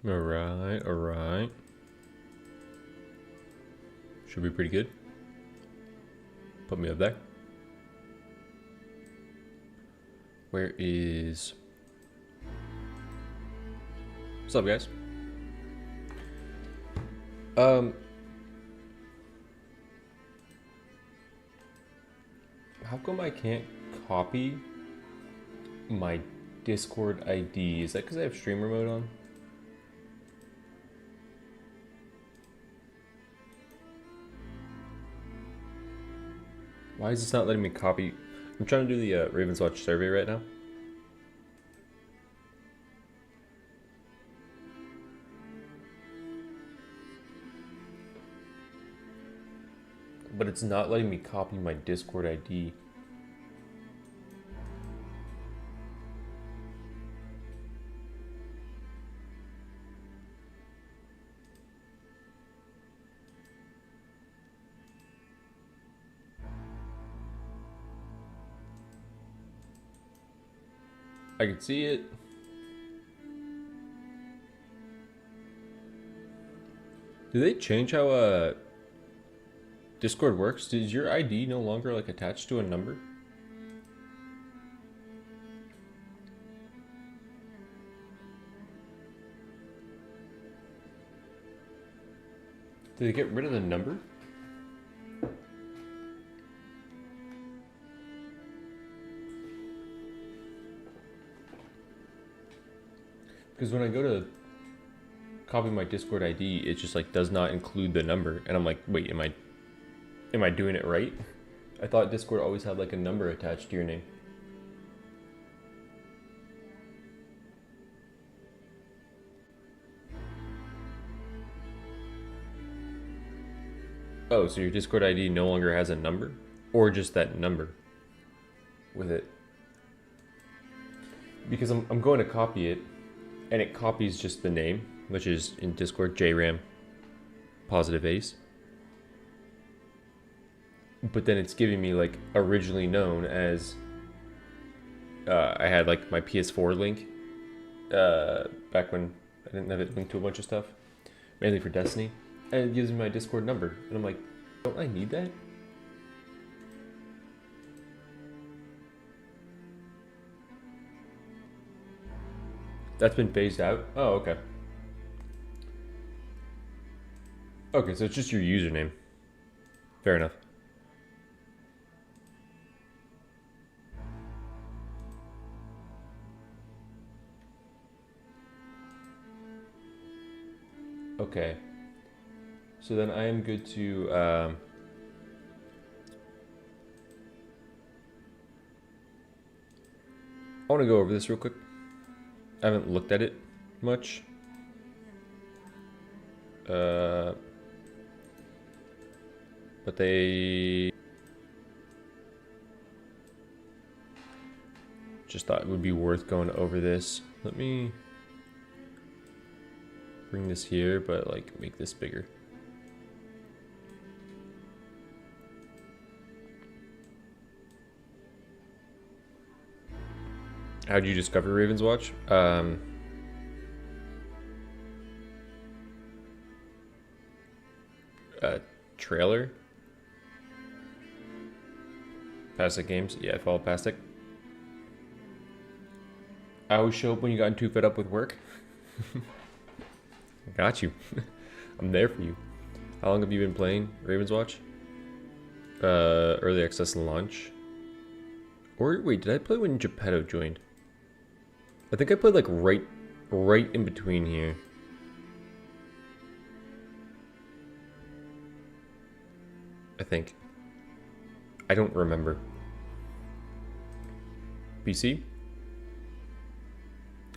Alright, alright. Should be pretty good. Put me up there. Where is... What's up, guys? How come I can't copy my Discord ID? Is that because I have streamer mode on? Why is this not letting me copy? I'm trying to do the Ravenswatch survey right now. But it's not letting me copy my Discord ID. I can see it. Did they change how Discord works? Is your ID no longer like attached to a number? Did they get rid of the number? Because when I go to copy my Discord ID, it just like does not include the number, and I'm like, wait, am I doing it right? I thought Discord always had like a number attached to your name. Oh, so your Discord ID no longer has a number? Or just that number with it? Because I'm going to copy it, and it copies just the name, which is in Discord JRAM Positive4ce. But then it's giving me like originally known as I had like my PS4 link back when I didn't have it linked to a bunch of stuff, mainly for Destiny, and it gives me my Discord number, and I'm like, don't I need that? That's been phased out? Oh, okay. Okay, so it's just your username. Fair enough. Okay. So then I am good to I want to go over this real quick. I haven't looked at it much. But they just thought it would be worth going over this. Let me bring this here, but like make this bigger. How did you discover Ravenswatch? Trailer? Pastic Games? Yeah, I follow Pastic. I always show up when you gotten too fed up with work. I got you. I'm there for you. How long have you been playing Ravenswatch? Early access and launch. Or wait, did I play when Geppetto joined? I think I played like right in between here. I think. I don't remember. PC?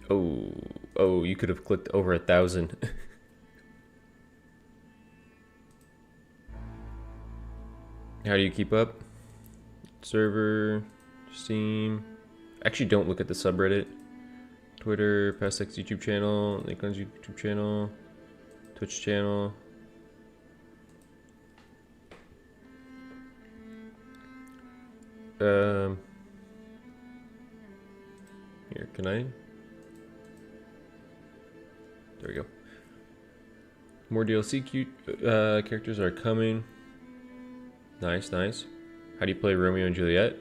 Oh, you could have clicked over 1,000. How do you keep up? Server, Steam. Actually, don't look at the subreddit. Twitter, Pastix YouTube channel, Nikon's YouTube channel, Twitch channel. Here, can I? There we go. More DLC characters are coming. Nice, nice. How do you play Romeo and Juliet?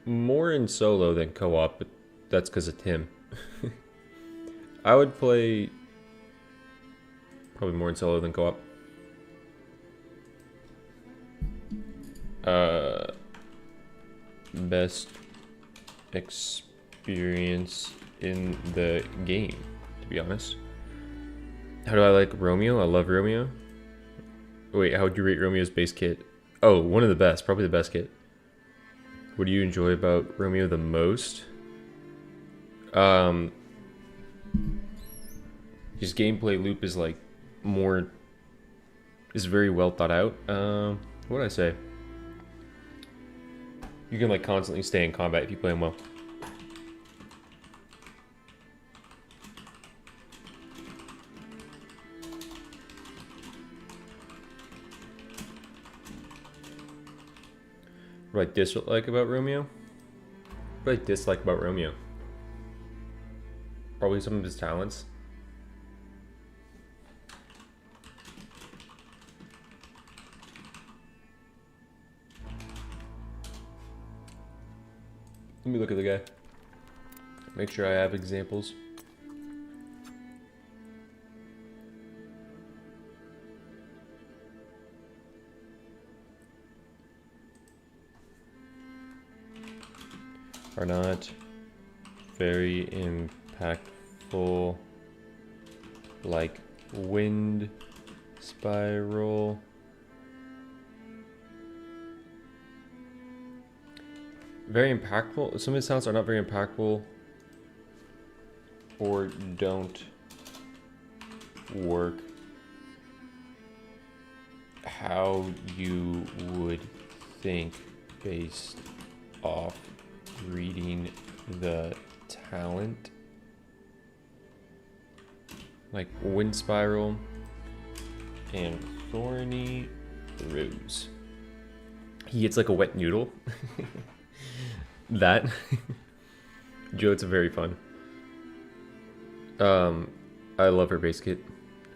More in solo than co-op, but that's because of Tim. I would play probably more in solo than co-op. Best experience in the game, to be honest. How do I like Romeo? I love Romeo. Wait, how would you rate Romeo's base kit? Oh, one of the best, probably the best kit. What do you enjoy about Romeo the most? His gameplay loop is like is very well thought out. What did I say? You can like constantly stay in combat if you play him well. What do I dislike about Romeo? What do I dislike about Romeo? probably some of his talents. Let me look at the guy. Make sure I have examples. Are not very impactful, like wind spiral. Very impactful. Some of his sounds are not very impactful or don't work how you would think based off reading the talent. Like wind spiral and thorny rose. He gets like a wet noodle. That Joe, it's very fun. I love her base kit.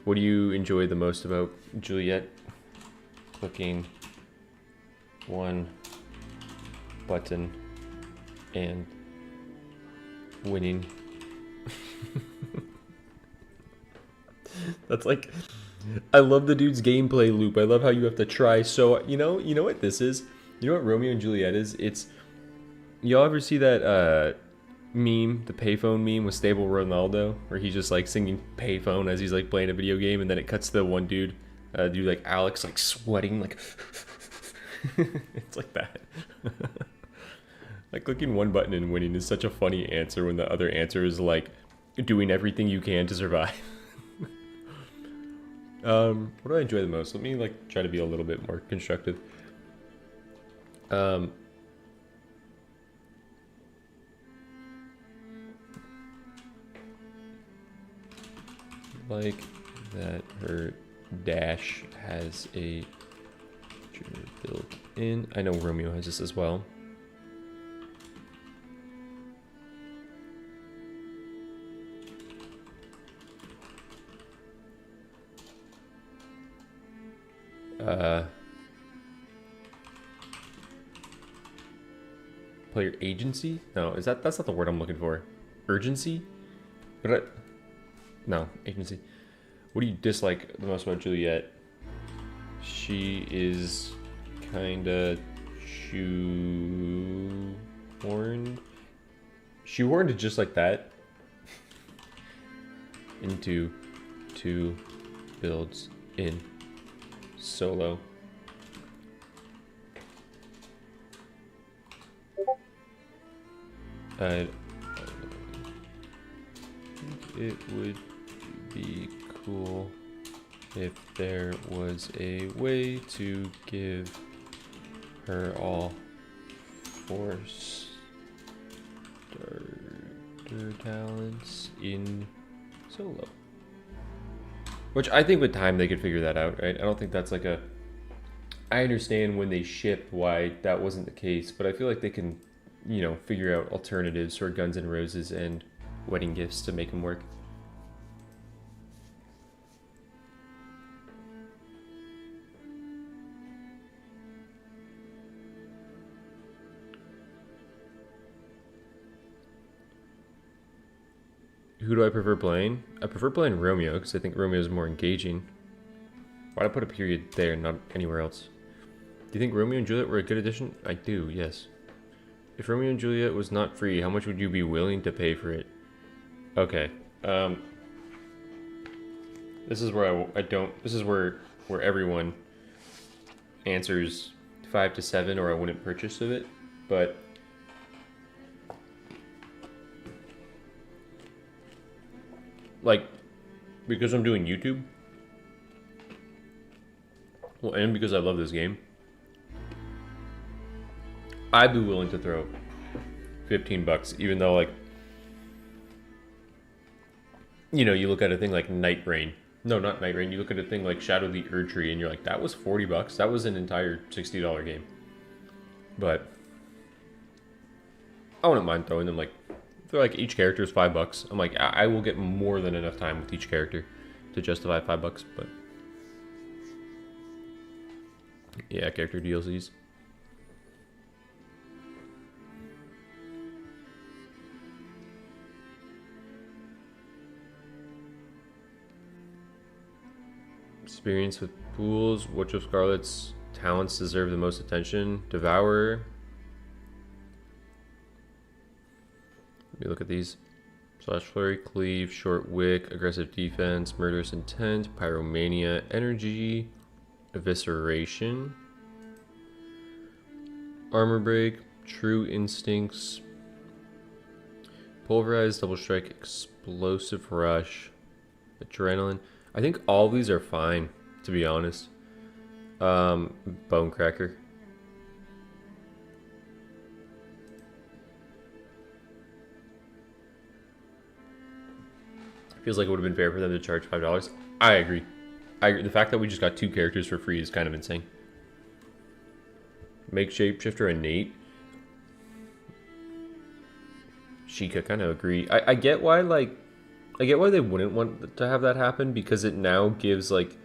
What do you enjoy the most about Juliet? Clicking one button and winning. That's like, I love the dude's gameplay loop. I love how you have to try. So you know what this is? You know what Romeo and Juliet is? It's, y'all ever see that meme, the payphone meme with Stable Ronaldo, where he's just like singing payphone as he's like playing a video game, and then it cuts to one dude like Alex, like sweating, like it's like that. Like clicking one button and winning is such a funny answer when the other answer is like doing everything you can to survive. What do I enjoy the most? Let me like try to be a little bit more constructive. Like that her dash has a feature built in. I know Romeo has this as well. Player agency? No, that's not the word I'm looking for. Urgency? No, agency. What do you dislike the most about Juliet? She is kinda shoehorned. Shoehorned just like that into 2 builds in solo. I think it would be cool if there was a way to give her all 4 starter talents in solo. Which I think with time they could figure that out, right? I don't think that's like a... I understand when they ship why that wasn't the case, but I feel like they can, you know, figure out alternatives for Guns N' Roses and wedding gifts to make them work. Who do I prefer playing? I prefer playing Romeo because I think Romeo is more engaging. Why'd I put a period there and not anywhere else? Do you think Romeo and Juliet were a good addition? I do, yes. If Romeo and Juliet was not free, how much would you be willing to pay for it? Okay. This is where I don't... This is where everyone answers 5 to 7 or I wouldn't purchase of it. But... like, because I'm doing YouTube, well, and because I love this game, I'd be willing to throw $15, even though, like, you know, you look at a thing like Night Rain. No, not Night Rain. You look at a thing like Shadow the Erdtree, and you're like, that was $40. That was an entire $60 game. But I wouldn't mind throwing them like They're like, each character is $5. I'm like, I will get more than enough time with each character to justify $5, but yeah, character DLCs. Experience with pools. Which of Scarlet's talents deserve the most attention? Devourer. Let me look at these. Slash flurry, cleave, short wick, aggressive defense, murderous intent, pyromania, energy, evisceration, armor break, true instincts, pulverize, double strike, explosive rush, adrenaline. I think all these are fine, to be honest. Bone cracker. Feels like it would have been fair for them to charge $5. I agree. The fact that we just got 2 characters for free is kind of insane. Make shapeshifter innate. Sheikah, kind of agree. I get why, like, I get why they wouldn't want to have that happen, because it now gives, like,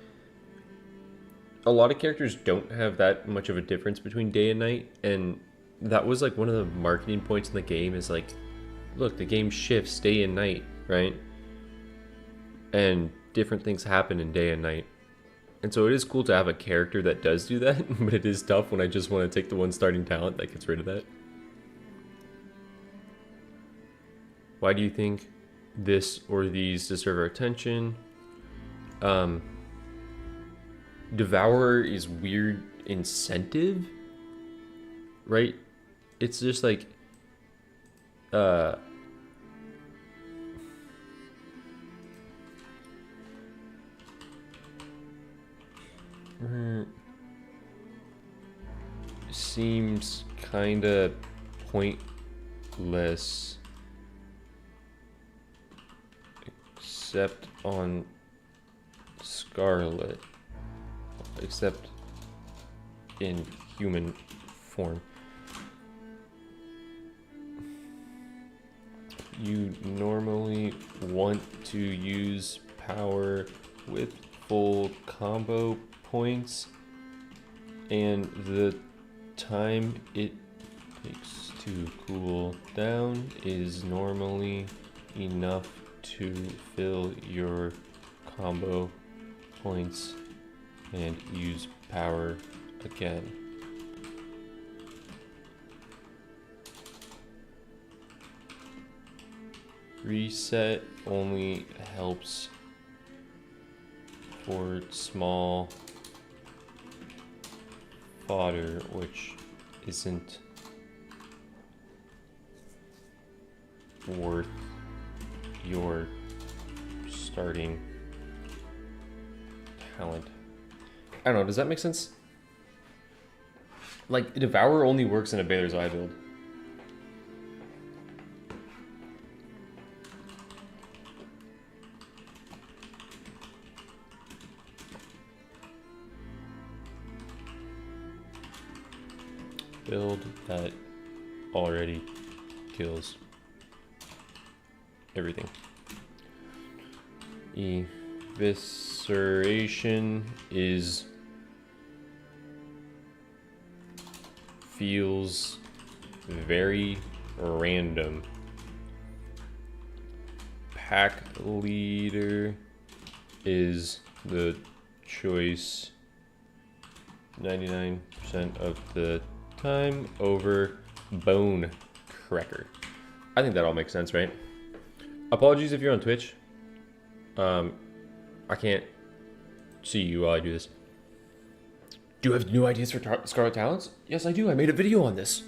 a lot of characters don't have that much of a difference between day and night, and that was like one of the marketing points in the game is like, look, the game shifts day and night, right? And different things happen in day and night. And so it is cool to have a character that does do that, but it is tough when I just want to take the one starting talent that gets rid of that. Why do you think this or these deserve our attention? Devourer is weird incentive, right? It's just like, seems kind of pointless, except on Scarlet, except in human form. You normally want to use power with full combo points, and the time it takes to cool down is normally enough to fill your combo points and use power again. Reset only helps for small fodder, which isn't worth your starting talent. I don't know, does that make sense? Like, Devour only works in a Baylor's Eye build. Build that already kills everything. Evisceration feels very random. Pack leader is the choice 99% of the time over bone cracker. I think that all makes sense, right? Apologies if you're on Twitch. I can't see you while I do this. Do you have new ideas for Scarlet Talents? Yes, I do. I made a video on this.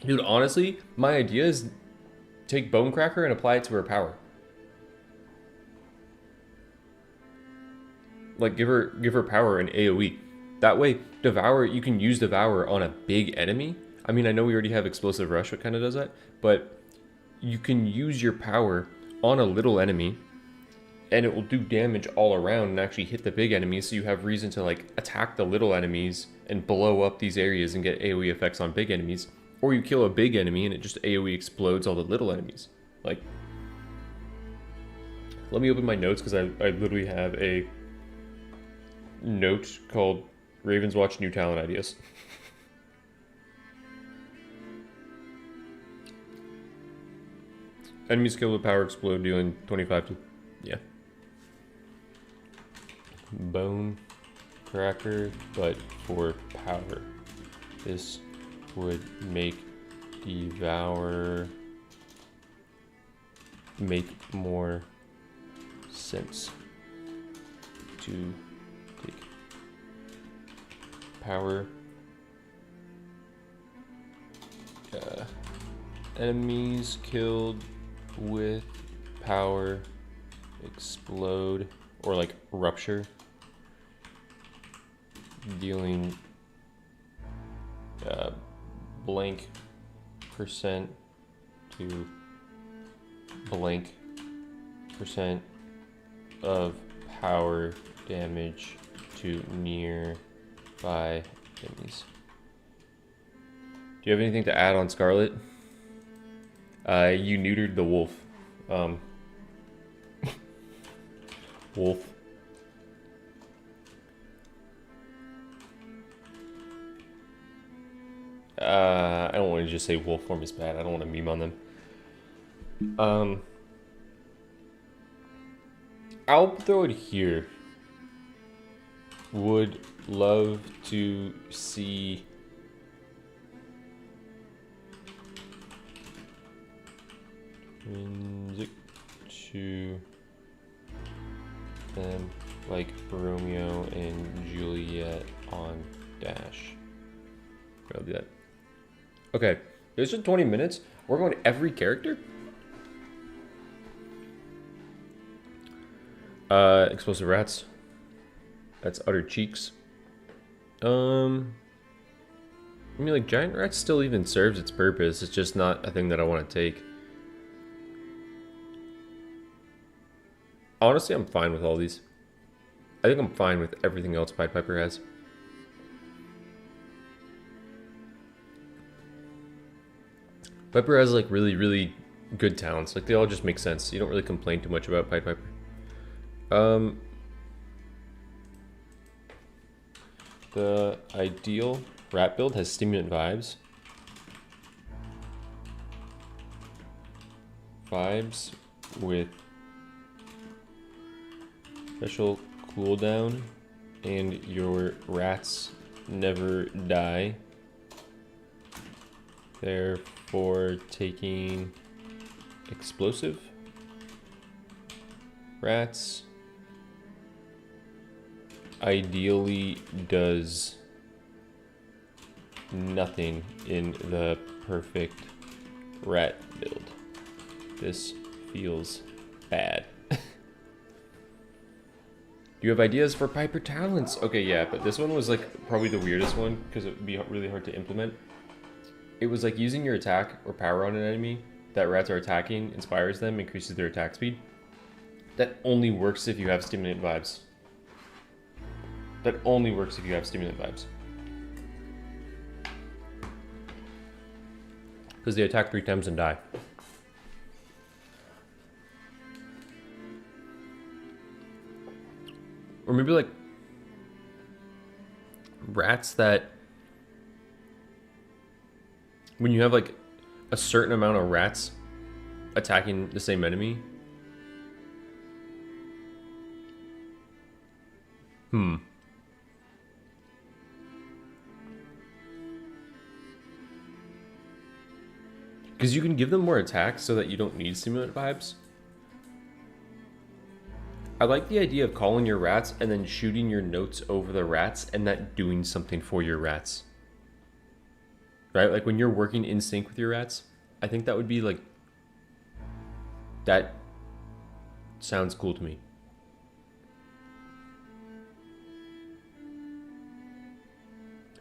Dude, honestly, my idea is take Bone Cracker and apply it to her power. Like, give her power in AoE. That way, Devour, you can use Devour on a big enemy. I mean, I know we already have Explosive Rush, what kind of does that, but you can use your power on a little enemy, and it will do damage all around and actually hit the big enemies, so you have reason to, like, attack the little enemies and blow up these areas and get AoE effects on big enemies. Or you kill a big enemy and it just AoE explodes all the little enemies. Like, let me open my notes because I literally have a note called Ravenswatch New Talent Ideas. Enemies kill with power explode, dealing 25 to... Yeah. Bone cracker, but for power. This would make devour make more sense to take power enemies killed with power explode or like rupture, dealing blank percent to blank percent of power damage to nearby enemies. Do you have anything to add on Scarlet? You neutered the wolf. Wolf. I don't want to just say wolf form is bad. I don't want to meme on them. I'll throw it here. Would love to see to them like Romeo and Juliet on Dash. I'll do that. Okay, there's just 20 minutes. We're going to every character. Explosive rats. That's utter cheeks. I mean, like, giant rats still even serves its purpose. It's just not a thing that I want to take. Honestly, I'm fine with all these. I think I'm fine with everything else Pied Piper has. Piper has, like, really, really good talents. Like, they all just make sense. You don't really complain too much about Pied Piper. The ideal rat build has stimulant vibes. Vibes with special cooldown, and your rats never die. Therefore, taking explosive rats ideally does nothing in the perfect rat build. This feels bad. Do you have ideas for Piper talents? Okay, yeah, but this one was like probably the weirdest one because it would be really hard to implement. It was like using your attack or power on an enemy that rats are attacking, inspires them, increases their attack speed. That only works if you have stimulant vibes. That only works if you have stimulant vibes. Because they attack 3 times and die. Or maybe like rats that when you have like a certain amount of rats attacking the same enemy. Because you can give them more attacks so that you don't need stimulant vibes. I like the idea of calling your rats and then shooting your notes over the rats and that doing something for your rats. Right? Like when you're working in sync with your rats, I think that would be like... That sounds cool to me.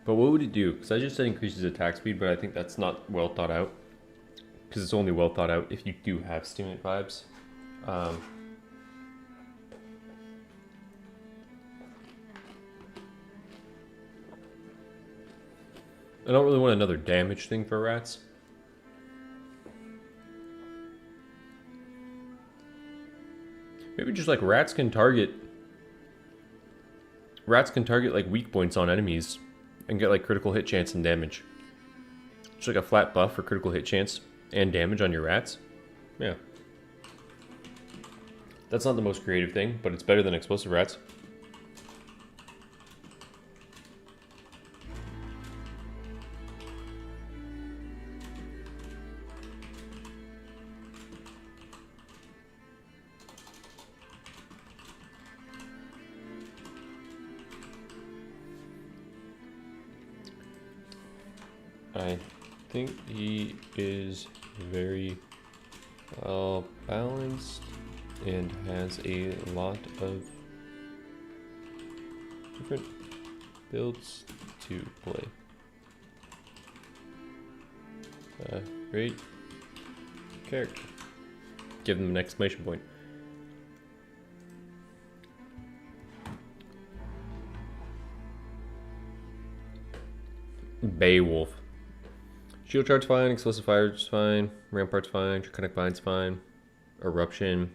But what would it do? Because I just said increases attack speed, but I think that's not well thought out. Because it's only well thought out if you do have stimulant vibes. I don't really want another damage thing for rats. Maybe just like rats can target like weak points on enemies and get like critical hit chance and damage. Just like a flat buff for critical hit chance and damage on your rats. Yeah. That's not the most creative thing, but it's better than explosive rats. I think he is very well balanced and has a lot of different builds to play. Great character. Give them an exclamation point. Beowulf. Shield charge fine, explosive fire's fine, rampart's fine, draconic bine's fine, eruption,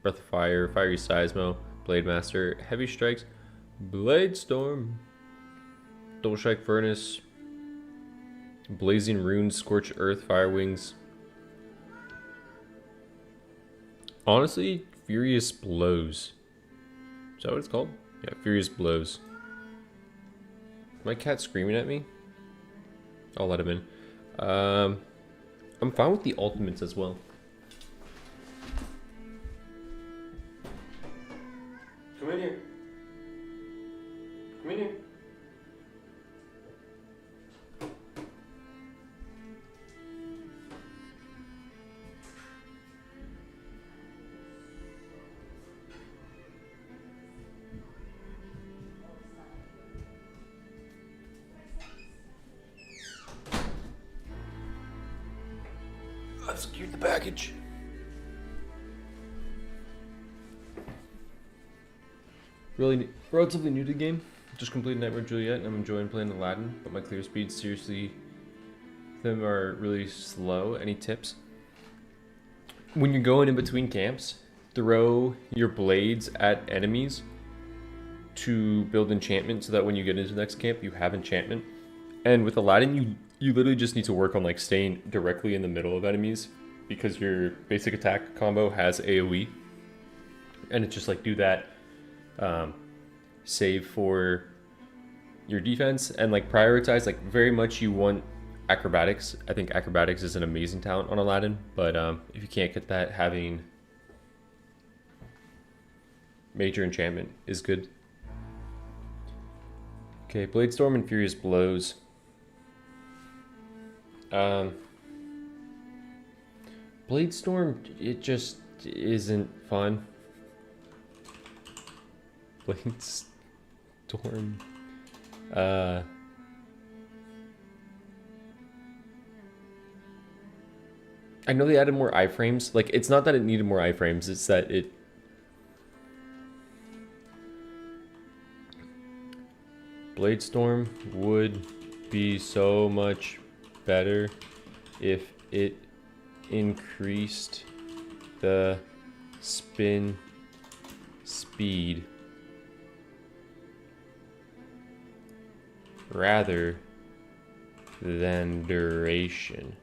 breath of fire, fiery seismo, blade master, heavy strikes, blade storm, double strike furnace, blazing runes, scorch earth, fire wings. Honestly, furious blows. Is that what it's called? Yeah, furious blows. My cat's screaming at me. I'll let him in. I'm fine with the ultimates as well. Come in here. Come in here. I've secured the package. Relatively new to the game. Just completed Nightmare Juliet and I'm enjoying playing Aladdin, but my clear speeds seriously them are really slow. Any tips? When you're going in between camps, throw your blades at enemies to build enchantment so that when you get into the next camp you have enchantment. And with Aladdin you literally just need to work on like staying directly in the middle of enemies because your basic attack combo has AoE. And it's just like do that save for your defense and like prioritize like very much you want acrobatics. I think acrobatics is an amazing talent on Aladdin, but if you can't get that, having major enchantment is good. Okay, Blade Storm and Furious Blows. Blade Storm, it just isn't fun. Blade Storm. I know they added more iframes. Like, it's not that it needed more iframes, it's that it... Blade Storm would be so much better if it increased the spin speed rather than duration.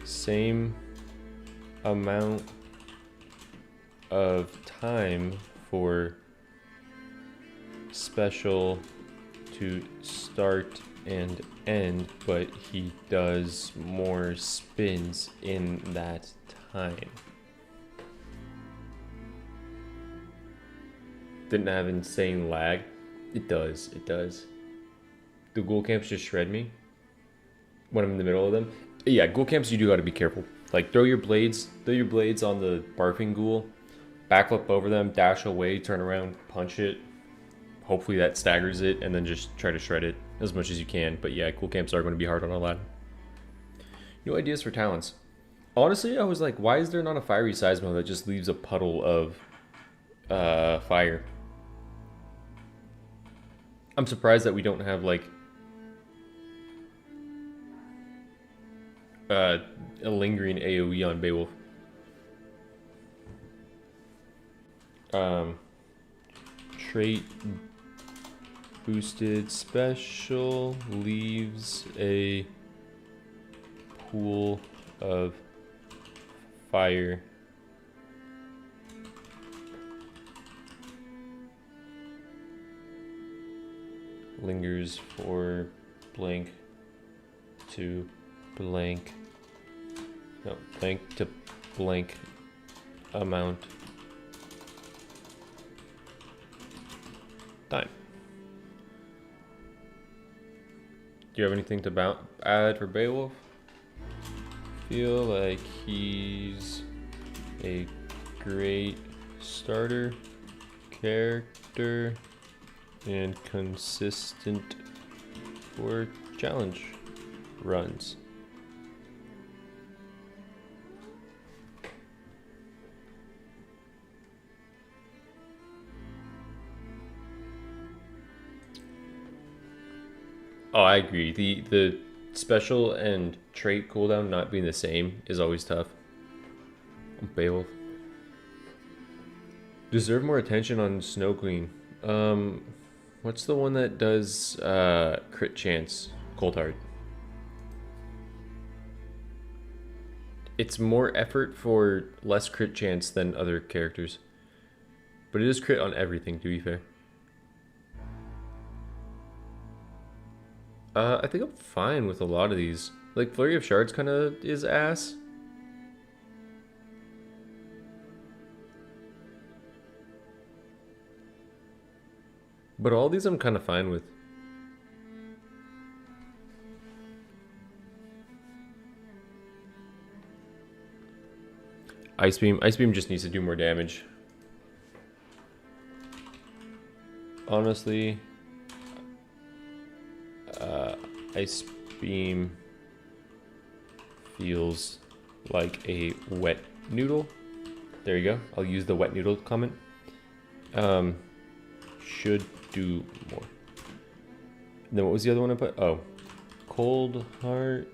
Same amount of time for special to start and end, but he does more spins in that time. Didn't have insane lag. It does. The ghoul camps just shred me when I'm in the middle of them. Yeah, ghoul camps you do gotta be careful. Like throw your blades on the barfing ghoul, backflip over them, dash away, turn around, punch it. Hopefully that staggers it, and then just try to shred it as much as you can. But yeah, ghoul camps are going to be hard on Aladdin. New ideas for talents. Honestly, I was like, why is there not a fiery seismo that just leaves a puddle of fire? I'm surprised that we don't have like a lingering AoE on Beowulf. Trait boosted special leaves a pool of fire. Lingers for blank to blank. No, blank to blank amount. Time. Do you have anything to add for Beowulf? Feel like he's a great starter, character, and consistent for challenge runs. Oh, I agree. The special and trait cooldown not being the same is always tough. Beowulf. Deserve more attention on Snow Queen. What's the one that does crit chance? Cold Heart. It's more effort for less crit chance than other characters. But it is crit on everything, to be fair. I think I'm fine with a lot of these. Like, Flurry of Shards kind of is ass. But all these I'm kind of fine with. Ice Beam just needs to do more damage. Honestly, Ice Beam feels like a wet noodle. There you go. I'll use the wet noodle comment. Should do more. And then what was the other one I put? Oh, Cold Heart.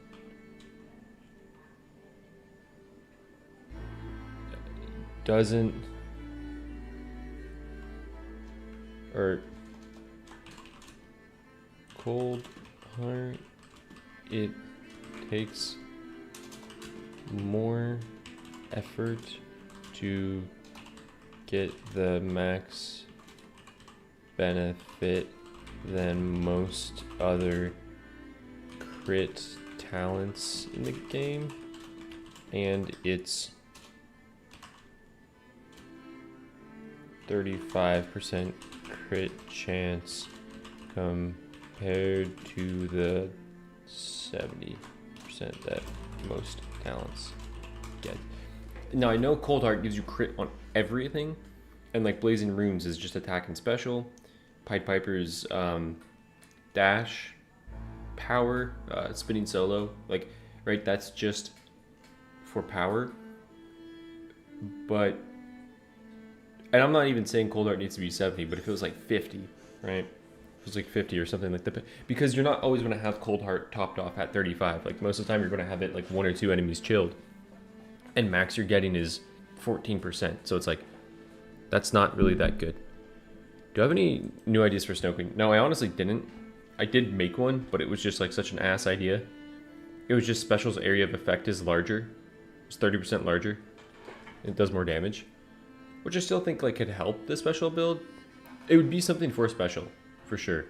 Doesn't, or Cold Heart, it takes more effort to get the max benefit than most other crit talents in the game, and it's 35% crit chance compared to the 70% that most talents get. Now I know Cold Heart gives you crit on everything, and like Blazing Runes is just attack and special. Pied Piper's dash, power, spinning solo, like, right, that's just for power. But, and I'm not even saying Cold Heart needs to be 70, but if it was like 50, right? If it was like 50 or something like that, because you're not always going to have Cold Heart topped off at 35. Like most of the time you're going to have it like 1 or 2 enemies chilled. And max you're getting is 14%. So it's like, that's not really that good. Do I have any new ideas for Snow Queen? No, I honestly didn't. I did make one, but it was just like such an ass idea. It was just Special's area of effect is larger. It's 30% larger. It does more damage. Which I still think like could help the Special build. It would be something for Special, for sure.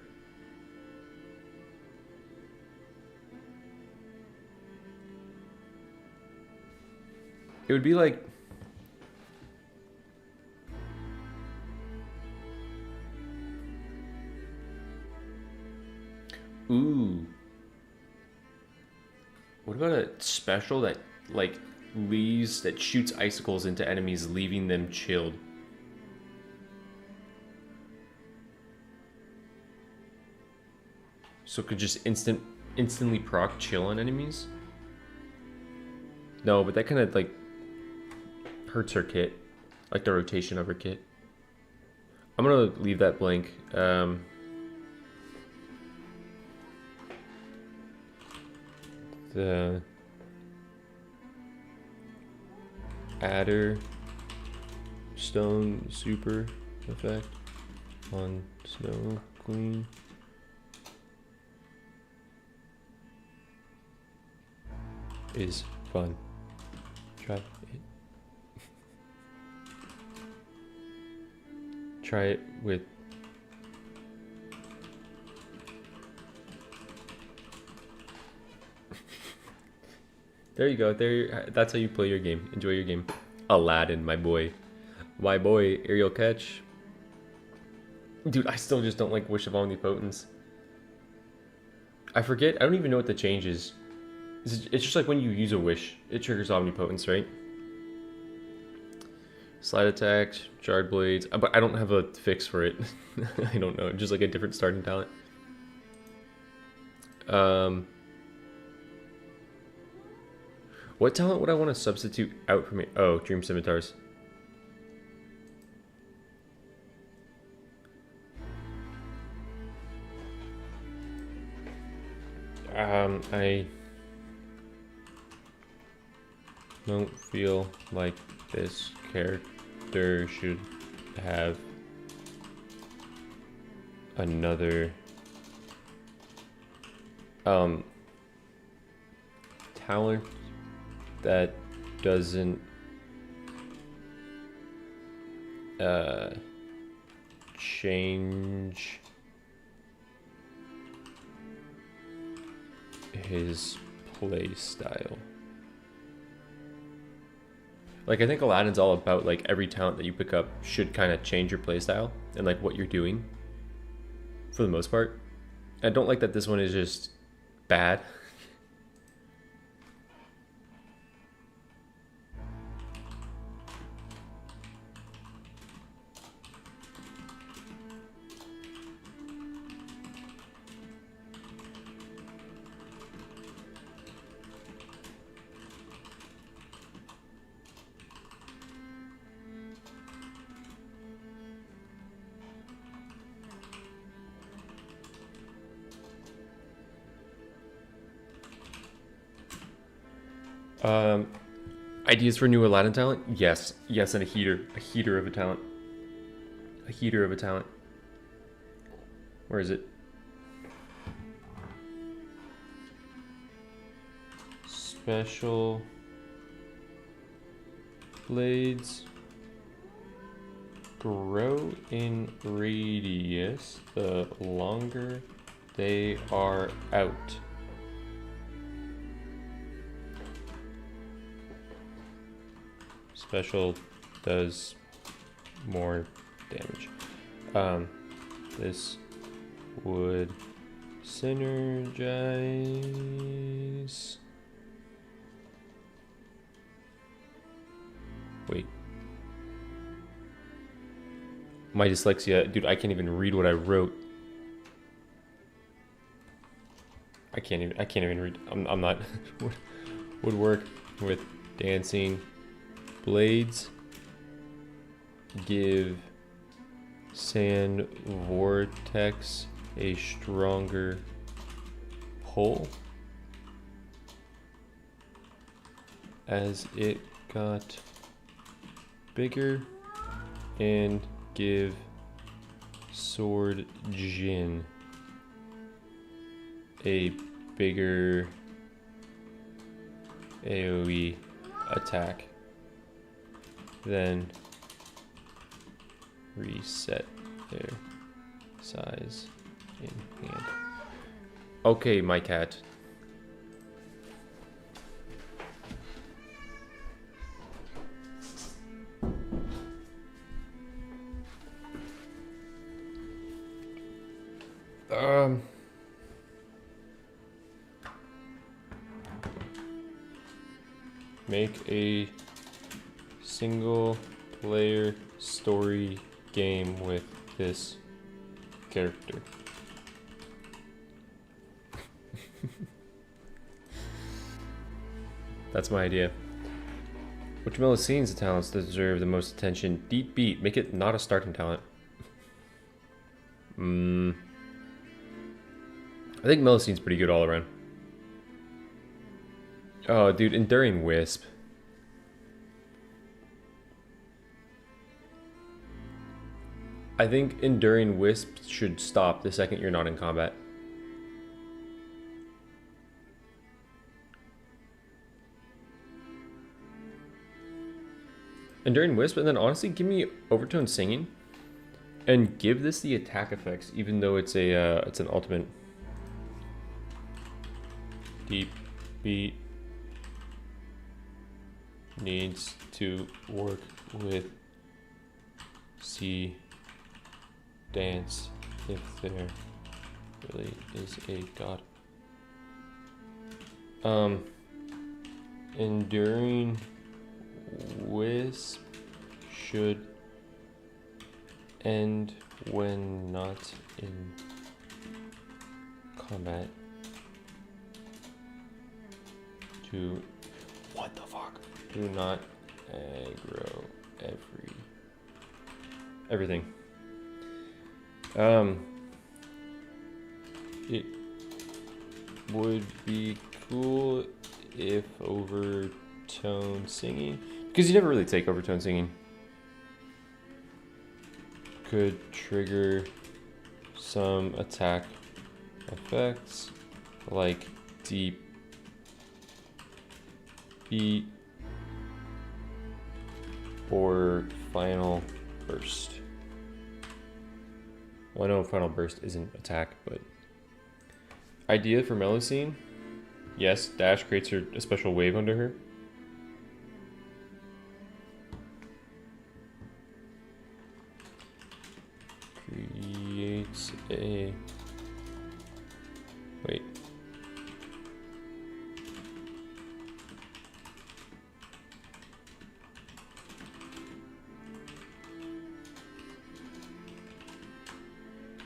It would be like, ooh. What about a special that like that shoots icicles into enemies, leaving them chilled? So it could just instantly proc chill on enemies? No, but that kind of like hurts her kit, like the rotation of her kit. I'm gonna leave that blank. the adder stone super effect on Snow Queen. Is fun. Try it. Try it with there you go. There. That's how you play your game. Enjoy your game. Aladdin, my boy. My boy, aerial catch. Dude, I still just don't like Wish of Omnipotence. I forget. I don't even know what the change is. It's just like when you use a wish, it triggers Omnipotence, right? Slide attack, Shard Blades. But I don't have a fix for it. I don't know. Just like a different starting talent. What talent would I want to substitute out from it? Oh, Dream Scimitars. I don't feel like this character should have another talent that doesn't change his play style. Like, I think Aladdin's all about, like, every talent that you pick up should kind of change your playstyle and, like, what you're doing for the most part. I don't like that this one is just bad. Ideas for new Aladdin talent? Yes. Yes, and a heater. A heater of a talent. A heater of a talent. Where is it? Special blades grow in radius the longer they are out. Special does more damage. This would synergize. Wait. My dyslexia, dude, I can't even read what I wrote. I can't even read. I'm not. Would work with dancing blades. Give sand vortex a stronger pull as it got bigger, and give sword Jin a bigger AoE attack, then reset their size in hand. Okay, my cat. Make a single player story game with this character. That's my idea. Which Melusines talents deserve the most attention? Deep Beat. Make it not a starting talent. I think Melusine's pretty good all around. Oh, dude, Enduring Wisp. I think Enduring Wisp should stop the second you're not in combat. Enduring Wisp, and then honestly, give me Overtone Singing, and give this the attack effects, even though it's it's an ultimate. Deep Beat needs to work with C dance if there really is a god. Enduring Wisp should end when not in combat. What the fuck? Do not aggro everything. It would be cool if Overtone Singing, because you never really take Overtone Singing, could trigger some attack effects like Deep Beat or Final Burst. Well, I know Final Burst isn't attack, but idea for Melusine. Yes, Dash creates her a special wave under her. Creates a... Wait.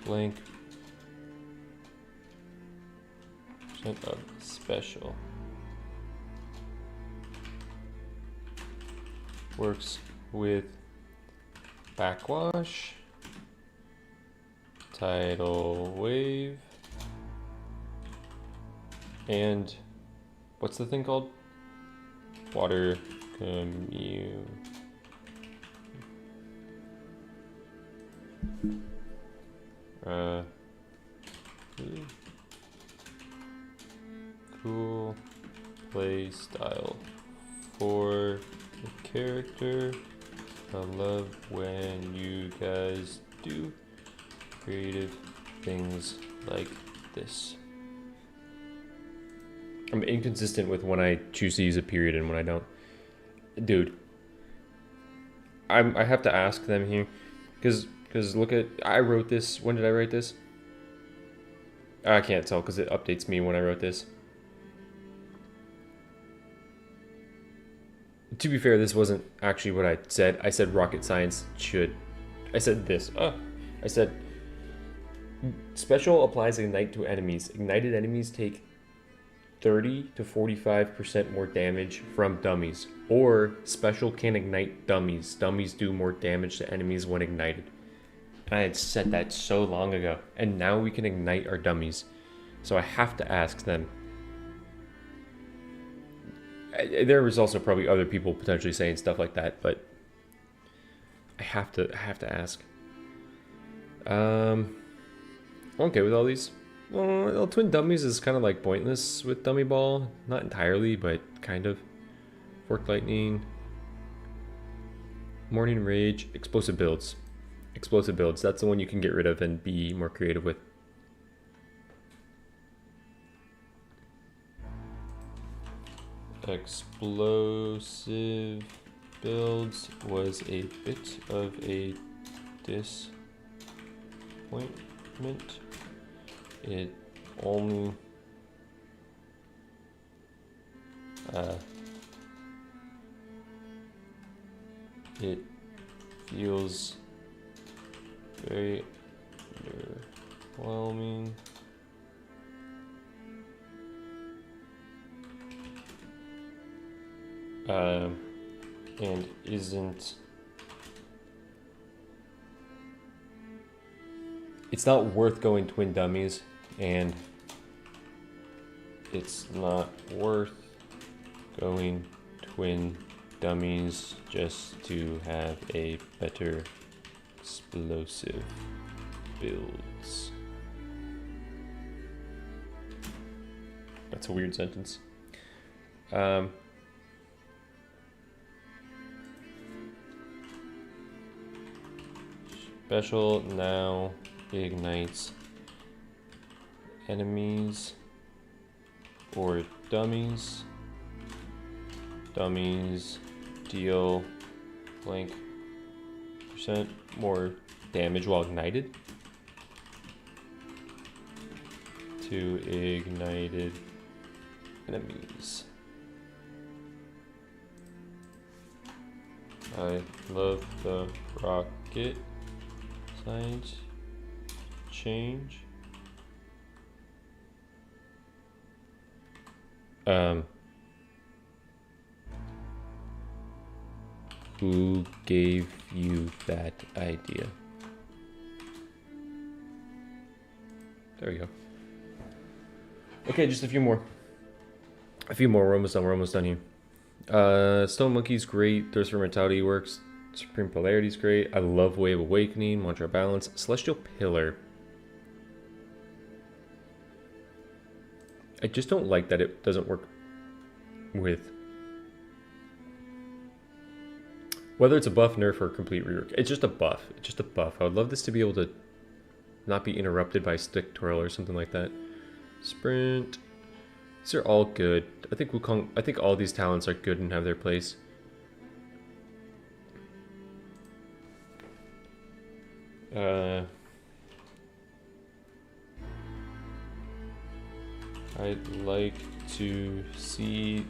Blank. Percent of special. Works with Backwash, Tidal Wave, and what's the thing called? Water Commune. Really cool play style for the character. I love when you guys do creative things like this. I'm inconsistent with when I choose to use a period and when I don't. Dude, I have to ask them here, because look at, I wrote this, when did I write this? I can't tell because it updates me when I wrote this. To be fair, this wasn't actually what I said. I said rocket science should. I said this. I said special applies ignite to enemies. Ignited enemies take 30 to 45% more damage from dummies. Or special can ignite dummies. Dummies do more damage to enemies when ignited. I had said that so long ago, and now we can ignite our dummies. So I have to ask them. There was also probably other people potentially saying stuff like that, but I have to ask. I'm okay with all these. Well, twin dummies is kind of like pointless with dummy ball, not entirely, but kind of. Fork lightning, morning rage, explosive builds. Explosive builds, that's the one you can get rid of and be more creative with. Explosive builds was a bit of a disappointment. It only it feels very underwhelming. And isn't, it's not worth going twin dummies, and it's not worth going twin dummies just to have a better explosive builds. That's a weird sentence. Special now ignites enemies or dummies. Dummies deal blank % more damage while ignited to ignited enemies. I love the rocket science change. Who gave you that idea? There we go. Okay, just a few more. We're almost done here. Stone Monkey's great. Thirst for Mentality works. Supreme Polarity's great. I love Way of Awakening. Mantra Balance. Celestial Pillar. I just don't like that it doesn't work with... Whether it's a buff, nerf, or complete rework. It's just a buff. I would love this to be able to not be interrupted by stick twirl or something like that. Sprint. These are all good. I think all these talents are good and have their place. I'd like to see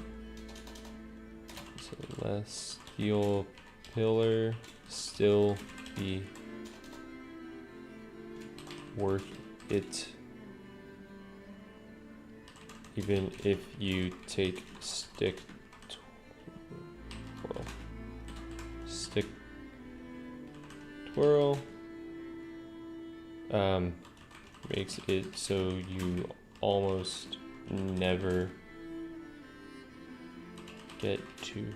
Celestial Pillar still be worth it, even if you take stick twirl. Makes it so you almost never get to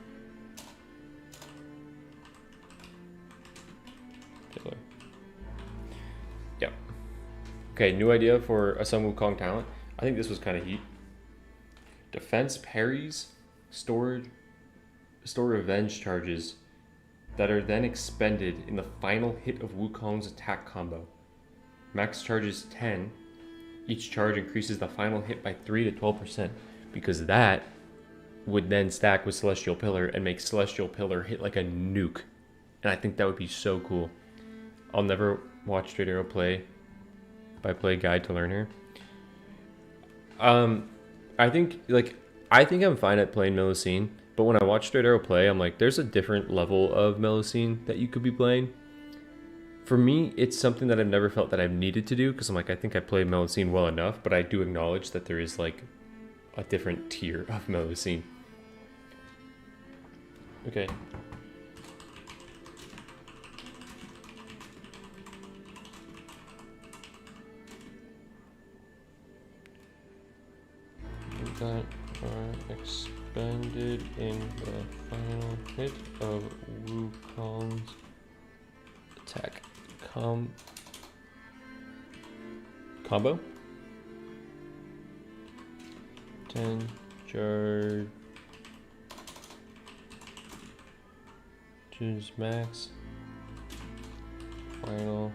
pillar. Yeah. Okay, new idea for a Sun Wukong talent. I think this was kind of heat. Defense parries store revenge charges that are then expended in the final hit of Wukong's attack combo. Max charges 10. Each charge increases the final hit by 3 to 12%, because that would then stack with Celestial Pillar and make Celestial Pillar hit like a nuke. And I think that would be so cool. I'll never watch Straight Arrow play by play guide to learn her. I think I'm fine at playing Melusine, but when I watch Straight Arrow play, I'm like, there's a different level of Melusine that you could be playing. For me, it's something that I've never felt that I've needed to do, because I'm like, I think I play Melusine well enough, but I do acknowledge that there is like a different tier of Melusine. Okay. That are expended in the final hit of Wukong's attack combo. 10 charges max. Final,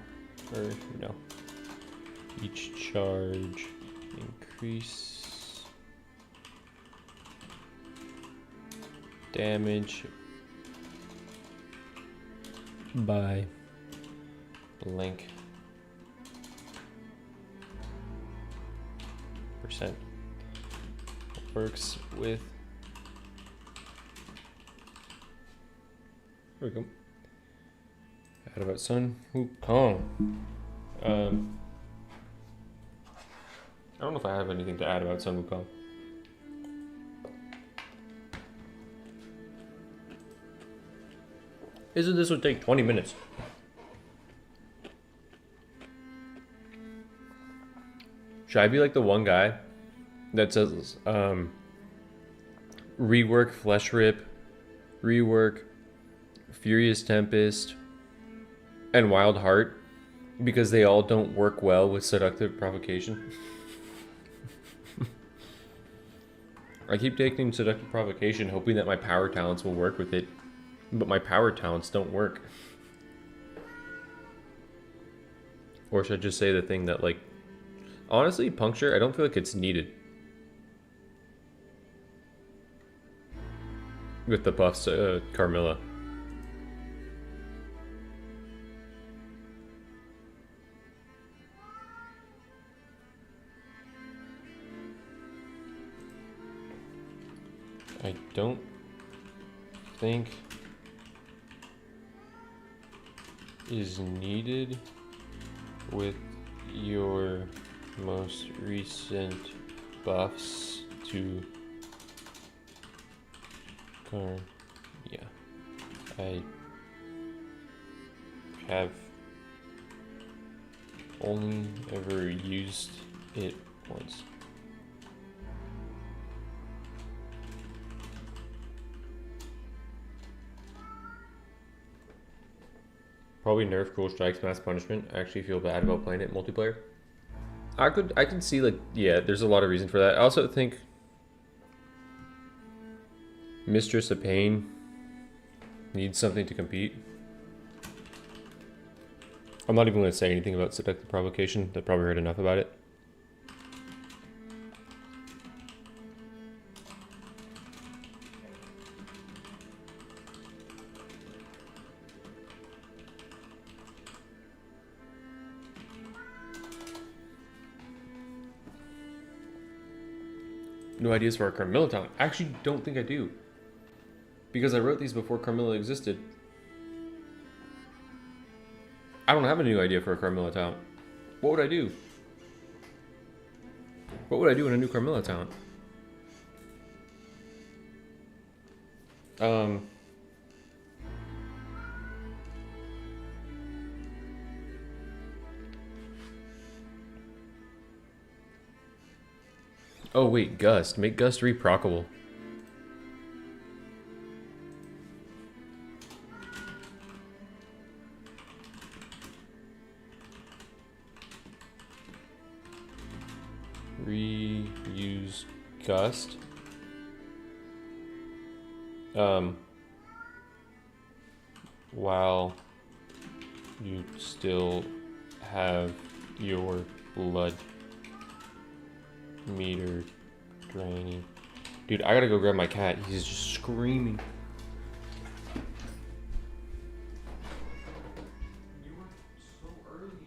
or no. Each charge increase damage by blank percent. Works with, there we go. Add about Sun Wukong. I don't know if I have anything to add about Sun Wukong. Isn't this would take 20 minutes? Should I be like the one guy that says rework Flesh Rip, rework Furious Tempest, and Wild Heart, because they all don't work well with Seductive Provocation. I keep taking Seductive Provocation, hoping that my power talents will work with it, but my power talents don't work. Or should I just say the thing that, like, honestly, Puncture, I don't feel like it's needed. With the buffs, Carmilla. I don't think is needed with your most recent buffs to yeah, I have only ever used it once. Probably nerf Cruel Strikes, Mass Punishment. I actually feel bad about playing it multiplayer. I can see, like, yeah, there's a lot of reason for that. I also think Mistress of Pain needs something to compete. I'm not even going to say anything about Seductive Provocation. They probably heard enough about it. No ideas for a Carmilla talent. I actually don't think I do. Because I wrote these before Carmilla existed. I don't have a new idea for a Carmilla talent. What would I do? What would I do in a new Carmilla talent? Oh wait, Gust. Make Gust reproccable. Reuse Gust. While you still have your blood meter draining. Dude, I gotta go grab my cat. He's just screaming. You were so early.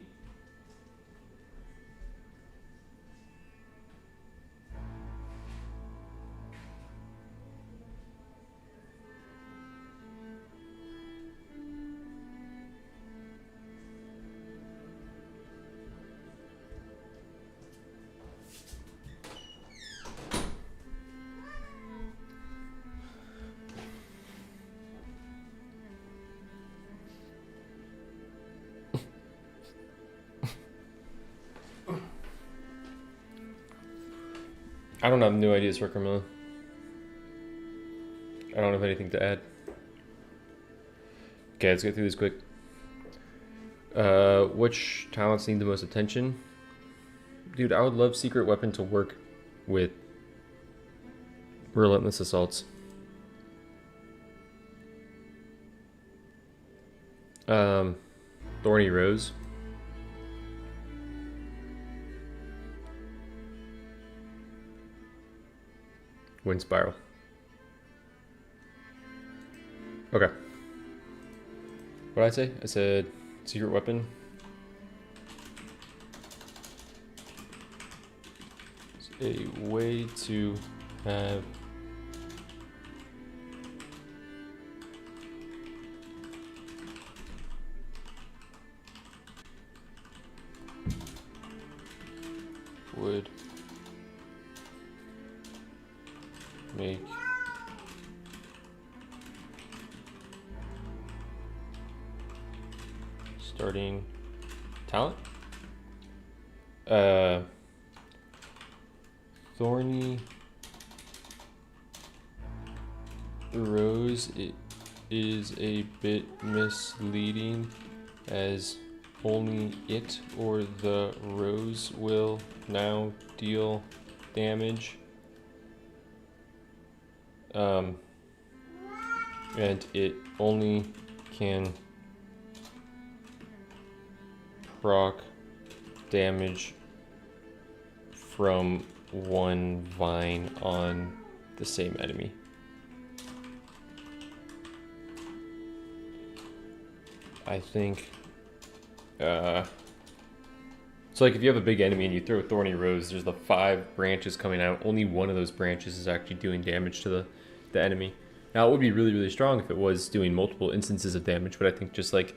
I don't have new ideas for Carmilla. I don't have anything to add. Okay, let's get through this quick. Which talents need the most attention? Dude, I would love Secret Weapon to work with Relentless Assaults. Thorny Rose. Wind Spiral. Okay. What did I say? I said Secret Weapon. It's a way to have would make starting talent. Thorny rows, it is a bit misleading, as only it or the rows will now deal damage. And it only can proc damage from one vine on the same enemy. I think so like if you have a big enemy and you throw thorny rose, there's the 5 branches coming out. Only one of those branches is actually doing damage to the enemy. Now it would be really, really strong if it was doing multiple instances of damage, but I think just like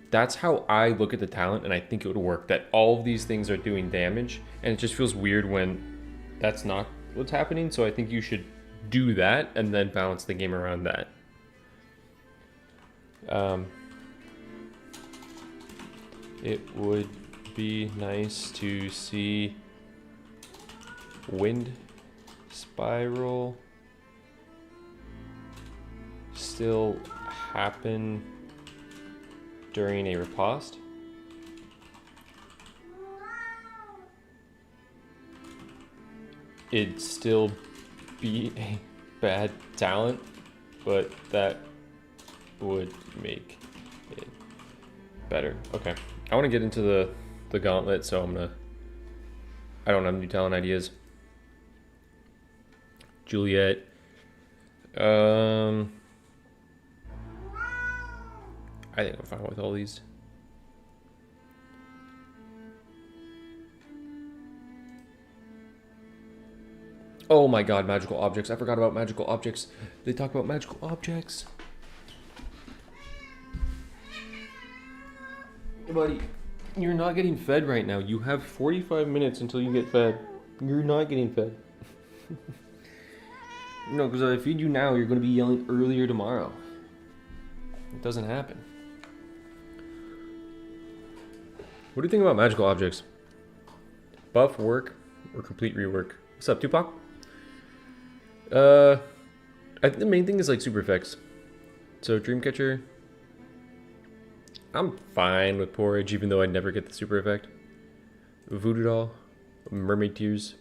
that's how I look at the talent, and I think it would work, that all of these things are doing damage, and it just feels weird when that's not what's happening. So I think you should do that and then balance the game around that. It would be nice to see wind spiral still happen during a riposte. It'd still be a bad talent, but that would make it better. Okay, I want to get into the gauntlet, so I don't have new talent ideas. Juliet. I think I'm fine with all these. Oh my god, magical objects. I forgot about magical objects. They talk about magical objects. Buddy, you're not getting fed right now. You have 45 minutes until you get fed. You're not getting fed. No, because if I feed you now, you're going to be yelling earlier tomorrow. It doesn't happen. What do you think about magical objects? Buff, work, or complete rework? What's up, Tupac? I think the main thing is like super effects. So Dreamcatcher, I'm fine with Porridge, even though I never get the super effect. Voodoo Doll, Mermaid Tears.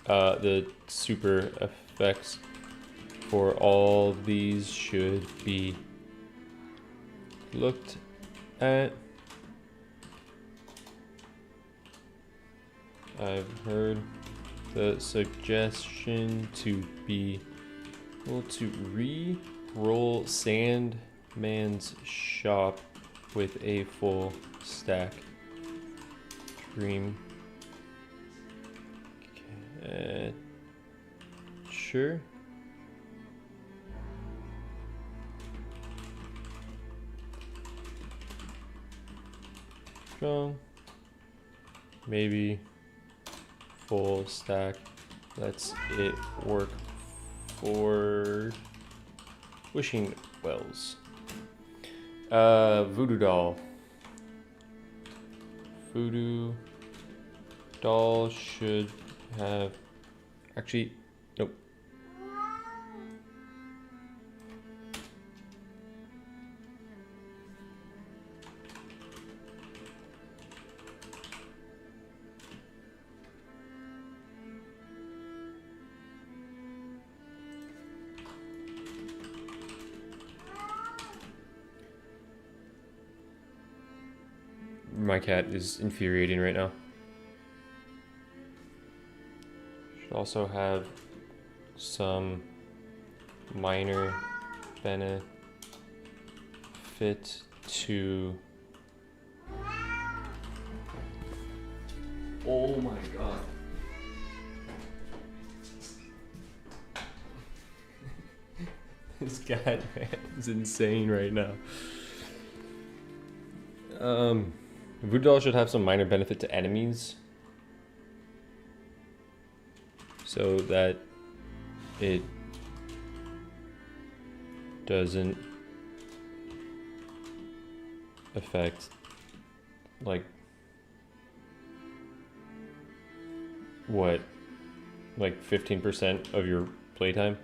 The super effects for all these should be looked at. I've heard the suggestion to be able to re-roll Sandman's shop with a full stack dream. Sure. Strong. Maybe full stack lets it work for wishing wells. Voodoo Doll. Voodoo Doll should have... Actually, nope. My cat is infuriating right now. Should also have some minor benefit to... Oh my god. This cat, man, is insane right now. Voodoo Doll should have some minor benefit to enemies, so that it doesn't affect like what, like 15% of your playtime?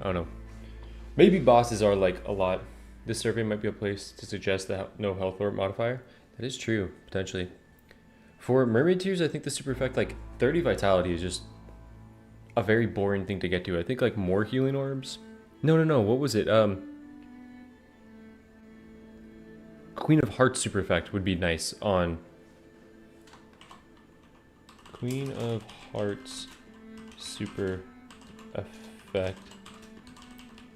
I don't know. Maybe bosses are like a lot. This survey might be a place to suggest the no health orb modifier. That is true, potentially. For mermaid tiers, I think the super effect, like 30 vitality is just a very boring thing to get to. I think like more healing orbs. No. What was it? Queen of Hearts super effect would be nice on Queen of Hearts super effect.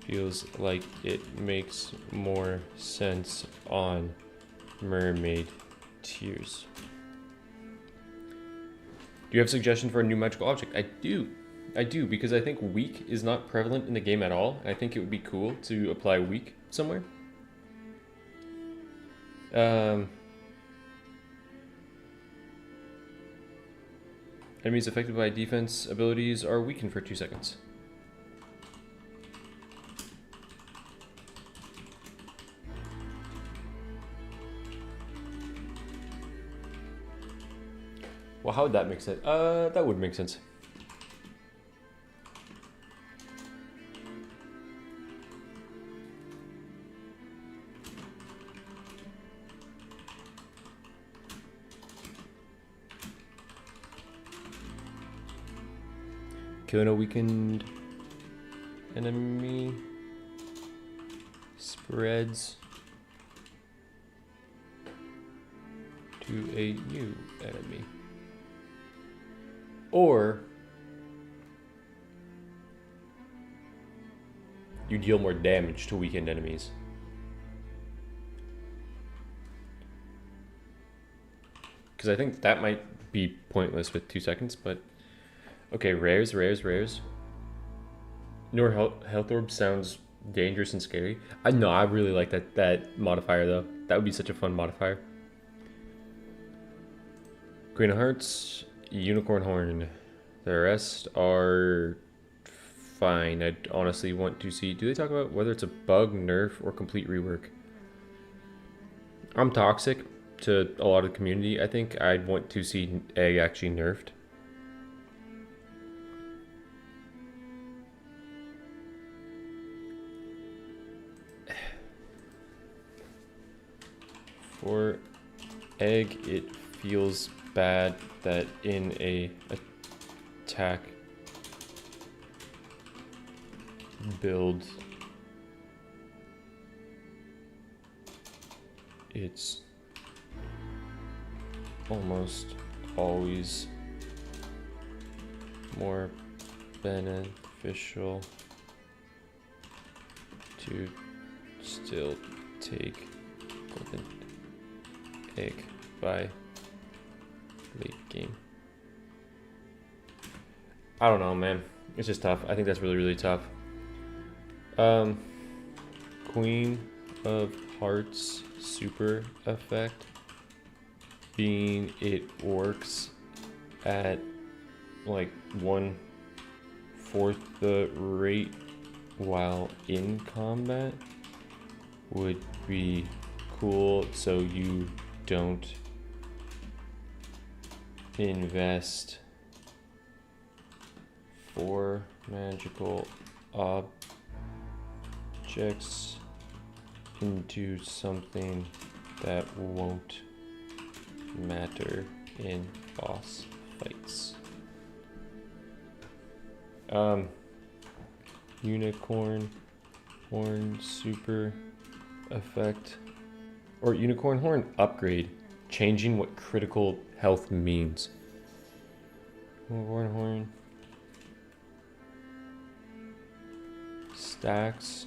Feels like it makes more sense on mermaid tiers. Do you have a suggestion for a new magical object? I do, because I think weak is not prevalent in the game at all. I think it would be cool to apply weak somewhere. Enemies affected by defense abilities are weakened for 2 seconds. Well, how would that make sense? That would make sense. Killing a weakened enemy spreads to a new enemy. Or you deal more damage to weakened enemies. Because I think that might be pointless with 2 seconds, but okay, rares. Nor health orb sounds dangerous and scary. I know, I really like that modifier though. That would be such a fun modifier. Queen of Hearts, Unicorn Horn. The rest are fine. I'd honestly want to see, do they talk about whether it's a bug, nerf, or complete rework? I'm toxic to a lot of the community. I think I'd want to see egg actually nerfed. For egg, it feels bad that in a attack build it's almost always more beneficial to still take golden egg by late game. I don't know, man. It's just tough. I think that's really tough. Queen of Hearts super effect, being it works at like 1/4 the rate while in combat, would be cool, so you don't invest 4 magical objects into something that won't matter in boss fights. Unicorn Horn super effect, or Unicorn Horn upgrade, changing what critical health means. Unicorn Horn stacks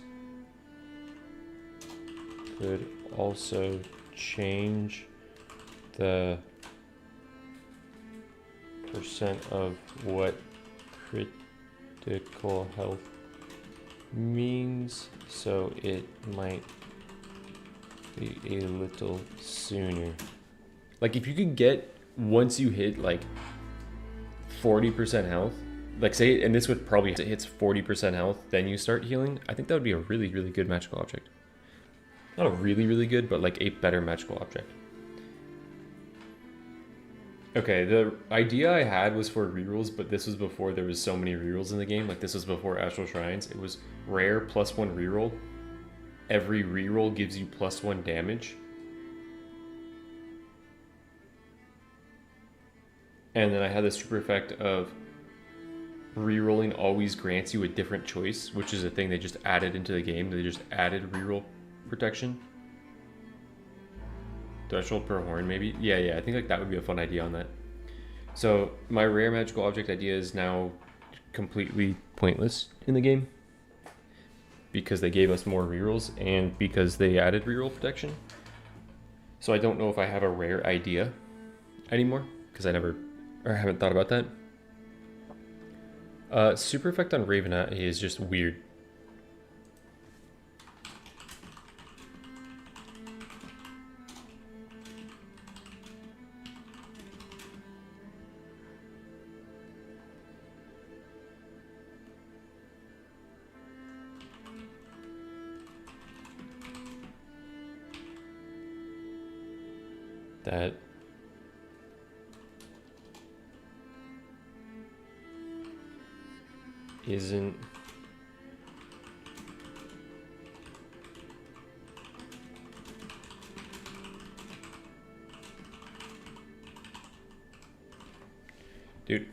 could also change the percent of what critical health means, so it might be a little sooner. Like if you could get, once you hit like 40% health, like say, and this would probably hits 40% health, then you start healing, I think that would be a really good magical object. Not really, really good, but like a better magical object. Okay, the idea I had was for rerolls, but this was before there was so many rerolls in the game. Like this was before Astral Shrines. It was rare +1 reroll. Every reroll gives you +1 damage. And then I had the super effect of rerolling always grants you a different choice, which is a thing they just added into the game. They just added reroll protection. Threshold per horn, maybe? Yeah, I think like that would be a fun idea on that. So my rare magical object idea is now completely pointless in the game because they gave us more rerolls and because they added reroll protection. So I don't know if I have a rare idea anymore because I haven't thought about that. Super effect on Ravenat is just weird. That isn't dude.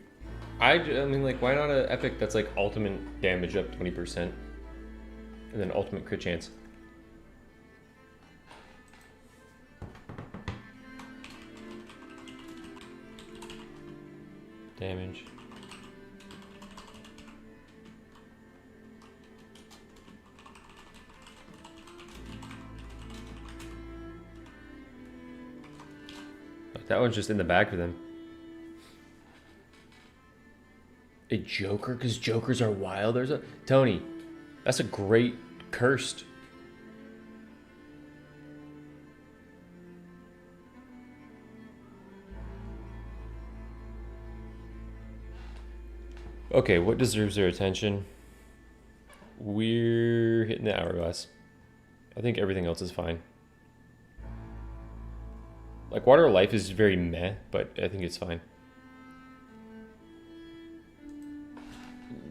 I mean, like, why not an epic that's like ultimate damage up 20% and then ultimate crit chance? Damage. That one's just in the bag for them. A Joker? Because Jokers are wild? There's a... Tony, that's a great cursed. Okay, what deserves their attention? We're hitting the hourglass. I think everything else is fine. Like, Water of Life is very meh, but I think it's fine.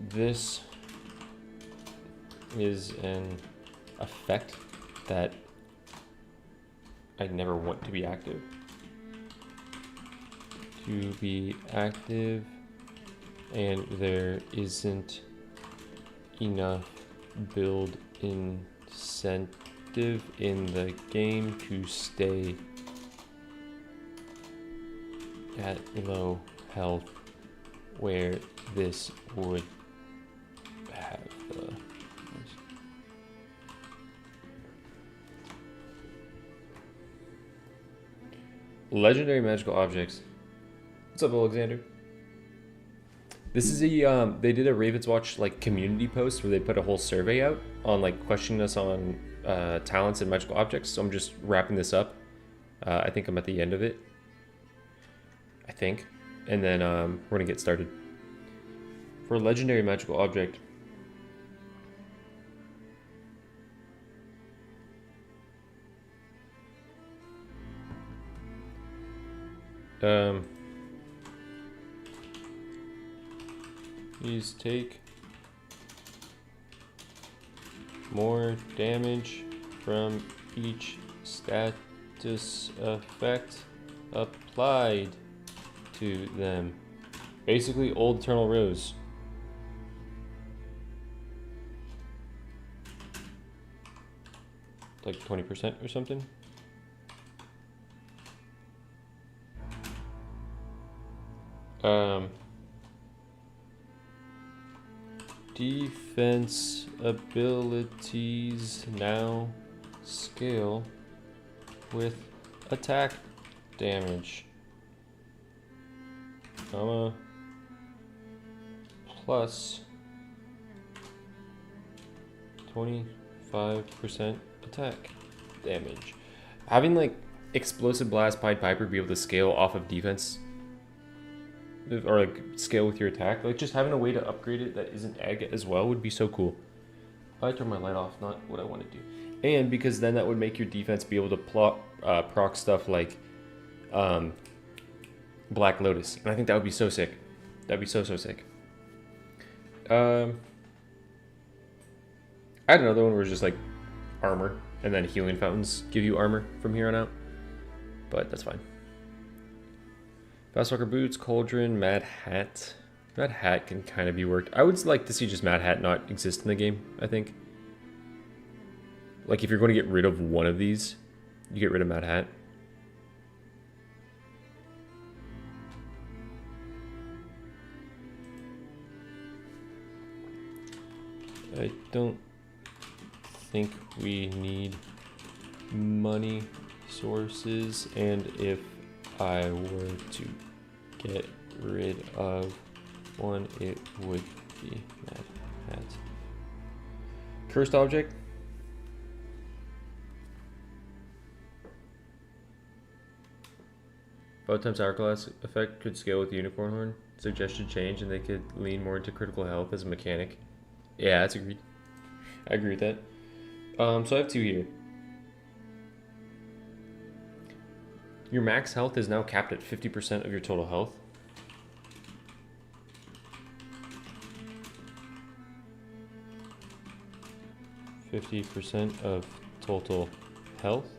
This is an effect that I never want to be active. To be active, and there isn't enough build incentive in the game to stay at low health where this would have legendary magical objects. What's up, Alexander? This is a they did a Ravenswatch like community post where they put a whole survey out on like questioning us on talents and magical objects. So I'm just wrapping this up. I think I'm at the end of it. I think, and then we're gonna get started. For a legendary magical object, please take more damage from each status effect applied to them. Basically, Old Eternal Rose. Like 20% or something. Defense abilities now scale with attack damage. Plus 25% attack damage. Having like Explosive Blast, Pied Piper be able to scale off of defense or like scale with your attack, like just having a way to upgrade it that isn't egg as well would be so cool. I turn my light off, not what I want to do. And because then that would make your defense be able to proc stuff like Black Lotus. And I think that would be so sick. That'd be so sick. I had another one where it's just like armor, and then healing fountains give you armor from here on out. But that's fine. Fastwalker boots, cauldron, Mad Hat. Mad Hat can kind of be worked. I would like to see just Mad Hat not exist in the game, I think. Like if you're going to get rid of one of these, you get rid of Mad Hat. I don't think we need money sources, and if I were to get rid of one, it would be Mad Hat. Cursed object. Both times hourglass effect could scale with the unicorn horn. Suggestion change, and they could lean more into critical health as a mechanic. Yeah, that's agreed. I agree with that. So I have two here. Your max health is now capped at 50% of your total health. %50 of total health.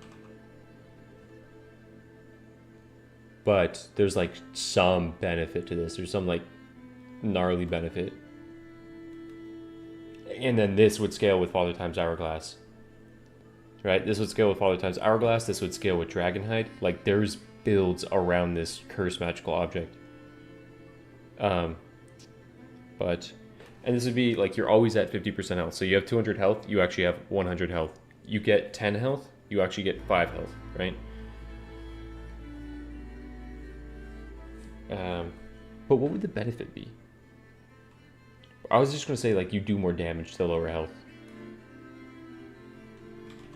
But there's like some benefit to this. There's some like gnarly benefit. And then this would scale with Father times Hourglass. Right? This would scale with Father times Hourglass. This would scale with Dragonhide. Like there's builds around this cursed magical object. And this would be like you're always at 50% health. So you have 200 health, you actually have 100 health. You get 10 health, you actually get 5 health, right? But what would the benefit be? I was just going to say, like, you do more damage to lower health.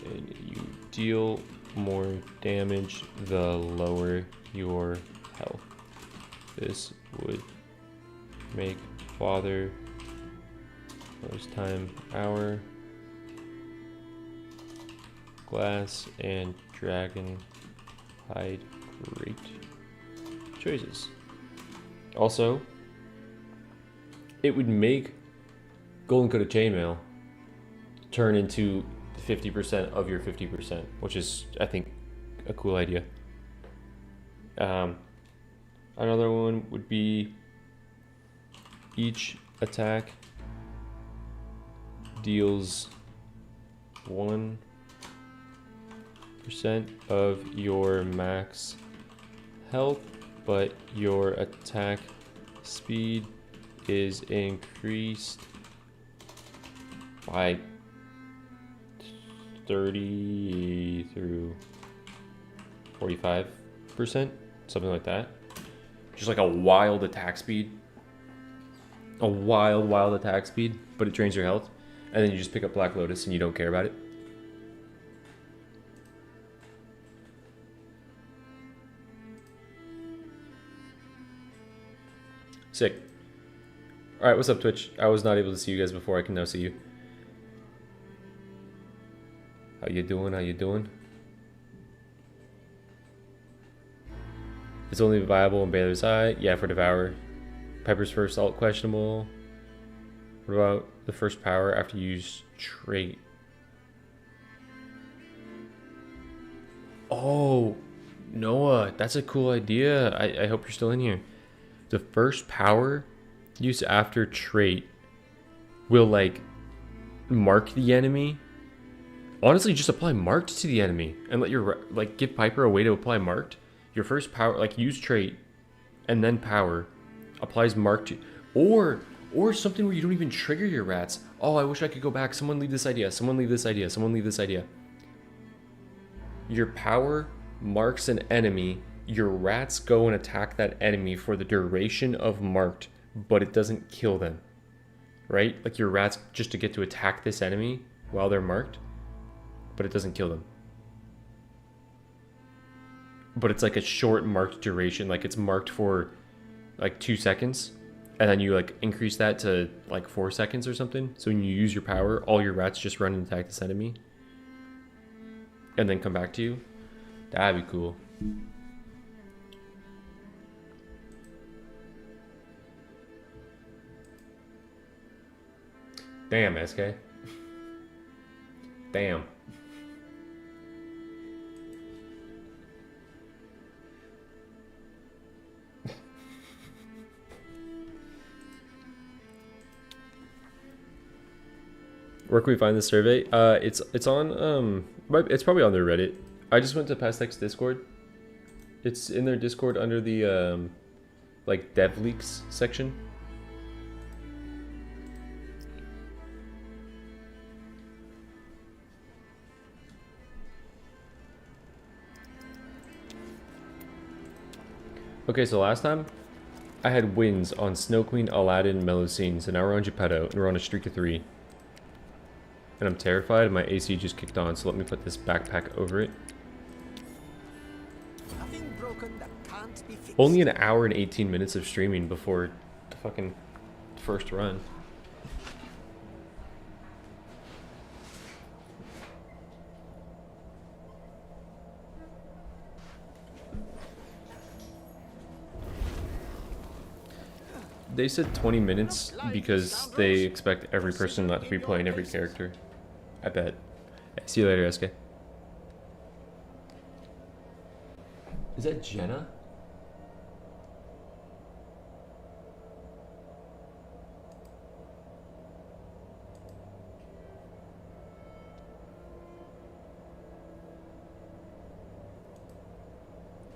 And you deal more damage the lower your health. This would make Father first time hour glass and dragon hide great choices. Also, it would make golden coated chainmail turn into 50% of your 50%, which is, I think, a cool idea. Another one would be each attack deals 1% of your max health, but your attack speed is increased by 30 through 45%, something like that. Just like a wild attack speed. A wild attack speed, but it drains your health. And then you just pick up Black Lotus and you don't care about it. Sick. Alright, what's up, Twitch? I was not able to see you guys before. I can now see you. How you doing? How you doing? It's only viable in Baylor's Eye. Yeah, for Devour. Piper's first ult questionable. What about the first power after you use trait? Oh, Noah, that's a cool idea. I hope you're still in here. The first power used after trait will like mark the enemy. Honestly, just apply marked to the enemy and let your like give Piper a way to apply marked. Your first power, like use trait and then power applies marked to, or something where you don't even trigger your rats. Oh, I wish I could go back. Someone leave this idea. Someone leave this idea. Someone leave this idea. Your power marks an enemy. Your rats go and attack that enemy for the duration of marked, but it doesn't kill them. Right? Like your rats just to get to attack this enemy while they're marked, but it doesn't kill them. But it's like a short marked duration. Like it's marked for like 2 seconds. And then you like increase that to like 4 seconds or something. So when you use your power, all your rats just run and attack this enemy. and then come back to you. That'd be cool. Damn, SK. Damn. Where can we find the survey? It's on it's probably on their Reddit. I just went to Pastex Discord. It's in their Discord under the like dev leaks section. Okay, so last time I had wins on Snow Queen, Aladdin, Melusine, so now we're on Geppetto and we're on a streak of 3. And I'm terrified. My AC just kicked on, so let me put this backpack over it. Nothing broken that can't be fixed. Only an hour and 18 minutes of streaming before the fucking first run. They said 20 minutes because they expect every person not to be playing every character. I bet. See you later, SK. Is that Jenna?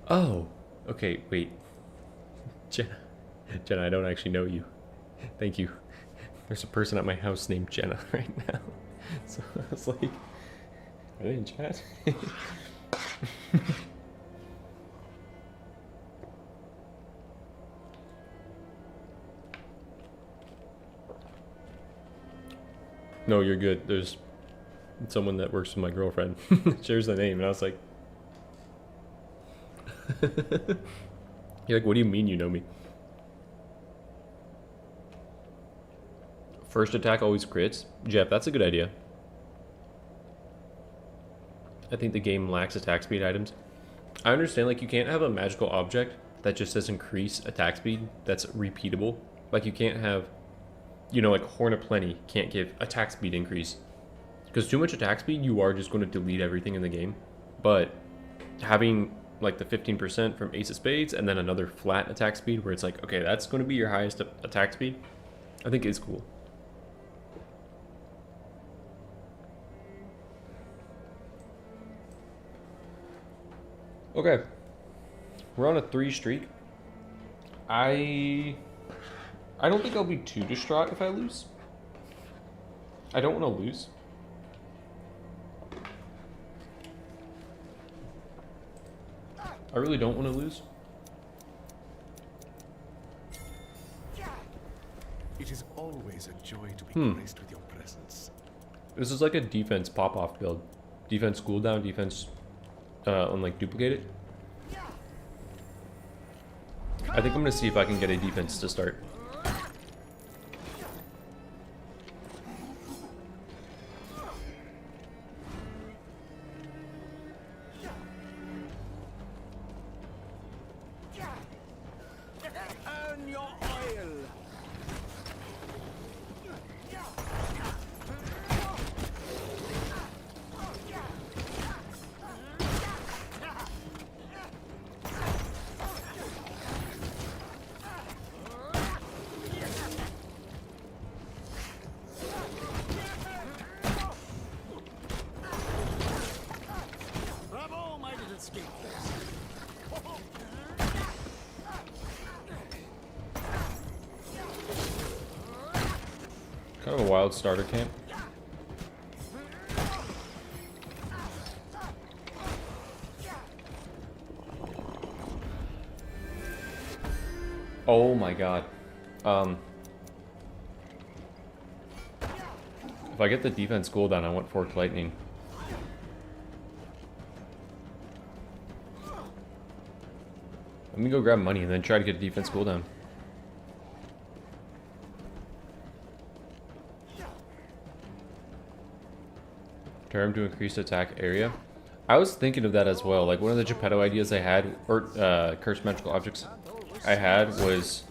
Oh, okay, wait. Jenna. Jenna, I don't actually know you. Thank you. There's a person at my house named Jenna right now. So I was like, are they in chat? No, you're good. There's someone that works with my girlfriend. Shares the name, and I was like, you're like, what do you mean you know me? First attack always crits. Jeff, that's a good idea. I think the game lacks attack speed items. I understand, like, you can't have a magical object that just says increase attack speed that's repeatable. Like, you can't have, you know, like Horn of Plenty can't give attack speed increase. Because too much attack speed, you are just going to delete everything in the game. But having, like, the 15% from Ace of Spades and then another flat attack speed where it's like, okay, that's going to be your highest attack speed, I think is cool. Okay, we're on a 3 streak. I don't think I'll be too distraught if I lose. I don't want to lose. I really don't want to lose. It is always a joy to be graced with your presence. This is like a defense pop-off build. Defense cooldown, defense on like duplicate it. I think I'm gonna see if I can get a defense to start. Earn your oil. Bravo, my little skin. Kind of a wild starter camp. Oh my god. If I get the defense cooldown, I want Forked Lightning. Let me go grab money and then try to get a defense cooldown. Term to increase attack area. I was thinking of that as well. Like one of the Geppetto ideas I had, or cursed magical objects I had, was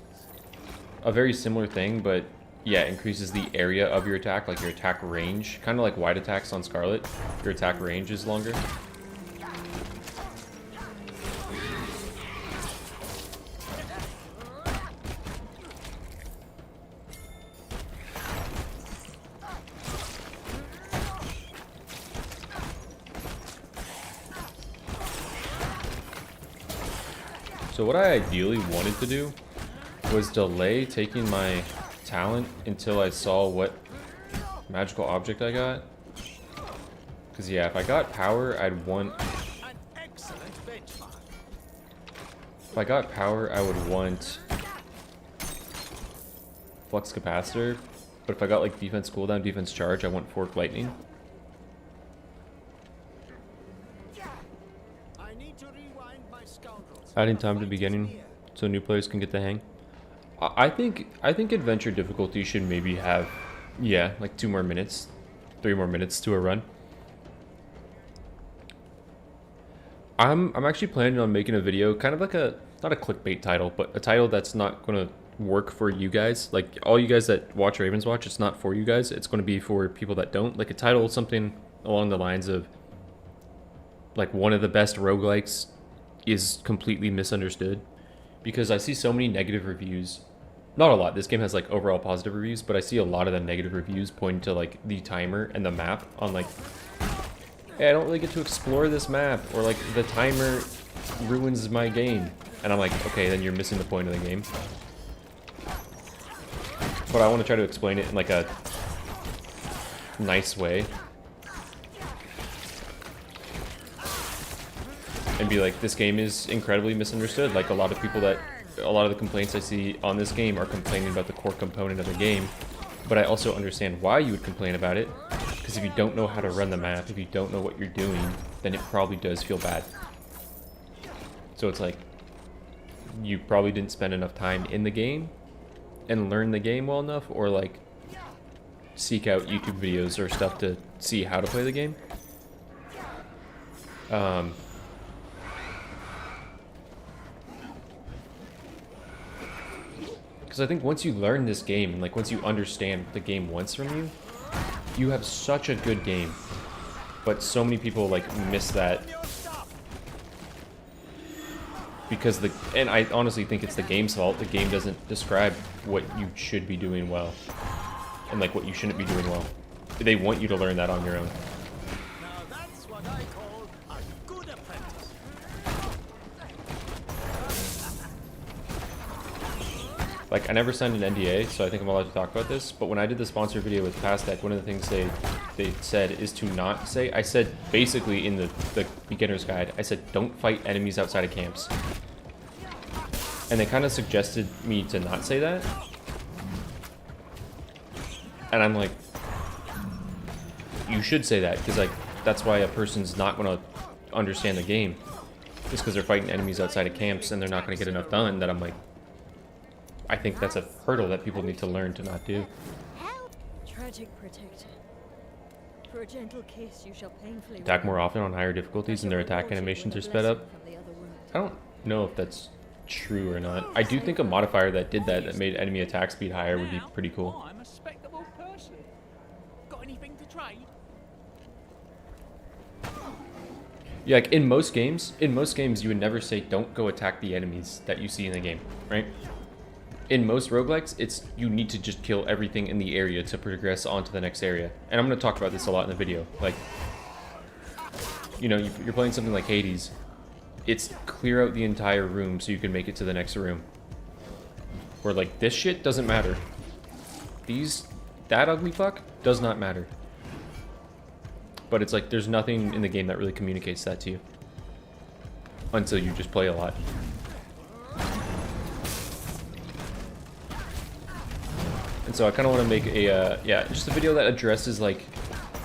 a very similar thing, but yeah, increases the area of your attack, like your attack range. Kind of like wide attacks on Scarlet. Your attack range is longer. So what I ideally wanted to do was delay taking my talent until I saw what magical object I got. Because yeah, if I got power, I'd want... If I got power, I would want flux capacitor. But if I got like defense cooldown, defense charge, I want fork lightning. Adding time to the beginning so new players can get the hang. I think adventure difficulty should maybe have, yeah, like 2 more minutes, 3 more minutes to a run. I'm actually planning on making a video, kind of like a, not a clickbait title, but a title that's not gonna work for you guys. Like all you guys that watch Ravenswatch, it's not for you guys. It's gonna be for people that don't. Like a title, something along the lines of like one of the best roguelikes is completely misunderstood, because I see so many negative reviews. Not a lot, this game has like overall positive reviews, but I see a lot of the negative reviews pointing to like the timer and the map on like, hey, I don't really get to explore this map, or like the timer ruins my game. And I'm like, okay, then you're missing the point of the game. But I want to try to explain it in like a nice way. And be like, this game is incredibly misunderstood. Like a lot of the complaints I see on this game are complaining about the core component of the game. But I also understand why you would complain about it. Because if you don't know how to run the map, if you don't know what you're doing, then it probably does feel bad. So it's like, you probably didn't spend enough time in the game and learn the game well enough, or like seek out YouTube videos or stuff to see how to play the game. Because I think once you learn this game, and like once you understand what the game wants from you, you have such a good game. But so many people like miss that. Because and I honestly think it's the game's fault. The game doesn't describe what you should be doing well. And like what you shouldn't be doing well. They want you to learn that on your own. Now that's what I call a good apprentice. Like, I never signed an NDA, so I think I'm allowed to talk about this, but when I did the sponsor video with Pastec, one of the things they said is to not say, I said basically in the beginner's guide, I said don't fight enemies outside of camps. And they kind of suggested me to not say that. And I'm like, you should say that, because like, that's why a person's not going to understand the game. Just because they're fighting enemies outside of camps and they're not going to get enough done, that I'm like, I think that's a hurdle that people need to learn to not do. Tragic protector. For a gentle kiss, you shall painfully Attack more often on higher difficulties and their attack animations are sped up. I don't know if that's true or not. I do think a modifier that did that made enemy attack speed higher would be pretty cool. I'm a respectable person. Got anything to trade? Yeah, like in most games you would never say don't go attack the enemies that you see in the game, right? In most roguelikes, it's you need to just kill everything in the area to progress on to the next area. And I'm going to talk about this a lot in the video. Like, you know, you're playing something like Hades. It's clear out the entire room so you can make it to the next room. Where, like, this shit doesn't matter. That ugly fuck does not matter. But it's like, there's nothing in the game that really communicates that to you. Until you just play a lot. And so I kind of want to make a, yeah, just a video that addresses, like,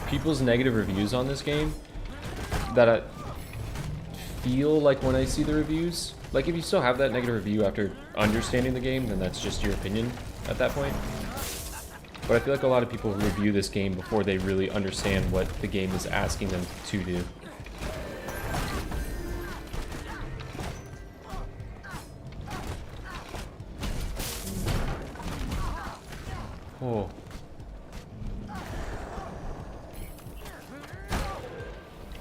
people's negative reviews on this game. That I feel like when I see the reviews, like, if you still have that negative review after understanding the game, then that's just your opinion at that point. But I feel like a lot of people review this game before they really understand what the game is asking them to do. Oh.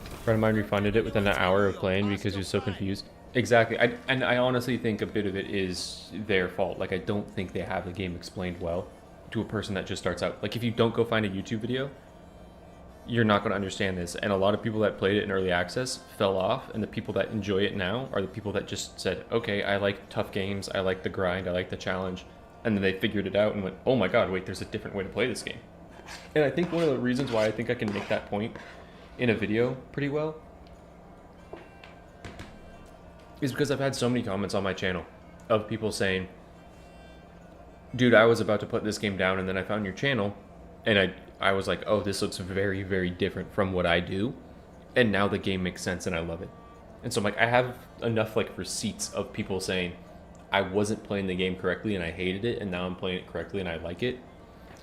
A friend of mine refunded it within an hour of playing because he was so confused. Exactly. I honestly think a bit of it is their fault. Like, I don't think they have the game explained well to a person that just starts out. Like, if you don't go find a YouTube video, you're not going to understand this. And a lot of people that played it in early access fell off, and the people that enjoy it now are the people that just said, okay, I like tough games, I like the grind, I like the challenge. And then they figured it out and went, oh my god, wait, there's a different way to play this game. And I think one of the reasons why I think I can make that point in a video pretty well is because I've had so many comments on my channel of people saying, dude, I was about to put this game down and then I found your channel and I was like, oh, this looks very, very different from what I do. And now the game makes sense and I love it. And so I'm like, I have enough like receipts of people saying I wasn't playing the game correctly and I hated it and now I'm playing it correctly and I like it,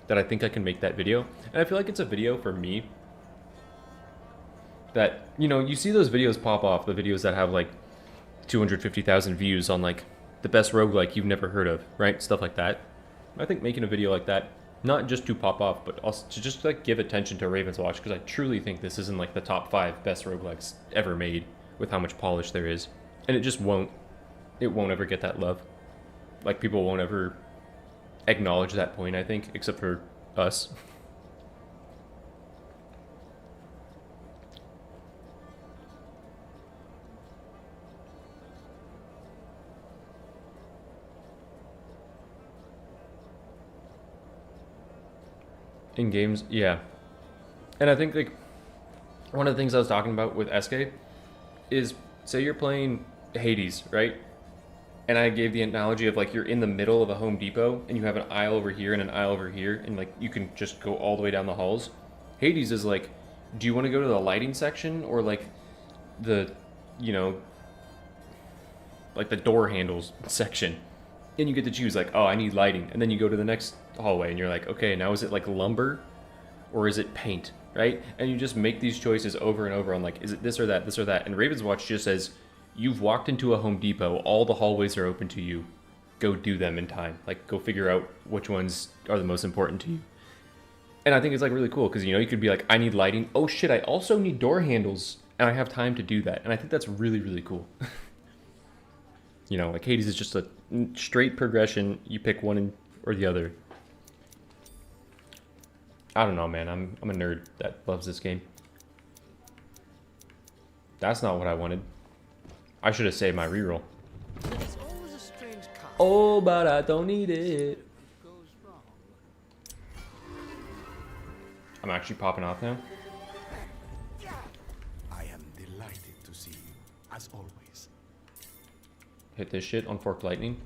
that I think I can make that video. And I feel like it's a video for me that, you know, you see those videos pop off, the videos that have like 250,000 views on like the best roguelike you've never heard of, right? Stuff like that. I think making a video like that, not just to pop off, but also to just like give attention to Ravenswatch, because I truly think this is in like the top 5 best roguelikes ever made with how much polish there is. And it just won't ever get that love. Like, people won't ever acknowledge that point, I think, except for us. In games, yeah. And I think, like, one of the things I was talking about with SK is, say you're playing Hades, right? And I gave the analogy of, like, you're in the middle of a Home Depot and you have an aisle over here and an aisle over here, and like you can just go all the way down the halls. Hades is like, do you want to go to the lighting section or like the, you know, like the door handles section? And you get to choose, like, oh, I need lighting. And then you go to the next hallway and you're like, okay, now is it like lumber or is it paint, right? And you just make these choices over and over on, like, is it this or that, this or that? And Ravenswatch just says, you've walked into a Home Depot, all the hallways are open to you. Go do them in time. Like, go figure out which ones are the most important to you. And I think it's like really cool because, you know, you could be like, I need lighting. Oh shit, I also need door handles and I have time to do that. And I think that's really, really cool. You know, like Hades is just a straight progression. You pick one or the other. I don't know, man. I'm a nerd that loves this game. That's not what I wanted. I should have saved my reroll. There's always a strange card Oh, but I don't need it. goes wrong. I'm actually popping off now. I am delighted to see you, as always. Hit this shit on Forked Lightning.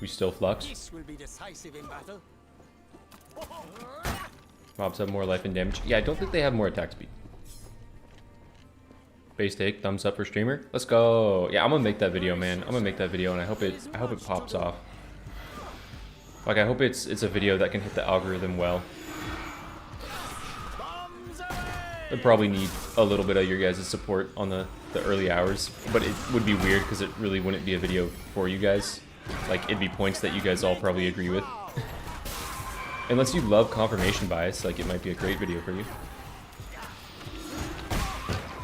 We still flux. This will be decisive in battle. Mobs have more life and damage. Yeah, I don't think they have more attack speed. Base take, thumbs up for streamer. Let's go. Yeah, I'm gonna make that video, man. I'm gonna make that video, and I hope it pops off. Like, I hope it's a video that can hit the algorithm well. I'd probably need a little bit of your guys' support on the early hours, but it would be weird because it really wouldn't be a video for you guys. Like, it'd be points that you guys all probably agree with. Unless you love confirmation bias, like, it might be a great video for you.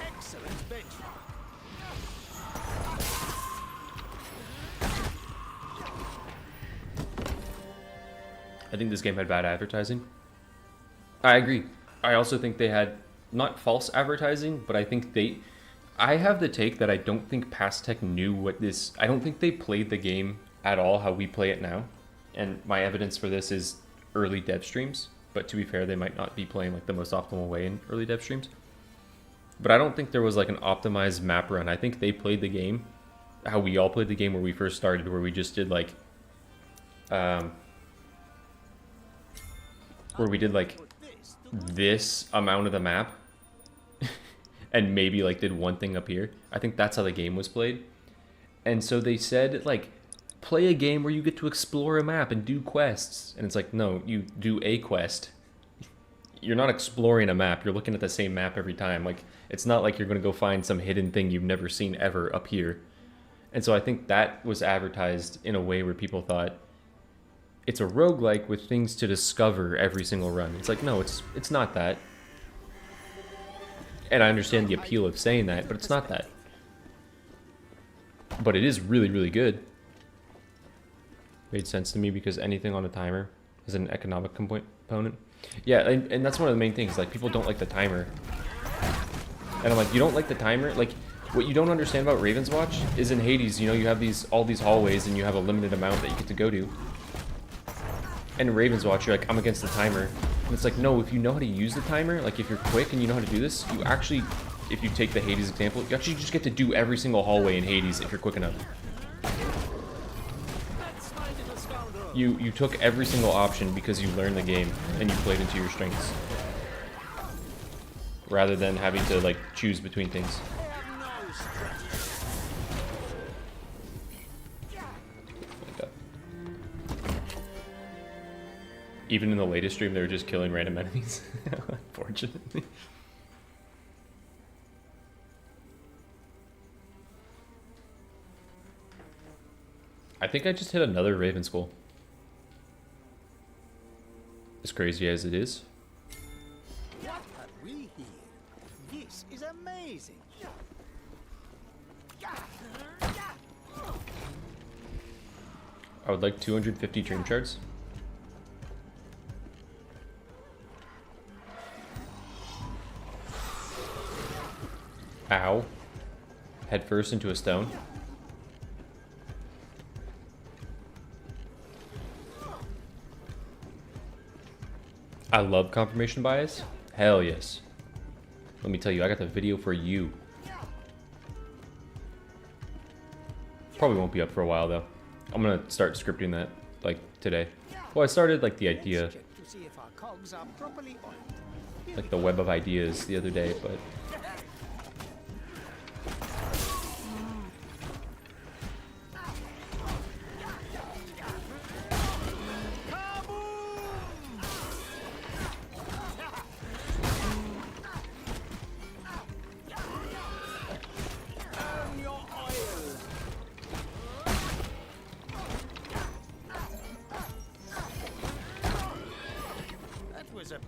Excellent bench. I think this game had bad advertising. I agree. I also think they had not false advertising, but I think I have the take that I don't think Pastech knew what this. I don't think they played the game at all how we play it now. And my evidence for this is early dev streams. But to be fair, they might not be playing like the most optimal way in early dev streams. But I don't think there was like an optimized map run. I think they played the game how we all played the game where we first started, where we just did like where we did like this amount of the map and maybe like did one thing up here. I think that's how the game was played. And so they said, like, play a game where you get to explore a map and do quests. And it's like, no, you do a quest. You're not exploring a map. You're looking at the same map every time. Like, it's not like you're going to go find some hidden thing you've never seen ever up here. And so I think that was advertised in a way where people thought it's a roguelike with things to discover every single run. It's like, no, it's not that. And I understand the appeal of saying that, but it's not that. But it is really, really good. Made sense to me because anything on a timer is an economic component. Yeah, and that's one of the main things. Like, people don't like the timer. And I'm like, you don't like the timer? Like, what you don't understand about Ravenswatch is in Hades, you know, you have all these hallways and you have a limited amount that you get to go to. And in Ravenswatch, you're like, I'm against the timer. And it's like, no, if you know how to use the timer, like if you're quick and you know how to do this, you actually, if you take the Hades example, you actually just get to do every single hallway in Hades if you're quick enough. You took every single option because you learned the game and you played into your strengths. Rather than having to, like, choose between things. Like that. Even in the latest stream, they were just killing random enemies. Unfortunately. I think I just hit another Raven Skull. As crazy as it is. What have we here? This is amazing. I would like 250 dream shards. Ow. Head first into a stone. I love confirmation bias. Hell yes. Let me tell you, I got the video for you. Probably won't be up for a while though. I'm gonna start scripting that like today. Well, I started like the idea, like the web of ideas the other day, but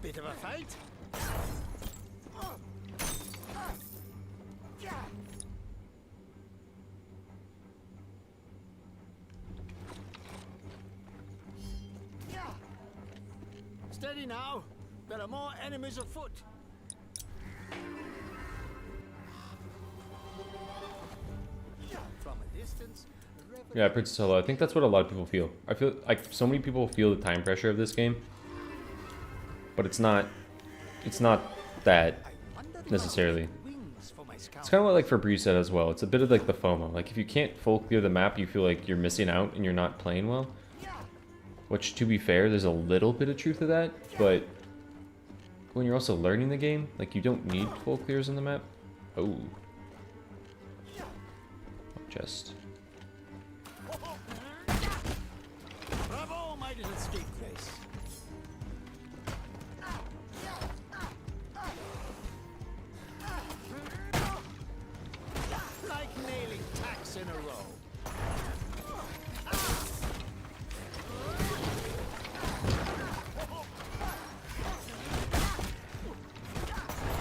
bit of a fight. Steady now. There are more enemies afoot. From a distance. yeah, Princess Hello. I think that's what a lot of people feel. I feel like so many people feel the time pressure of this game. But it's not that necessarily. It's kind of what like Fabrice said as well. It's a bit of like the FOMO. Like if you can't full clear the map, you feel like you're missing out and you're not playing well. Which, to be fair, there's a little bit of truth to that. But when you're also learning the game, like you don't need full clears on the map. Oh, just. Bravo, my little scapegrace. Like nailing tacks in a row.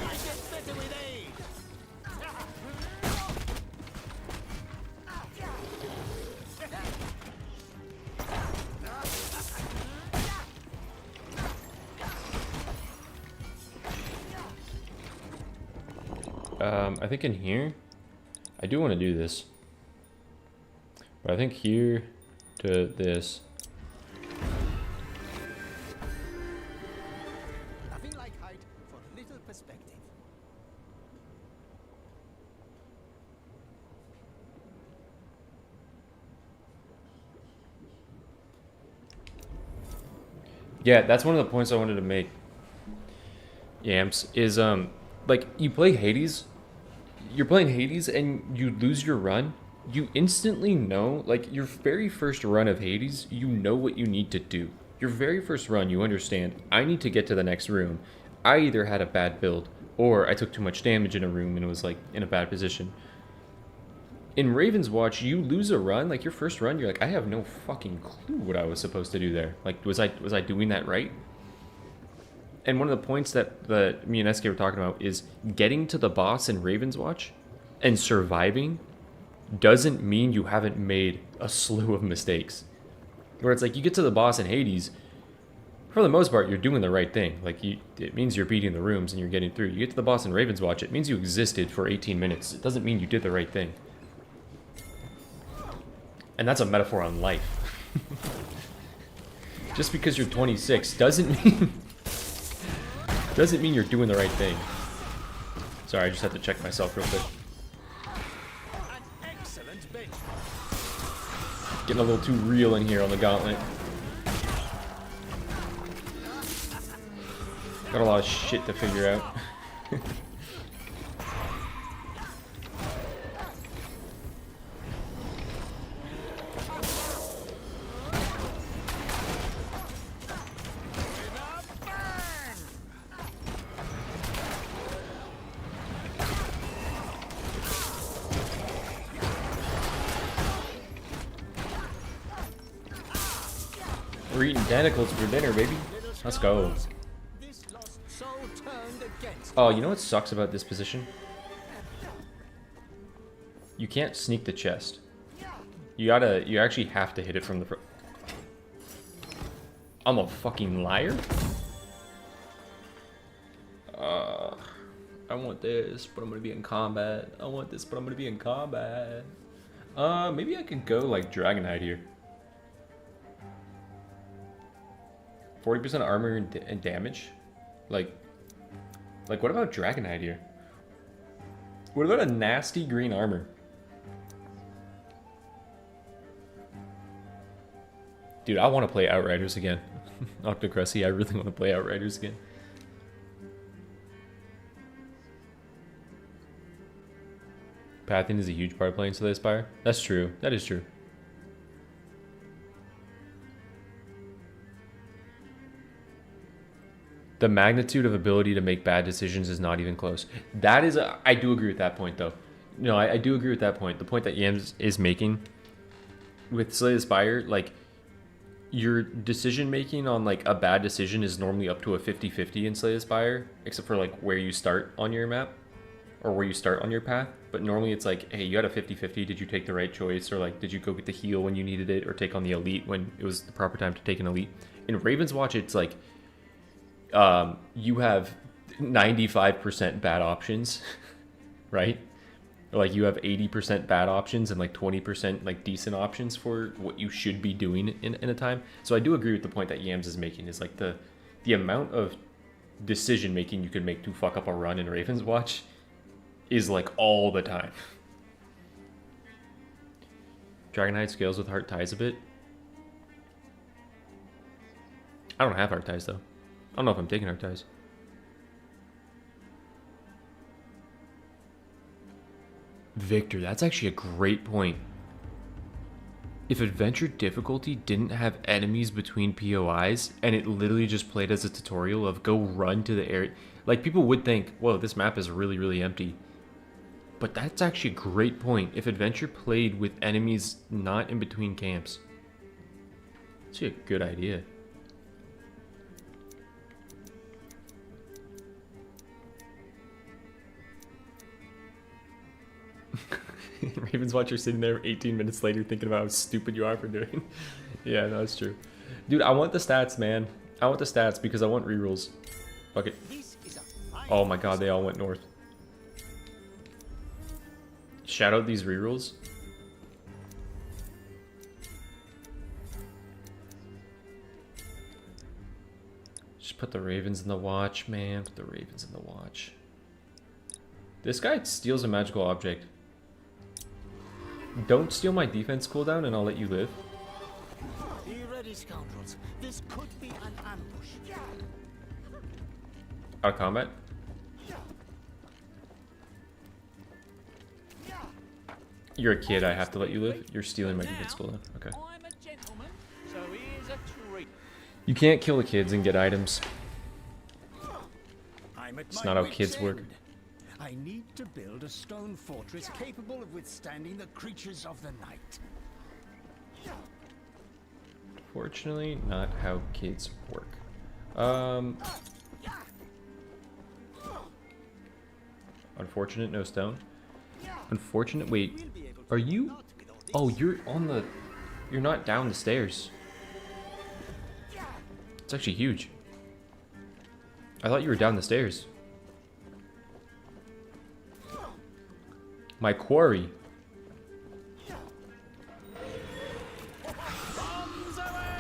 I get better with aid. I think in here, I do want to do this. But I think here to this. Nothing like height for little perspective. Yeah, that's one of the points I wanted to make. Yamps is like you play Hades, you're playing Hades and you lose your run, you instantly know, like your very first run of Hades, you know what you need to do. Your very first run, you understand, I need to get to the next room. I either had a bad build or I took too much damage in a room and it was like in a bad position. In Ravenswatch, you lose a run, like your first run, you're like, I have no fucking clue what I was supposed to do there. Like, was I doing that right? And one of the points that me and SK were talking about is getting to the boss in Ravenswatch and surviving doesn't mean you haven't made a slew of mistakes. Where it's like, you get to the boss in Hades, for the most part, you're doing the right thing. Like, it means you're beating the rooms and you're getting through. You get to the boss in Ravenswatch, it means you existed for 18 minutes. It doesn't mean you did the right thing. And that's a metaphor on life. Just because you're 26 doesn't mean you're doing the right thing. Sorry, I just had to check myself real quick. Getting a little too real in here on the Gauntlet. Got a lot of shit to figure out. We're eating tentacles for dinner, baby. Let's go. Oh, you know what sucks about this position? You can't sneak the chest. You actually have to hit it from the front. I'm a fucking liar? I want this, but I'm gonna be in combat. I want this, but I'm gonna be in combat. Maybe I could go like Dragonhide here. 40% armor and damage? Like, what about Dragonhide here? What about a nasty green armor? Dude, I want to play Outriders again. Octocrusty, I really want to play Outriders again. Pathing is a huge part of playing Slay the Spire. That's true. That is true. The magnitude of ability to make bad decisions is not even close. That is, I do agree with that point, though. No, I do agree with that point. The point that Yams is making with Slay the Spire, like, your decision making on, like, a bad decision is normally up to a 50-50 in Slay the Spire, except for, like, where you start on your map, or where you start on your path. But normally it's like, hey, you had a 50-50, did you take the right choice, or, like, did you go get the heal when you needed it, or take on the elite when it was the proper time to take an elite. In Ravenswatch, it's like, you have 95% bad options, right? Or like you have 80% bad options and like 20% like decent options for what you should be doing in a time. So I do agree with the point that Yams is making, is like the amount of decision making you could make to fuck up a run in Ravenswatch is like all the time. Dragonhide scales with heart ties a bit. I don't have heart ties though. I don't know if I'm taking heart ties. Victor, that's actually a great point. If adventure difficulty didn't have enemies between POIs and it literally just played as a tutorial of go run to the area, like people would think, whoa, this map is really, really empty. But that's actually a great point. If adventure played with enemies not in between camps. It's actually a good idea. Ravenswatch, you're sitting there 18 minutes later thinking about how stupid you are for doing. Yeah, no, that's true. Dude, I want the stats, man. I want the stats because I want rerolls. Fuck it. Oh my god, they all went north. Shout out these rerolls. Just put the Ravens in the watch, man. Put the Ravens in the watch. This guy steals a magical object. Don't steal my defense cooldown and I'll let you live. Be ready, scoundrels. This could be an ambush. Out of combat? You're a kid, I have to let you live. You're stealing my defense cooldown. Okay. I'm a gentleman, so here's a treat. You can't kill the kids and get items. I'm at It's my not how wit's kids work. end. I need to build a stone fortress capable of withstanding the creatures of the night. Fortunately, not how kids work. Unfortunate, no stone. Unfortunate, wait. Are you? Oh, you're on the... You're not down the stairs. It's actually huge. I thought you were down the stairs. My quarry. Bombs away!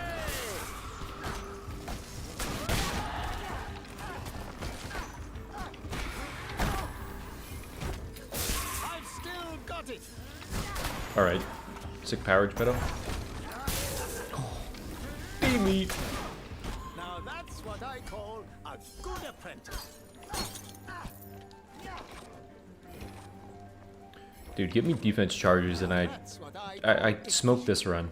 I've still got it. All right. Sick power pedal. Beam meat. Now that's what I call a good apprentice. Dude, give me defense charges and That's what I smoke this run.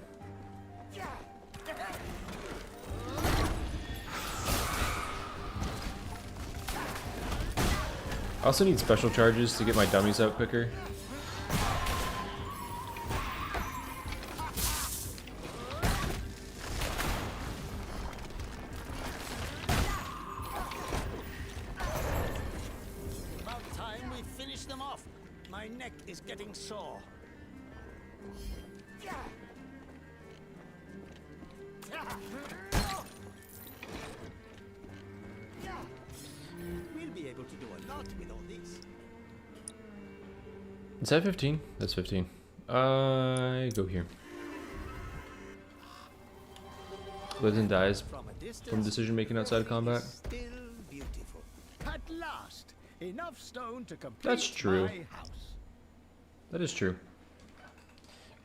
I also need special charges to get my dummies out quicker. About time we finish them off. My neck is getting sore. We'll be able to do a lot with all this. Is that 15? That's 15. I go here. Lives and dies From a distance, from decision making outside of combat. still beautiful. At last, enough stone to complete That's true. my house. That is true.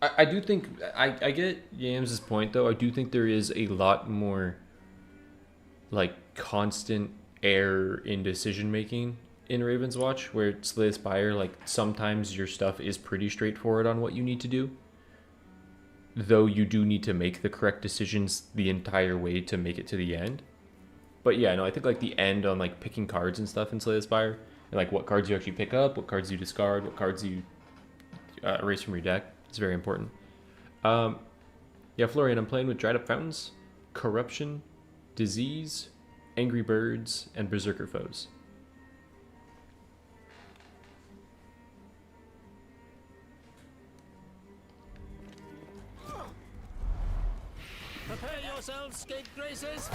I do think I get Yams' point though. I do think there is a lot more like constant error in decision making in Ravenswatch, where Slay the Spire, like sometimes your stuff is pretty straightforward on what you need to do. Though you do need to make the correct decisions the entire way to make it to the end. But yeah, no, I think like the end on like picking cards and stuff in Slay the Spire, and like what cards you actually pick up, what cards you discard, what cards you erase from your deck. It's very important. Yeah, Florian, I'm playing with Dried Up Fountains, Corruption, Disease, Angry Birds, and Berserker Foes. Prepare yourselves, scapegraces.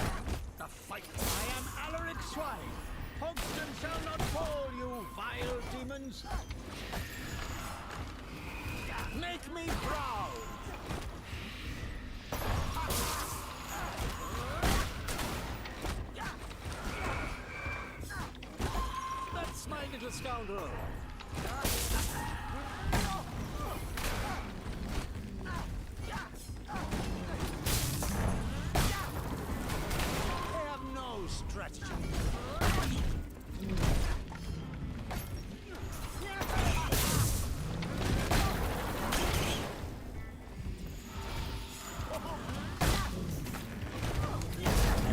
The fight. I am Alaric Swine. Hogston shall not fall, you vile demons. Make me proud. That's my little scoundrel. They have no strategy.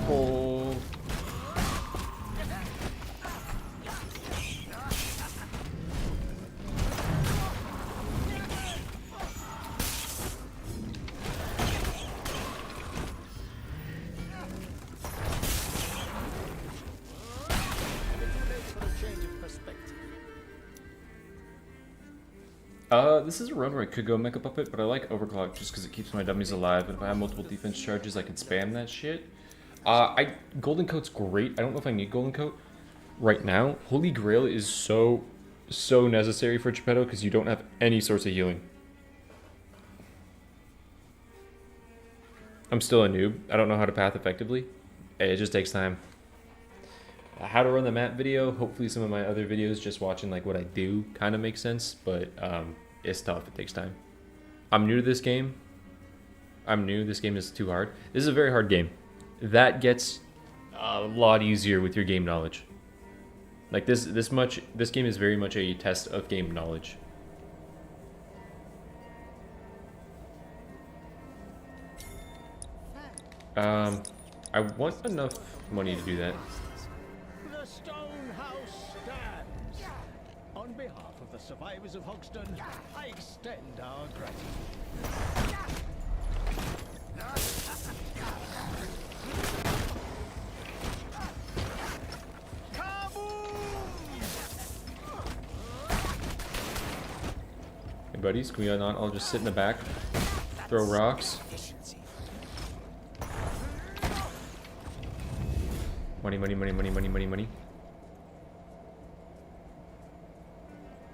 Oh. For a change of perspective. This is a run where I could go Mecha Puppet, but I like Overclock just because it keeps my dummies alive, and if I have multiple defense charges, I can spam that shit. Golden Coat's great. I don't know if I need Golden Coat right now. Holy Grail is so necessary for Geppetto because you don't have any source of healing. I'm still a noob. I don't know how to path effectively. It just takes time. How to run the map video, hopefully some of my other videos just watching like what I do kind of makes sense, but it's tough. It takes time. I'm new to this game. This game is too hard. This is a very hard game. That gets a lot easier with your game knowledge. Like this game is very much a test of game knowledge. I want enough money to do that. The stone house stands. behalf of the survivors of Hogston, I extend our gratitude. Hey buddies, can we not all just sit in the back, throw rocks? Money, money, money, money, money, money, money.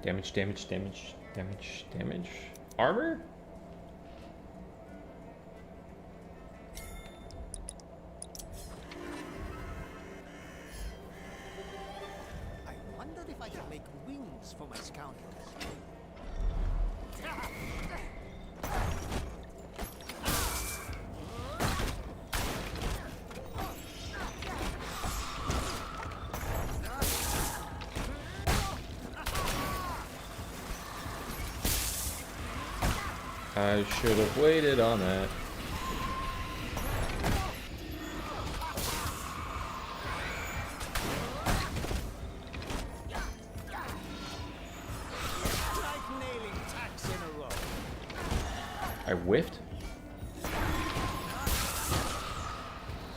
Damage, damage, damage, damage, damage. Armor? I wonder if I can make wings for my scoundrels. I should have waited on that. Like nailing tacks in a row. I whiffed?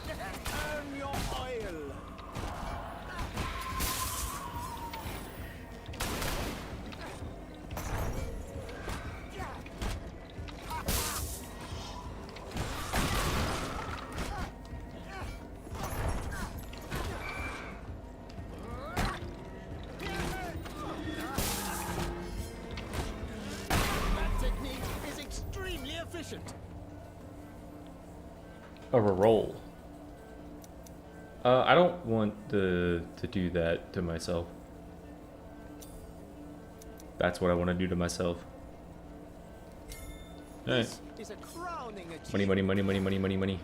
Earn your oil. That technique is extremely efficient. A roll. I don't want to do that to myself. That's what I want to do to myself. Alright. This is a crowning achievement. Money, money, money, money, money, money, money.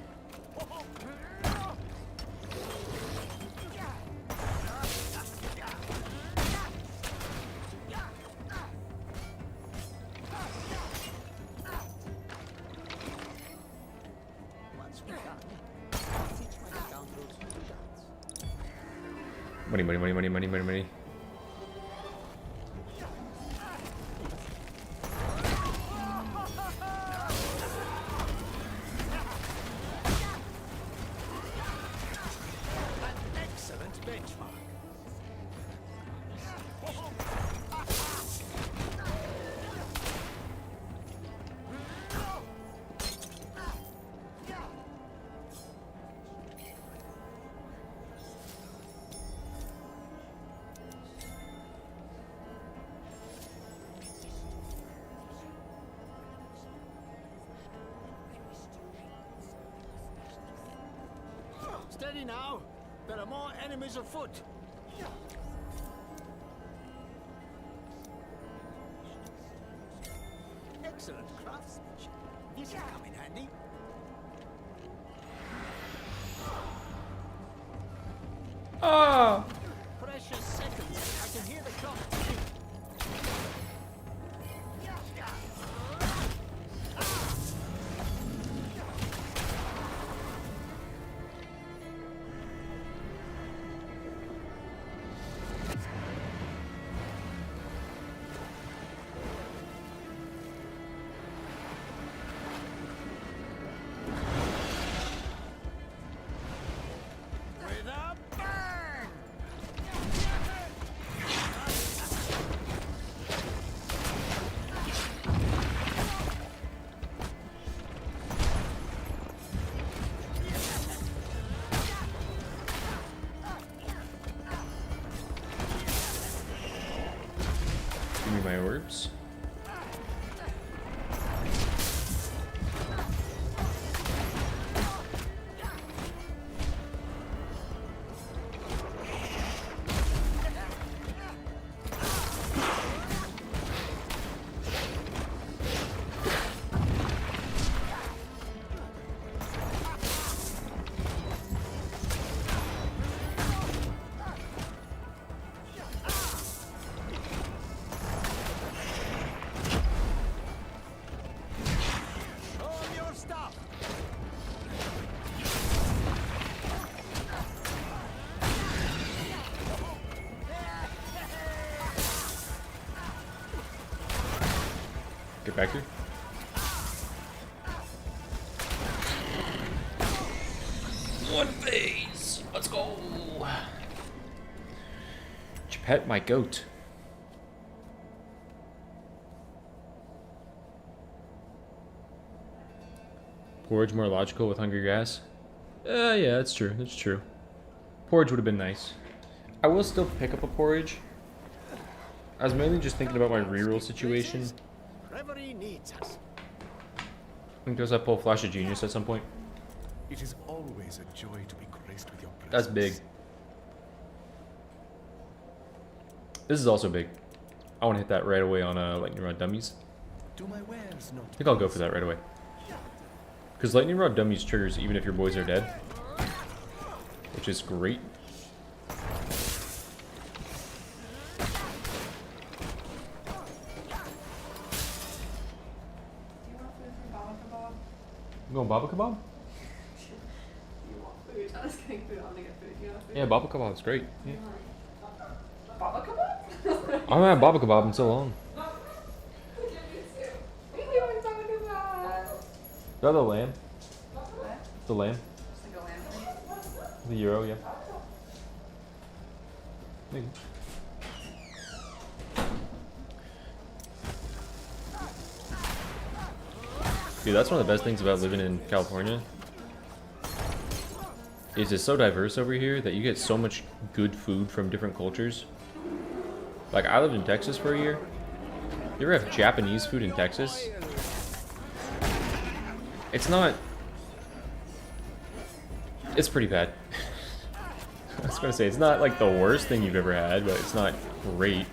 Once we're done, I'll teach my scoundrels to dance. Money, money, money, money, money, money, money. An excellent benchmark. Steady now. There are more enemies afoot. Excellent craftsmanship. This will come in handy. Ah! Precious seconds. I can hear the clock ticking. With a bang! Give me my orbs. Get back here. One phase. Let's go. Pet my goat. Porridge more logical with hungry grass. Yeah, that's true. That's true. Porridge would have been nice. I will still pick up a porridge. I was mainly just thinking about my reroll situation. Reverie needs us. Because I pull Flash of Genius at some point. It is always a joy to be graced with your presence. That's big. This is also big. I want to hit that right away on Lightning Rod Dummies. Do my wares not I think I'll go for that right away. Because Lightning Rod Dummies triggers even if your boys are dead. Which is great. You going Baba Kebab? You want food? I was getting food. I'm gonna get food. You want food? Yeah, Baba Kebab's great. Yeah. Baba kebab? I haven't had Baba Kebab in so long. Really want Baba kebab? Is that the lamb? What? The lamb? Just like a lamb. The Euro, yeah. Maybe. Dude, that's one of the best things about living in California. Is it's so diverse over here that you get so much good food from different cultures. Like, I lived in Texas for a year. You ever have Japanese food in Texas? It's not... It's pretty bad. I was gonna say, it's not like the worst thing you've ever had, but it's not great.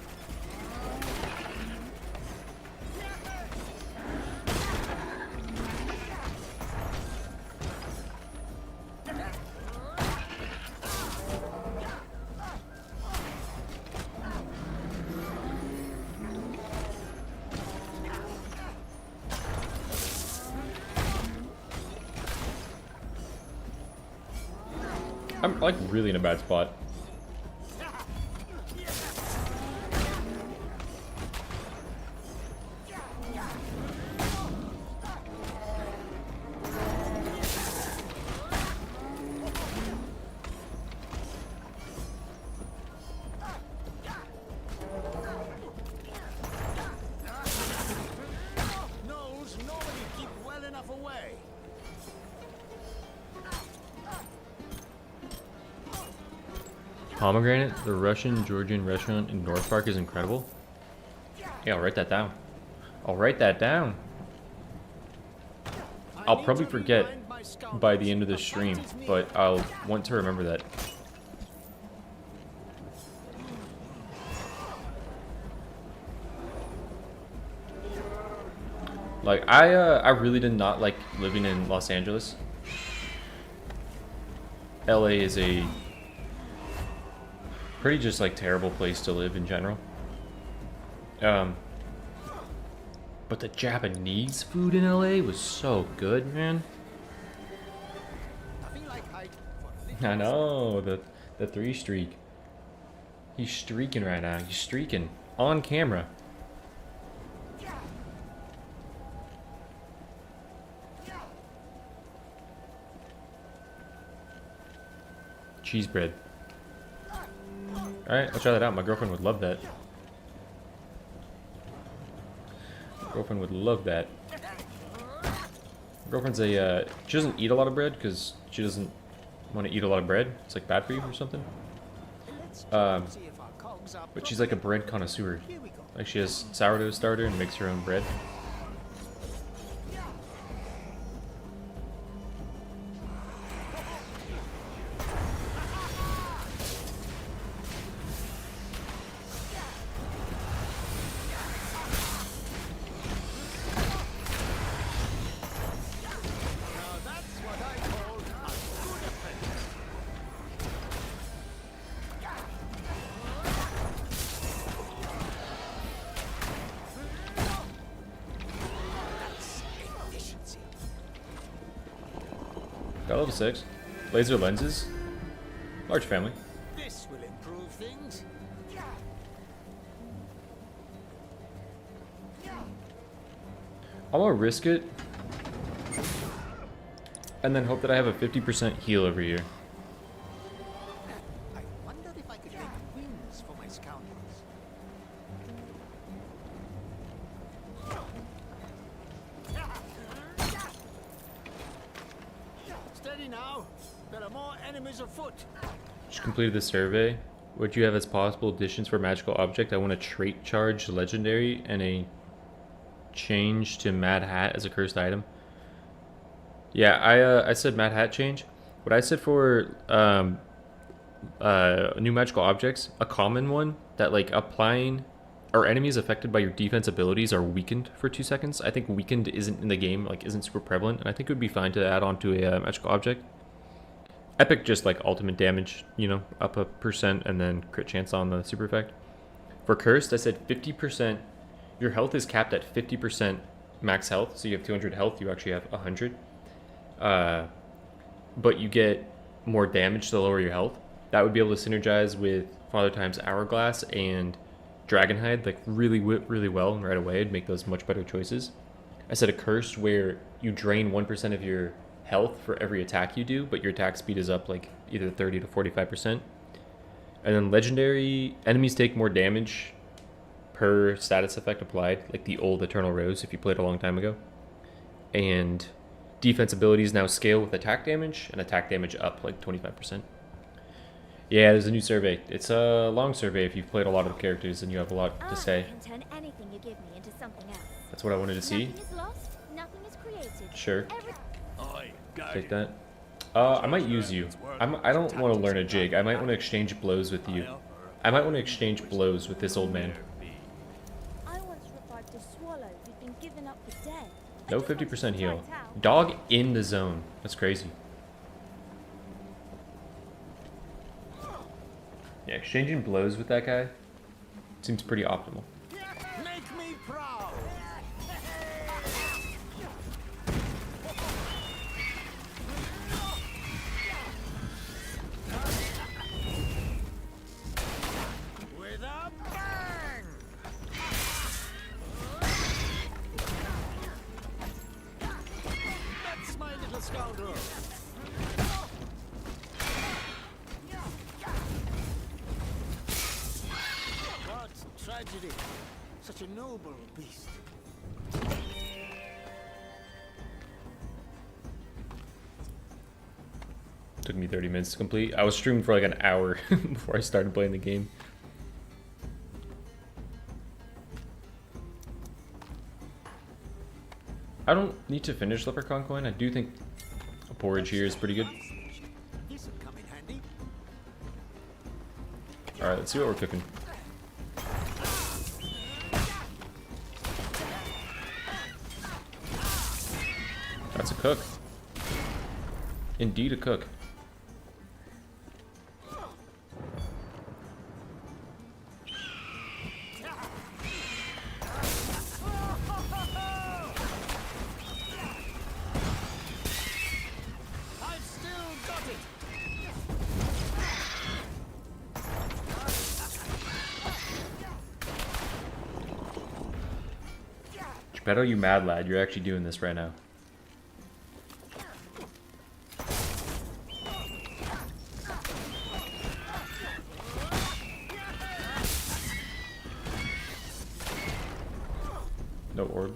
I'm like really in a bad spot. Knows nobody keep well enough away. Pomegranate, the Russian-Georgian restaurant in North Park is incredible. Yeah, I'll write that down. I'll write that down. I'll probably forget by the end of this stream, but I'll want to remember that. Like, I really did not like living in Los Angeles. LA is a pretty just like terrible place to live in general. But the Japanese food in LA was so good, man. I know, the 3 streak. He's streaking right now. He's streaking on camera. Cheese bread. Alright, I'll try that out. My girlfriend would love that. My girlfriend would love that. My girlfriend's a, she doesn't eat a lot of bread because she doesn't want to eat a lot of bread. It's like bad for you or something. But she's like a bread connoisseur. Like she has sourdough starter and makes her own bread. Got level 6. Laser lenses. Large family. This will improve things. I'm gonna risk it. And then hope that I have a 50% heal every year. I wonder if I could make wings for my scoundrels. Steady now. There are more enemies afoot. Just completed the survey. What do you have as possible additions for magical object? I want a trait charge legendary and a change to Mad Hat as a cursed item. Yeah, I said Mad Hat change. What I said for new magical objects, a common one that like applying or enemies affected by your defense abilities are weakened for 2 seconds. I think weakened isn't in the game, like isn't super prevalent, and I think it would be fine to add on to a magical object. Epic just like ultimate damage, you know, up a percent and then crit chance on the super effect. For cursed, I said 50%. Your health is capped at 50% max health, so you have 200 health. You actually have 100. But you get more damage to lower your health. That would be able to synergize with Father Time's Hourglass and Dragonhide like really well, and right away it'd make those much better choices. I said a cursed where you drain 1% of your health for every attack you do, but your attack speed is up like either 30 to 45%. And then legendary enemies take more damage per status effect applied, like the old Eternal Rose if you played a long time ago. And defense abilities now scale with attack damage, and attack damage up like 25%. Yeah, there's a new survey. It's a long survey if you've played a lot of the characters and you have a lot to say. I can turn anything you give me into something else. That's what I wanted to see. Nothing is lost, nothing is created. Sure. Oi, Take that. I might use you. I don't want to learn a jig. I might want to exchange blows with you. I might want to exchange blows with this old man. I once revived a swallow who'd been given up for dead. No 50% heal. Dog in the zone. That's crazy. Yeah, exchanging blows with that guy seems pretty optimal. make me proud. With a bang. That's my little scoundrel. God's tragedy. Such a noble beast. Took me 30 minutes to complete. I was streaming for like an hour before I started playing the game. I don't need to finish Leprechaun Coin. I do think a porridge here is pretty good. This will come in handy. Alright, let's see what we're cooking. That's a cook. Indeed a cook. I've still got it. Geppetto, you mad lad. You're actually doing this right now. No orb.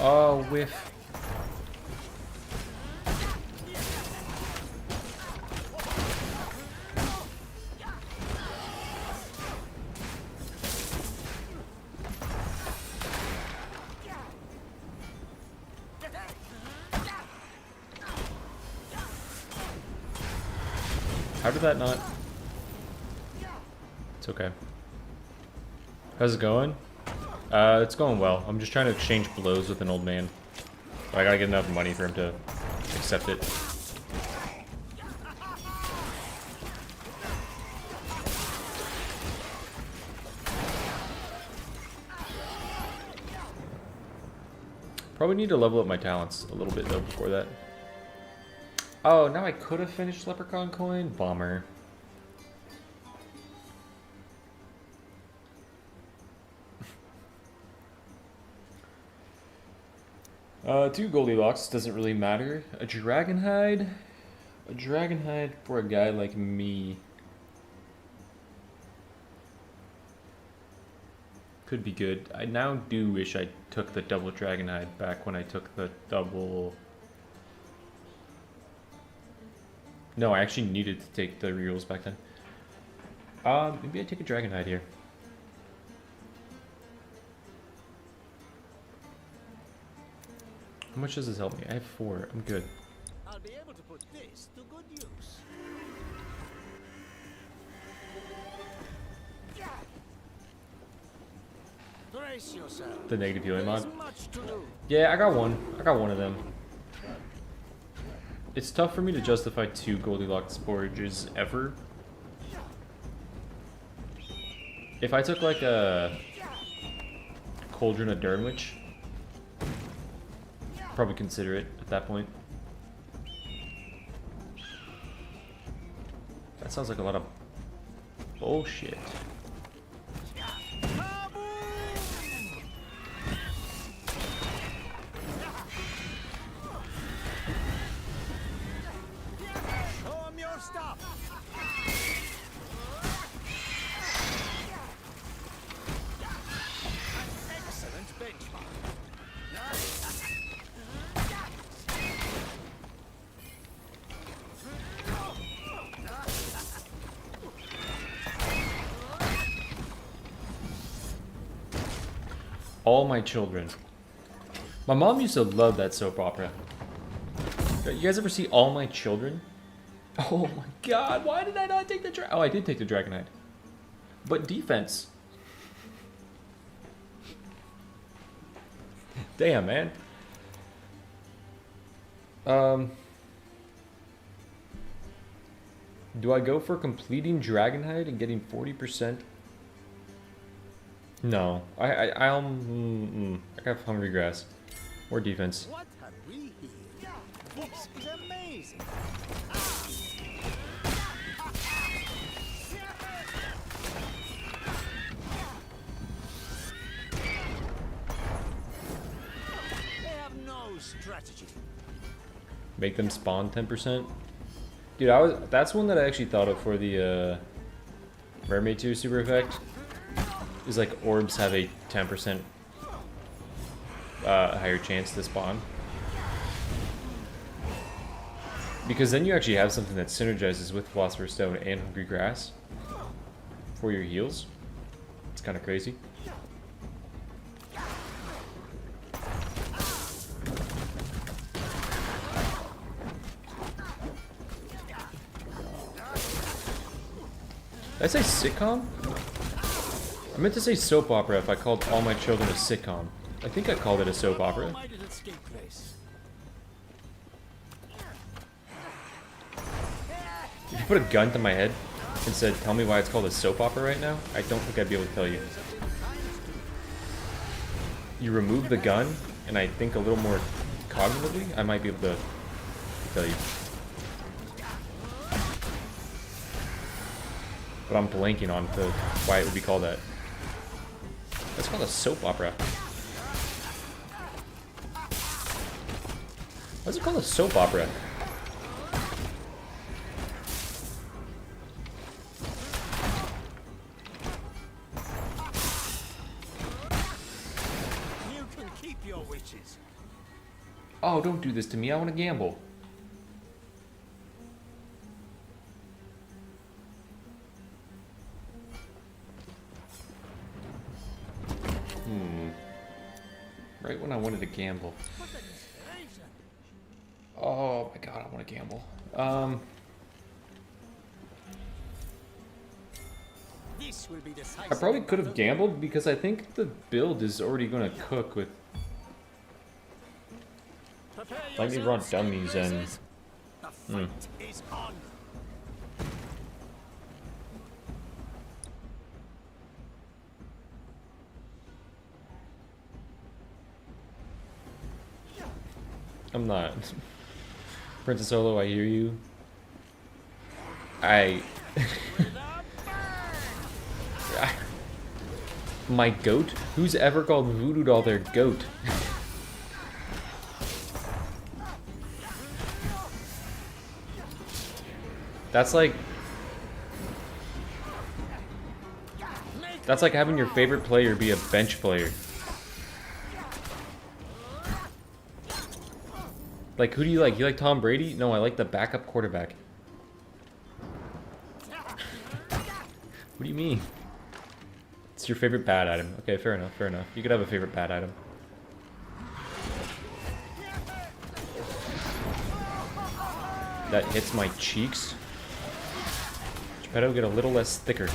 Oh, whiff. How did that not? It's okay. How's it going? It's going well. I'm just trying to exchange blows with an old man. But I gotta get enough money for him to accept it. Probably need to level up my talents a little bit though before that. Oh, now I could have finished Leprechaun Coin? Bummer. Two Goldilocks doesn't really matter. A dragon hide? A dragon hide for a guy like me could be good. I now do wish I took the double dragon hide back when I took the double... No, I actually needed to take the rerolls back then. Maybe I take a dragon hide here. How much does this help me? I have 4. I'm good. I'll be able to put this to good use. Brace yourself. The negative healing mod. There's much to do. Yeah, I got one. I got one of them. It's tough for me to justify 2 Goldilocks forages ever. If I took like a Cauldron of Durnwich, probably consider it at that point. That sounds like a lot of bullshit. Show 'em your stuff. An excellent benchmark. All My Children. My mom used to love that soap opera. You guys ever see All My Children? Oh my god, why did I not take the Oh, I did take the Dragonite. But defense. Damn, man. Do I go for completing Dragonhide and getting 40%? No. I have Hungry Grass. More defense. What have we here? This is amazing. They have no strategy. Make them spawn 10%. Dude, that's one that I actually thought of for the Mermaid 2 super effect. Is like orbs have a 10% higher chance to spawn. Because then you actually have something that synergizes with Philosopher's Stone and Hungry Grass for your heals. It's kind of crazy. Did I say sitcom? I meant to say soap opera if I called All My Children a sitcom. I think I called it a soap opera. My little escape place. If you put a gun to my head and said, tell me why it's called a soap opera right now, I don't think I'd be able to tell you. You remove the gun, and I think a little more cognitively, I might be able to tell you. But I'm blanking on why it would be called that. That's called a soap opera. Why is it called a soap opera? You can keep your witches. Oh, don't do this to me. I want to gamble. Right when I wanted to gamble. What an inspiration. Oh my god, I want to gamble. This will be decisive. I probably could have gambled because I think the build is already going to cook with Prepare Lightning yourselves, Rod dummies and... places. The fight is on. I'm not. Princess Solo, I hear you. I my goat? Who's ever called Voodoo Doll their goat? That's like having your favorite player be a bench player. Like, who do you like? You like Tom Brady? No, I like the backup quarterback. What do you mean? It's your favorite bad item. Okay, fair enough, fair enough. You could have a favorite bad item. That hits my cheeks. Geppetto, get a little less thicker.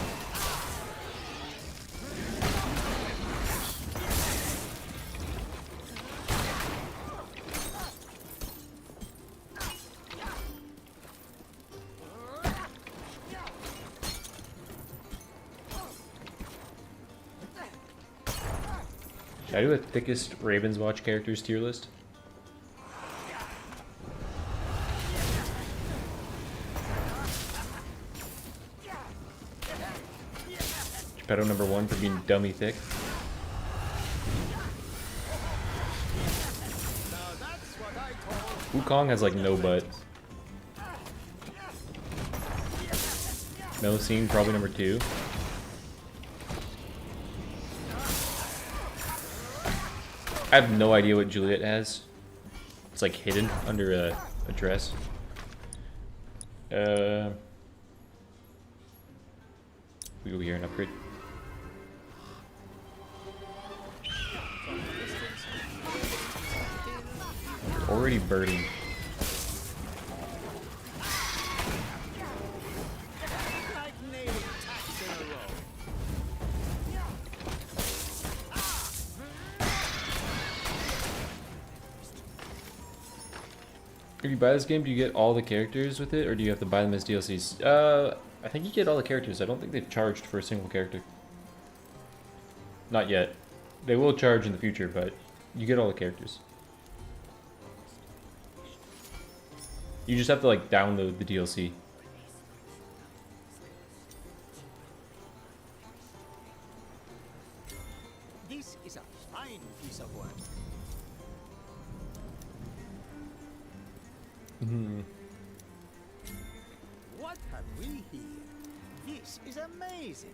Should I do a thickest Ravenswatch characters tier list? Geppetto number 1 for being dummy thick. Wukong has like no butt. No scene, probably number 2. I have no idea what Juliet has. It's like hidden under a dress. We go here and upgrade. Already birding. Like nailing tacks in a row. If you buy this game, do you get all the characters with it, or do you have to buy them as DLCs? I think you get all the characters. I don't think they've charged for a single character. Not yet. They will charge in the future, but you get all the characters. You just have to like download the DLC. This is a fine piece of work. What have we here? This is amazing.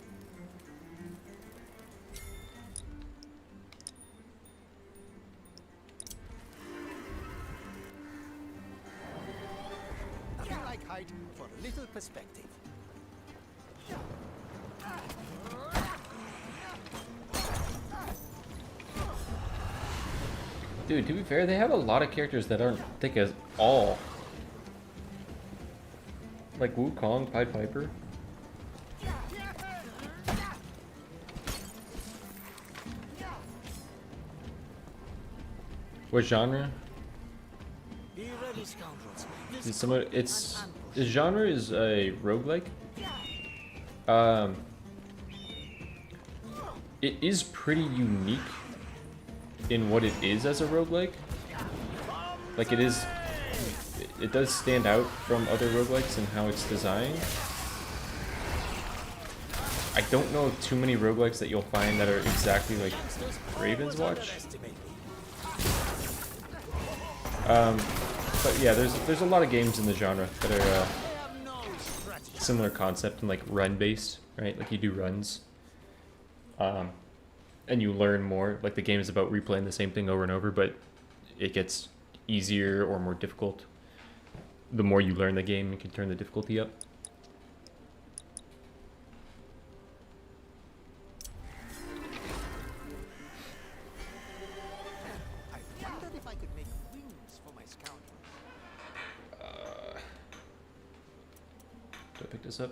Nothing like height for a little perspective. Dude, to be fair, they have a lot of characters that aren't thick at all. Like Wukong, Pied Piper. What genre? Be ready, scoundrels. Is someone? It's the genre is a roguelike. It is pretty unique in what it is as a roguelike. Like it does stand out from other roguelikes in how it's designed. I don't know of too many roguelikes that you'll find that are exactly like Ravenswatch. But yeah, there's a lot of games in the genre that are similar concept and like run based, right? Like you do runs, and you learn more. Like the game is about replaying the same thing over and over, but it gets easier or more difficult the more you learn the game. You can turn the difficulty up. I wondered if I could make wings for my scoundrel. Do I pick this up?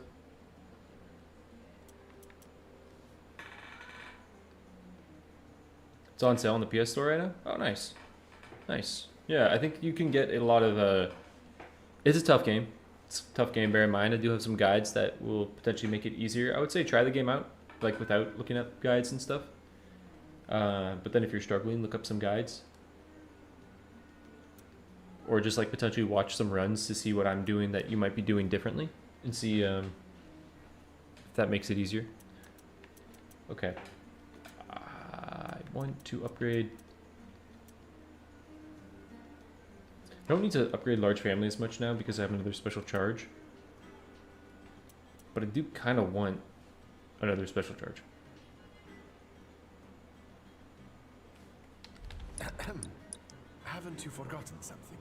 It's on sale on the PS Store right now? Oh, nice. Nice. Yeah, I think you can get a lot of... It's a tough game. It's a tough game, bear in mind. I do have some guides that will potentially make it easier. I would say try the game out, like without looking up guides and stuff. But then if you're struggling, look up some guides. or just like potentially watch some runs to see what I'm doing that you might be doing differently, and see if that makes it easier. Okay. I want to upgrade. I don't need to upgrade large family as much now because I have another special charge. But I do kind of want another special charge. Haven't you forgotten something?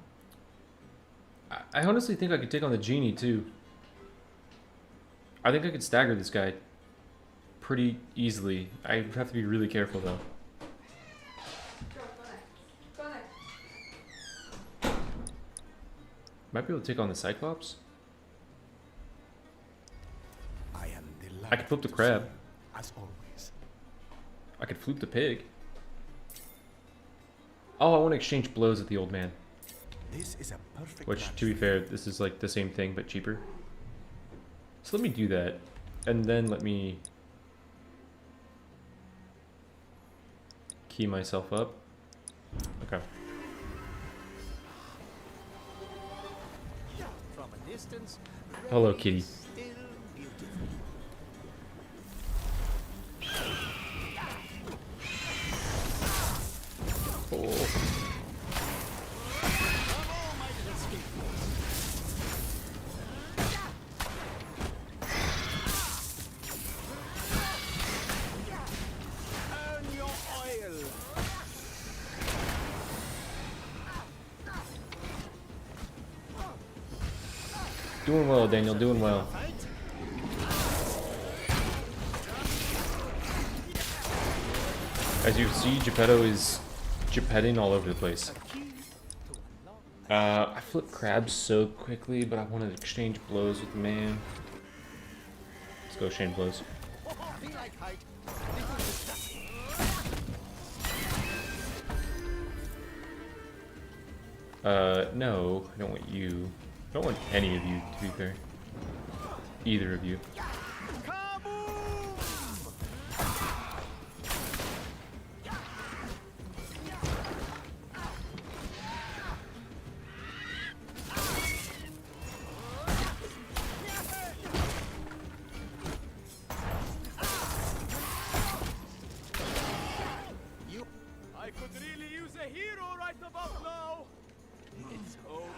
I honestly think I could take on the genie too. I think I could stagger this guy pretty easily. I have to be really careful though. Go next. Might be able to take on the Cyclops. I am delighted. I could flip the to crab. serve, as always. I could flip the pig. Oh, I want to exchange blows with the old man. This is a perfect Which, match to be for fair, you. this is like the same thing but cheaper. So let me do that, and then let me key myself up. Okay. From a distance, Hello, Ray kitty. is still beautiful. Oh. Come on, my little skateboard. Earn your oil. Doing well, Daniel. Doing well. Fight. As you see, Geppetto is Geppetting all over the place. I flip crabs so quickly, but I wanted to exchange blows with the man. Let's go exchange blows. Be like height. No, I don't want you. I don't want any of you, to be fair. Either of you. I could really use a hero right about now. It's hopeless.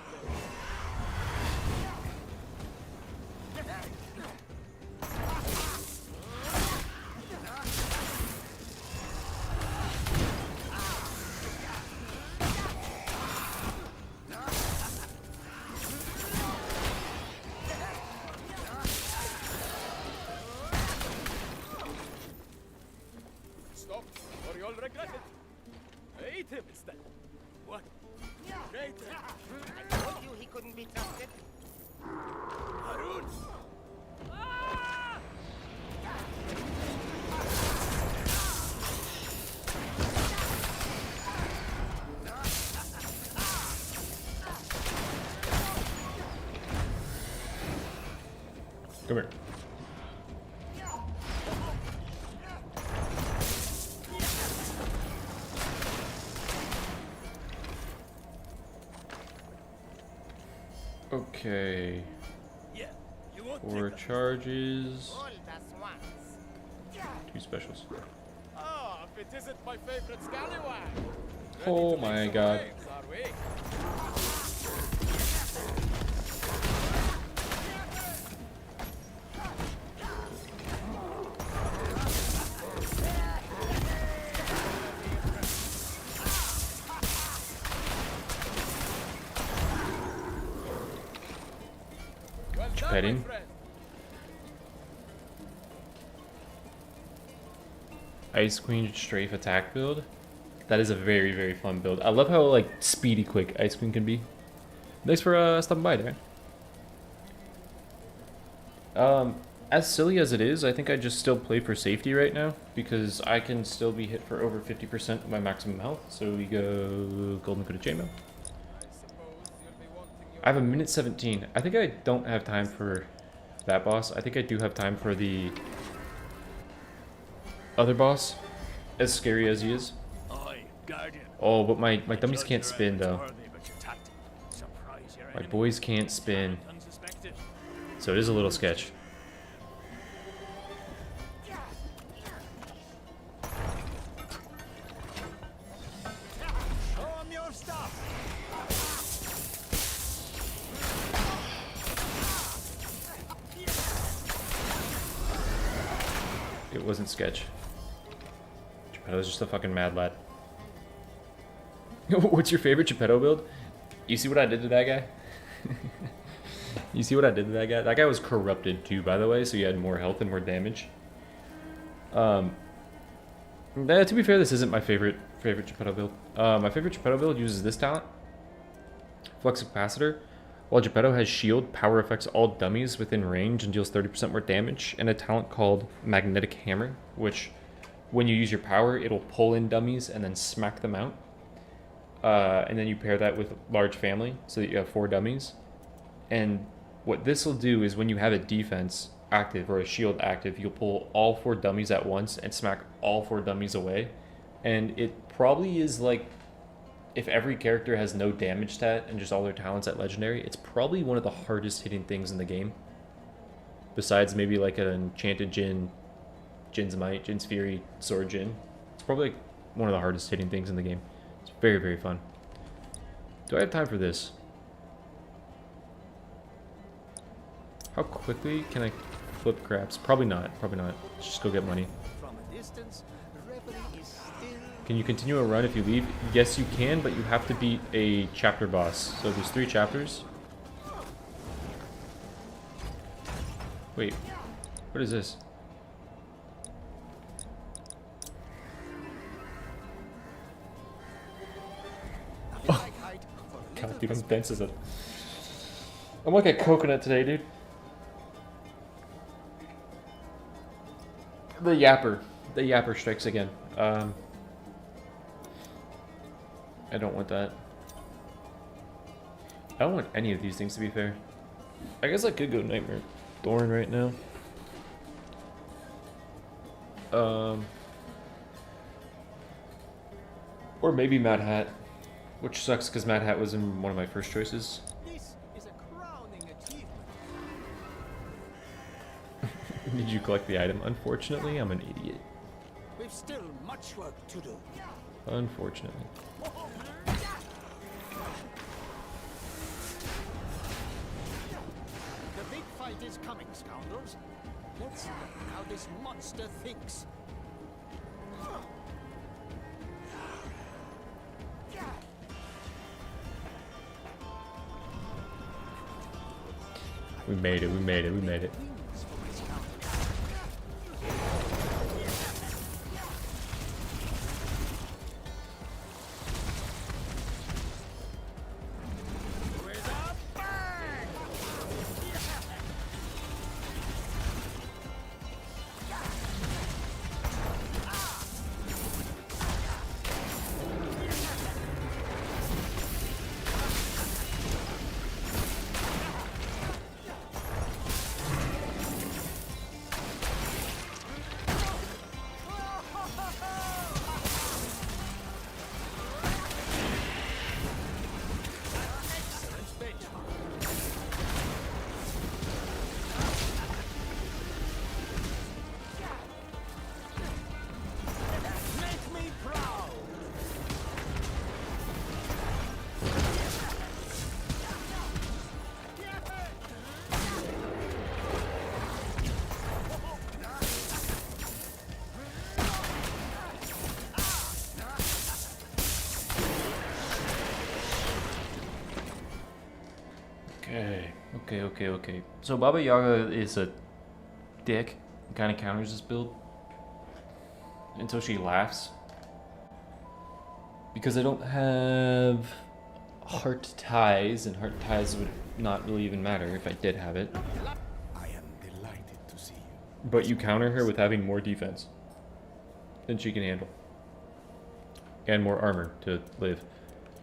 Stop, or you'll regret it. Eat him instead. What? Traitor! I told you he couldn't be trusted. Harun! Come here. Okay. Yeah, you won't 4 take that. charges. All the swans. 2 specials. Ah, if it isn't my favorite scallywag. Oh Ready to my make some god. waves, are we? Well done, my Petting. friend. Ice Queen Strafe attack build. That is a very, very fun build. I love how like speedy quick Ice Queen can be. Thanks for stopping by there. As silly as it is, I think I just still play for safety right now because I can still be hit for over 50% of my maximum health. So we go Golden Coated Chainmail. I suppose you'll be wanting your I have a minute 17. I think I don't have time for that boss. I think I do have time for the other boss, as scary as he is. Aye, Guardian. Oh, but my dummies can't spin though. Worthy, but your tactic. Some My boys can't spin. Unsuspected. So it is a little sketch. Show 'em your stuff. It wasn't sketch. Geppetto's just a fucking mad lad. What's your favorite Geppetto build? You see what I did to that guy? You see what I did to that guy? That guy was corrupted too, by the way, so he had more health and more damage. To be fair, this isn't my favorite Geppetto build. My favorite Geppetto build uses this talent, Flux Capacitor. While Geppetto has shield, power affects all dummies within range and deals 30% more damage, and a talent called Magnetic Hammer, which, when you use your power, it'll pull in dummies and then smack them out. And then you pair that with Large Family, so that you have 4 dummies. And what this will do is when you have a defense active or a shield active, you'll pull all 4 dummies at once and smack all 4 dummies away. And it probably is like, if every character has no damage stat and just all their talents at Legendary, it's probably one of the hardest hitting things in the game. Besides maybe like an Enchanted Djinn, Djinn's Might, Djinn's Fury, Sword Djinn. It's probably like one of the hardest hitting things in the game. It's very, very fun. Do I have time for this? How quickly can I flip craps? Probably not. Probably not. Let's just go get money. From a distance, the reverie is still. Can you continue a run if you leave? Yes, you can, but you have to beat a chapter boss. So there's 3 chapters. Wait. What is this? God, dude, I'm dense as a... I'm like a coconut today, dude. The yapper. The yapper strikes again. I don't want that. I don't want any of these things, to be fair. I guess I could go Nightmare Thorn right now. Or maybe Mad Hat. Which sucks because Mad Hat was in one of my first choices. This is a crowning achievement. Did you collect the item? Unfortunately, I'm an idiot. We've still much work to do. Unfortunately. The big fight is coming, scoundrels. Let's learn how this monster thinks. We made it, we made it, we made it. Okay. So Baba Yaga is a dick. Kind of counters this build until she laughs. Because I don't have heart ties, and heart ties would not really even matter if I did have it. I am delighted to see you. But you counter her with having more defense than she can handle. And more armor to live.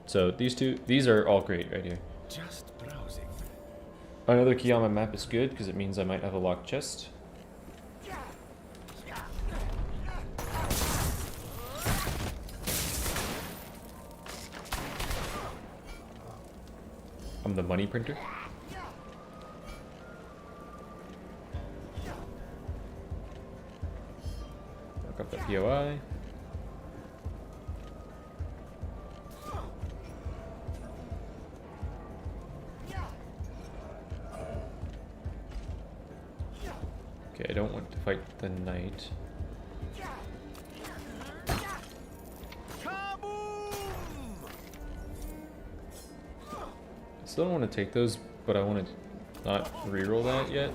So these are all great right here. Just browsing. Another key on my map is good because it means I might have a locked chest. I'm the money printer. Look up the POI. Okay, I don't want to fight the knight. Still don't want to take those, but I want to not reroll that yet.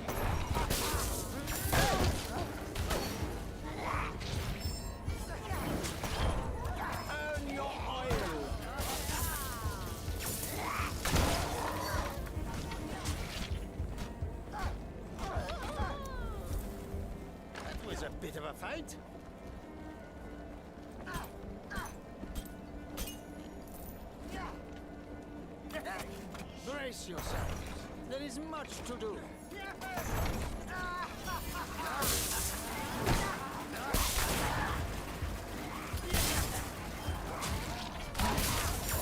That was a bit of a fight. Brace yourself. There is much to do.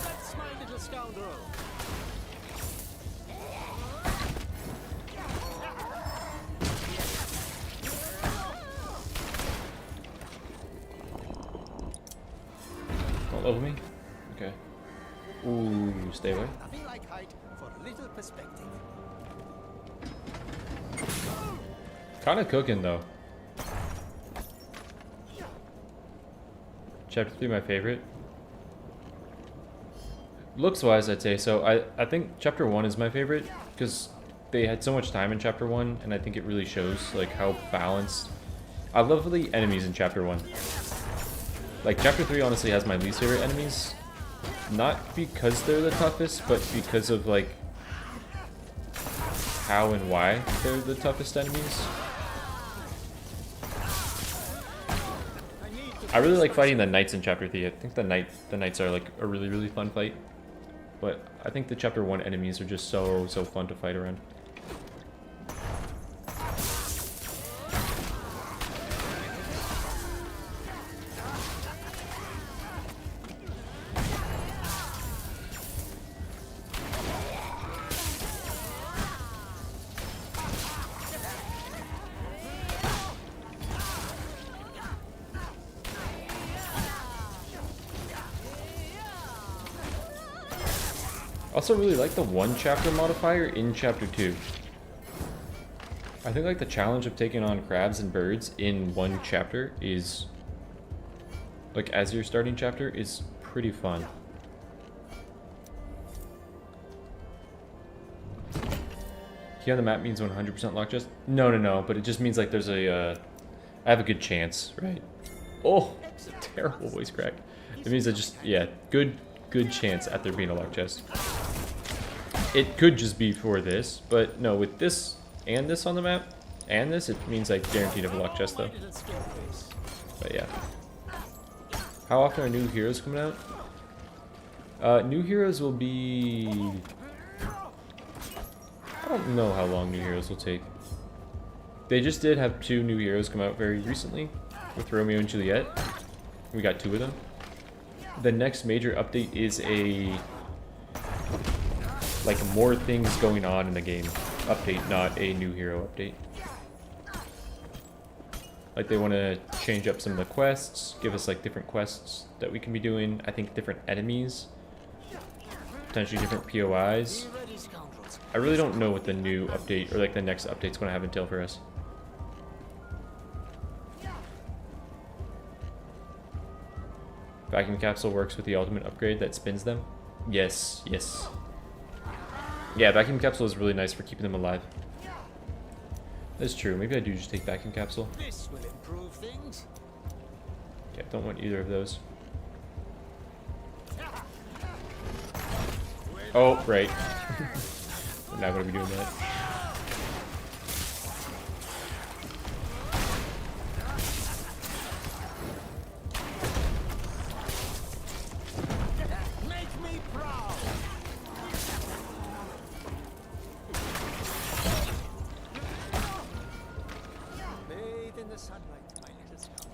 That's my little scoundrel. Don't level me? Okay. Ooh, stay away. Nothing like height for a little perspective. Kinda cooking though. Chapter 3 my favorite. Looks wise I'd say so. I think chapter 1 is my favorite because they had so much time in chapter 1 and I think it really shows like how balanced. I love the enemies in chapter 1. Like chapter 3 honestly has my least favorite enemies. Not because they're the toughest, but because of like how and why they're the toughest enemies. I really like fighting the knights in chapter 3. I think the knights are like a really fun fight. But I think the chapter 1 enemies are just so fun to fight around. Also really like the one chapter modifier in chapter 2. I think like the challenge of taking on crabs and birds in one chapter is like as your starting chapter is pretty fun. Key on the map means 100% lock chest? No, but it just means like there's a I have a good chance, right? Oh, it's a terrible voice crack. It means I just, yeah, good chance at there being a lock chest. It could just be for this, but no, with this and this on the map, and this, it means I guaranteed have a lock chest though. But yeah. How often are new heroes coming out? New heroes will be... I don't know how long new heroes will take. They just did have 2 new heroes come out very recently with Romeo and Juliet. We got 2 of them. The next major update is a like more things going on in the game update, not a new hero update. Like they want to change up some of the quests, give us like different quests that we can be doing. I think different enemies, potentially different POIs. I really don't know what the new update or like the next update's going to have entail for us. Vacuum capsule works with the ultimate upgrade that spins them. Yes. Yeah, vacuum capsule is really nice for keeping them alive. That's true. Maybe I do just take vacuum capsule. This will improve things. Yeah, don't want either of those. Oh, right. We're not going to be doing that.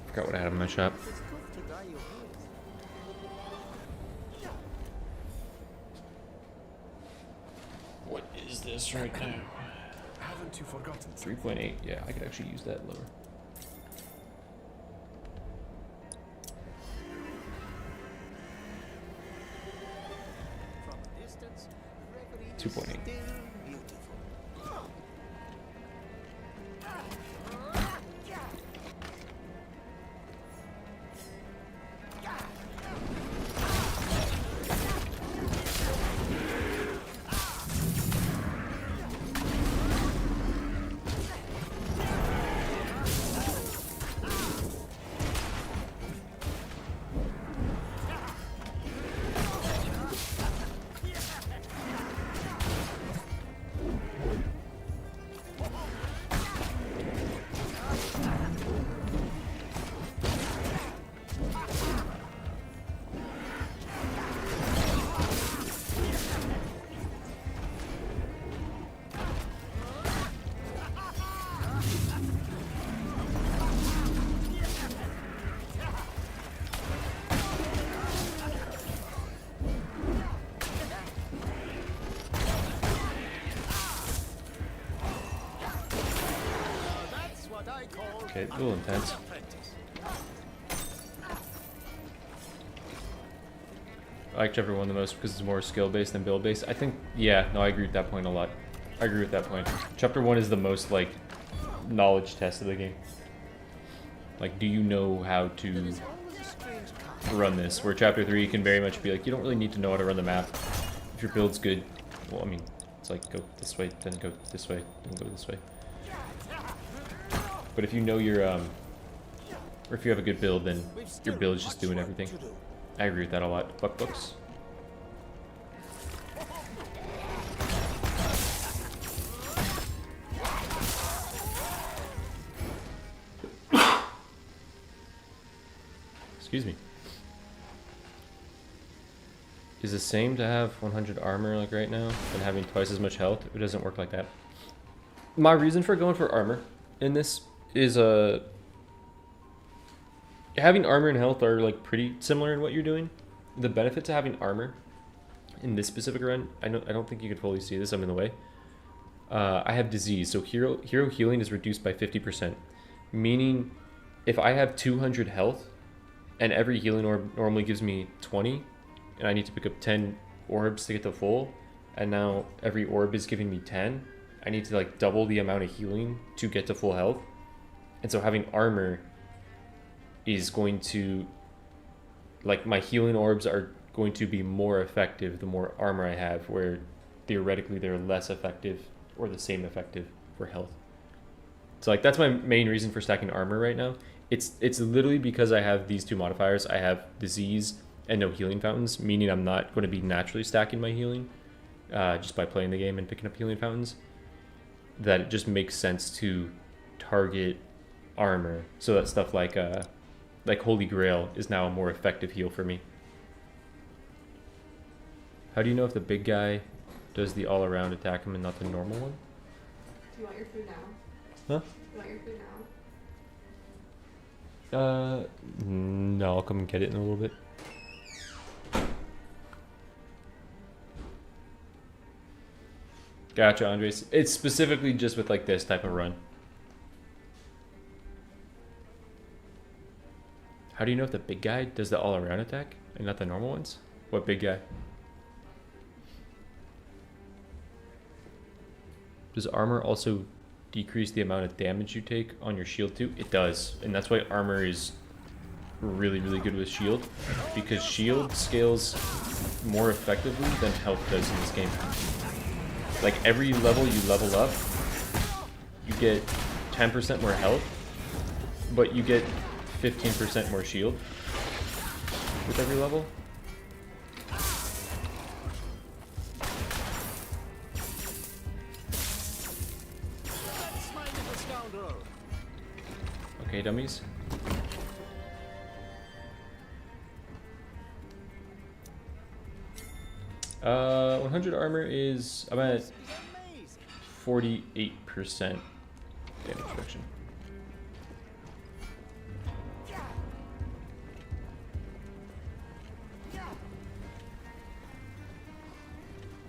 Forgot what I had in my shop. this right now. Haven't you forgotten? 3.8. Yeah, I could actually use that lower. From a distance, reverie is 2.8. still beautiful. That's what I call Okay, a little intense. apprentice. I like chapter 1 the most because it's more skill based than build based. I think, yeah, no, I agree with that point a lot. I agree with that point. Chapter 1 is the most like knowledge test of the game. Like, do you know how to Always a strange kind. run this? Where chapter 3 can very much be like, you don't really need to know how to run the map. If your build's good, well, I mean, it's like go this way, then go this way, then go this way. But if you know your, or if you have a good build, then We've still your build is just much doing work everything. to do. I agree with that a lot. Buck books. Excuse me. Is the same to have 100 armor like right now and having twice as much health? It doesn't work like that. My reason for going for armor in this is having armor and health are like pretty similar in what you're doing. The benefit to having armor in this specific run, I don't think you can fully see this. I'm in the way. I have disease, so hero healing is reduced by 50%, meaning if I have 200 health and every healing orb normally gives me 20, and I need to pick up 10 orbs to get to full, and now every orb is giving me 10, I need to like double the amount of healing to get to full health. And so having armor is going to, like, my healing orbs are going to be more effective the more armor I have, where theoretically they're less effective or the same effective for health. So like that's my main reason for stacking armor right now. It's literally because I have these two modifiers. I have disease and no healing fountains, meaning I'm not going to be naturally stacking my healing just by playing the game and picking up healing fountains. That it just makes sense to target armor so that stuff like Holy Grail is now a more effective heal for me. How do you know if the big guy does the all-around attack him and not the normal one? Do you want your food now? Huh? You want your food now? No, I'll come and get it in a little bit. Gotcha, Andres. It's specifically just with like this type of run. How do you know if the big guy does the all-around attack and not the normal ones? What big guy? Does armor also decrease the amount of damage you take on your shield too? It does, and that's why armor is really, really good with shield, because shield scales more effectively than health does in this game. Like every level you level up, you get 10% more health, but you get 15% more shield with every level. That's my little scoundrel. Okay, dummies. Uh, 100 armor is, I'm at This is amazing. 48% damage reduction.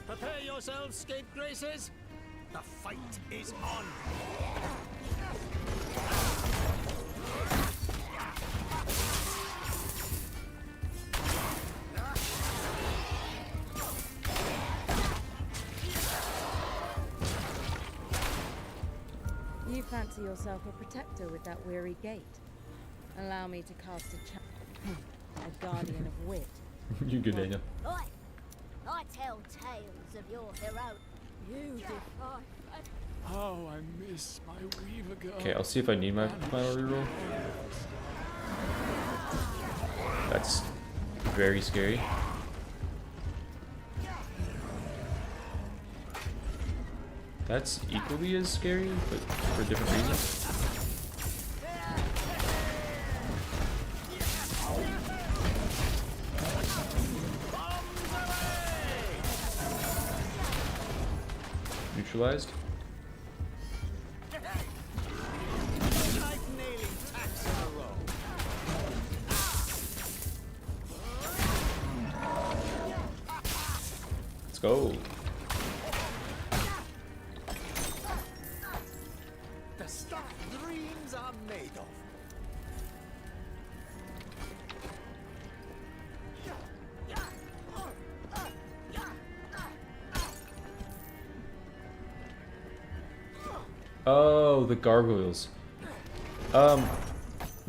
Prepare yourselves, scapegraces. The fight is on. You fancy yourself a protector with that weary gait? Allow me to cast a guardian of wit. You good, Daniel? I tell tales of your hero. You defy. Oh, I miss my Weaver girl. Okay, I'll see if I need my final reroll. That's very scary. That's equally as scary, but for different reasons. Neutralized. Knife-nailing tacks in a row. Let's go. The stuff dreams are made of. Oh, the gargoyles.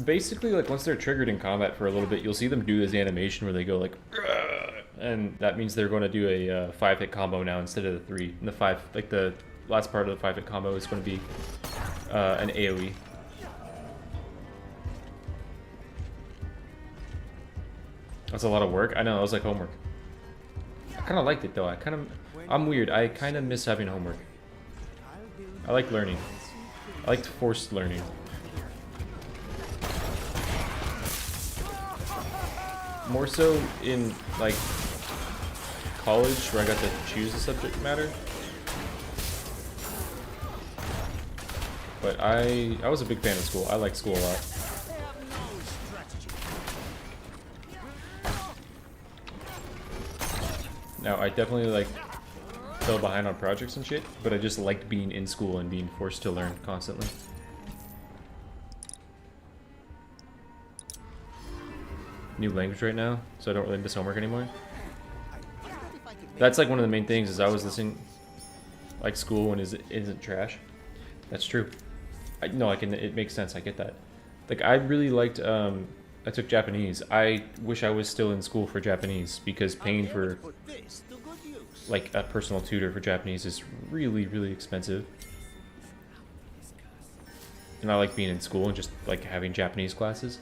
Basically, like once they're triggered in combat for a little bit, you'll see them do this animation where they go like, "Rrrr," and that means they're going to do a 5-hit combo now instead of the 3. And the 5, like the last part of the 5-hit combo is going to be an AOE. That's a lot of work. I know, it was like homework. I kind of liked it though. I'm weird. I kind of miss having homework. I like learning. I liked forced learning. More so in like college where I got to choose the subject matter. But I was a big fan of school. I like school a lot. They have no strategy. Now I definitely like fell behind on projects and shit, but I just liked being in school and being forced to learn constantly. New language right now, so I don't really miss homework anymore. That's like one of the main things is I was listening like school when isn't trash. That's true. No, it makes sense. I get that. Like I really liked I took Japanese. I wish I was still in school for Japanese because paying for Put this to good use. like a personal tutor for Japanese is really, really expensive. And I like being in school and just like having Japanese classes.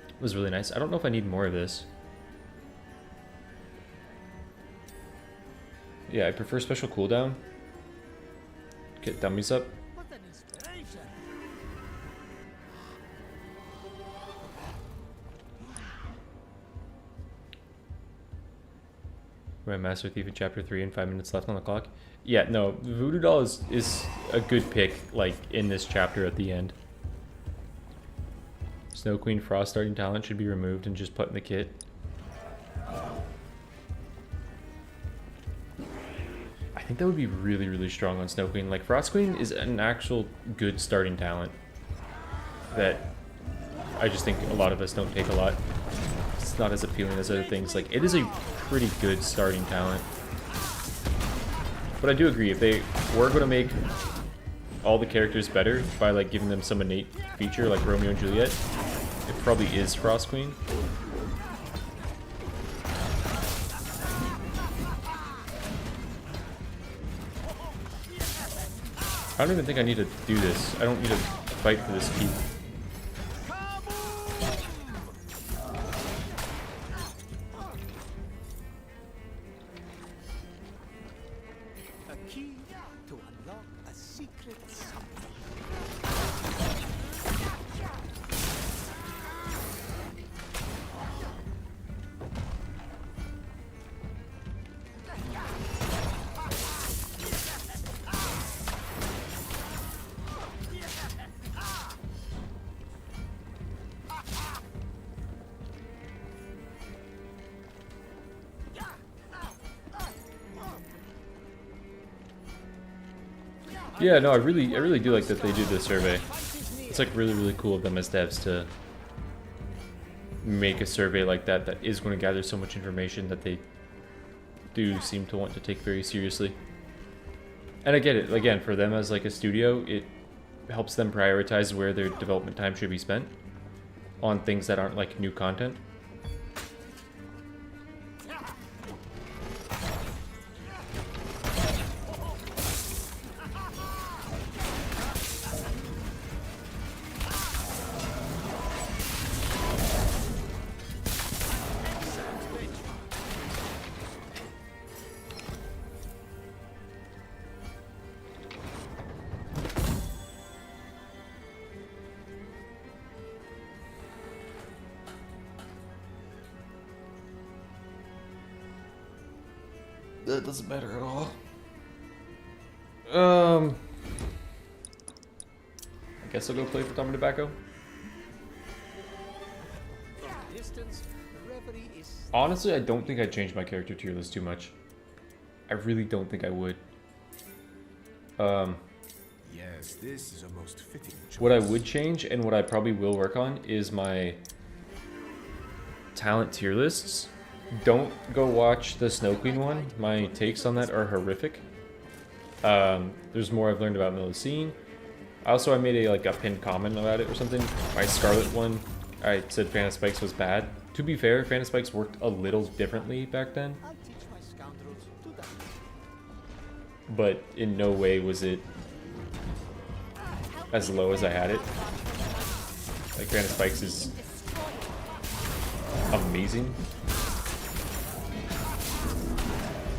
It was really nice. I don't know if I need more of this. Yeah, I prefer special cooldown. Get dummies up. What an inspiration. We're at Master Thief in Chapter 3 and 5 minutes left on the clock. Yeah, no, Voodoo Doll is a good pick, like, in this chapter at the end. Snow Queen Frost starting talent should be removed and just put in the kit. I think that would be really, really strong on Snow Queen. Like, Frost Queen is an actual good starting talent that I just think a lot of us don't take a lot. It's not as appealing as other things. Like, it is a pretty good starting talent. But I do agree, if they were going to make all the characters better by, like, giving them some innate feature, like Romeo and Juliet, it probably is Frost Queen. I don't even think I need to do this. I don't need to fight for this key. A key to unlock a secret something. Yeah, no, I really do like that they do the survey. It's like really cool of them as devs to make a survey like that that is going to gather so much information that they do seem to want to take very seriously. And I get it, again, for them as like a studio, it helps them prioritize where their development time should be spent on things that aren't like new content. That doesn't matter at all. I guess I'll go play for Tom and Tobacco. Honestly, I don't think I'd change my character tier list too much. I really don't think I would. Yes, this is a most fitting choice. What I would change, and what I probably will work on, is my talent tier lists. Don't go watch the Snow Queen one. My takes on that are horrific. There's more I've learned about Melusine. Also, I made a pinned comment about it or something. My Scarlet one, I said Fan of Spikes was bad. To be fair, Fan of Spikes worked a little differently back then. But in no way was it as low as I had it. Like, Fan of Spikes is amazing.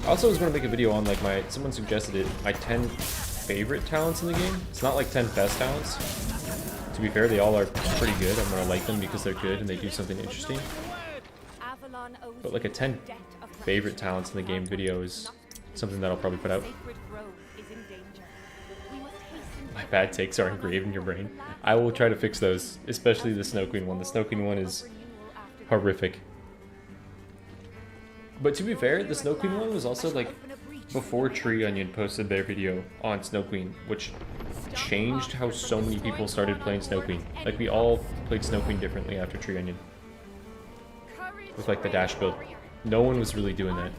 I also was going to make a video on like someone suggested it, my 10 favorite talents in the game. It's not like 10 best talents. To be fair, they all are pretty good. I'm going to like them because they're good and they do something interesting. But like a 10 favorite talents in the game video is something that I'll probably put out. My bad takes are engraved in your brain. I will try to fix those, especially the Snow Queen one. The Snow Queen one is horrific. But to be fair, the Snow Queen one was also like before Tree Onion posted their video on Snow Queen, which changed how so many people started playing Snow Queen. Like, we all played Snow Queen differently after Tree Onion. With like the dash build. No one was really doing that.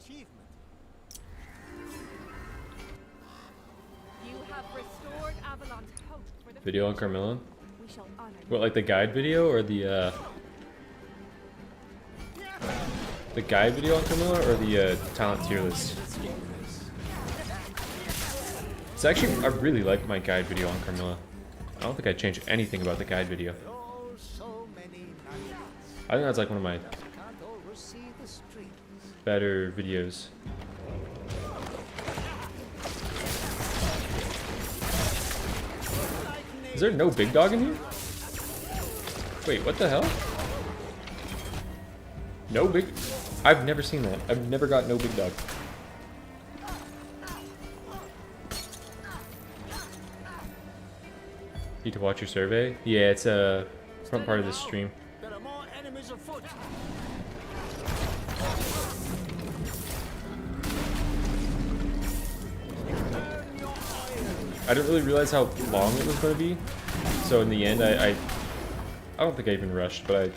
Achievement. You have restored Avalon's hope for the Video on Carmilla? We shall honor What, like the guide video or the guide video on Carmilla or the talent tier list? It's actually, I really like my guide video on Carmilla. I don't think I'd change anything about the guide video. I think that's like one of my better videos. Is there no big dog in here? Wait, what the hell? No big... I've never seen that. I've never got no big dog. Need to watch your survey? Yeah, it's a front part of the stream. There are more enemies afoot. I didn't really realize how long it was going to be, so in the end I don't think I even rushed, but I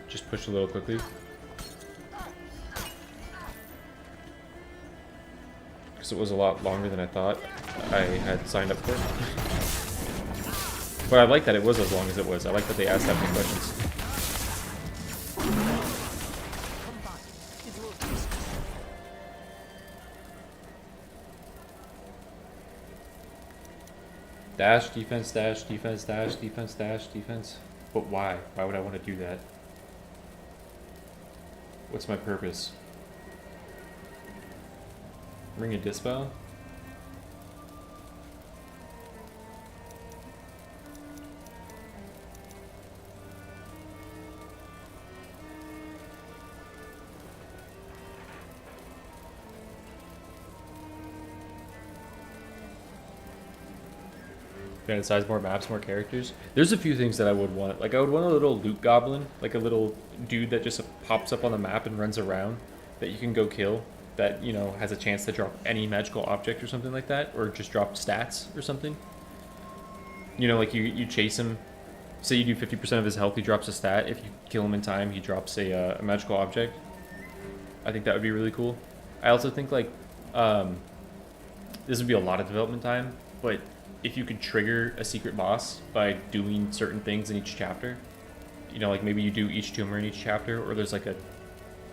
just pushed a little quickly. Because it was a lot longer than I thought I had signed up for. But I like that it was as long as it was. I like that they asked that many questions. Dash, defense, dash, defense, dash, defense, dash, defense. But why? Why would I want to do that? What's my purpose? Ring a Dispel? Gonna size more maps, more characters. There's a few things that I would want. Like I would want a little loot goblin, like a little dude that just pops up on the map and runs around that you can go kill. That, you know, has a chance to drop any magical object or something like that, or just drop stats or something. You know, like you chase him. Say you do 50% of his health, he drops a stat. If you kill him in time, he drops a magical object. I think that would be really cool. I also think like this would be a lot of development time, but if you could trigger a secret boss by doing certain things in each chapter, you know, like maybe you do each tumor in each chapter, or there's like a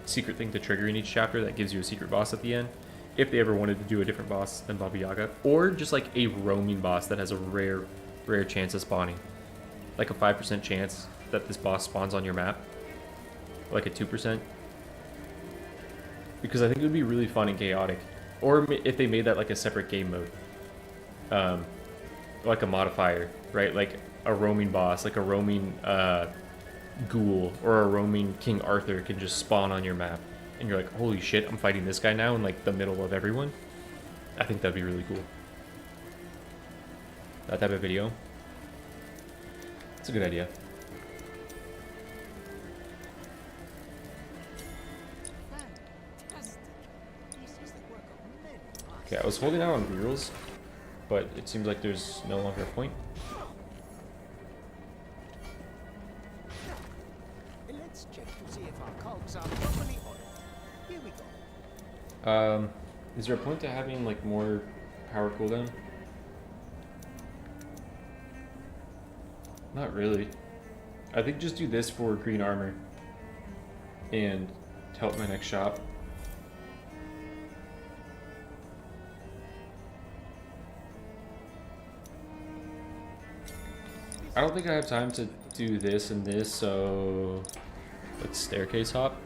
secret thing to trigger in each chapter that gives you a secret boss at the end, if they ever wanted to do a different boss than Baba Yaga, or just like a roaming boss that has a rare chance of spawning, like a 5% chance that this boss spawns on your map, like a 2%, because I think it would be really fun and chaotic. Or if they made that like a separate game mode, like a modifier, right? Like a roaming boss, like a roaming ghoul or a roaming King Arthur can just spawn on your map, and you're like, holy shit, I'm fighting this guy now in like the middle of everyone. I think that'd be really cool. That type of video. It's a good idea. Okay, I was holding out on rerolls, but it seems like there's no longer a point. Let's check to see if our cogs are properly oiled. Here we go. Is there a point to having like more power cooldown? Not really. I think just do this for green armor and to help my next shop. I don't think I have time to do this and this, so let's staircase hop.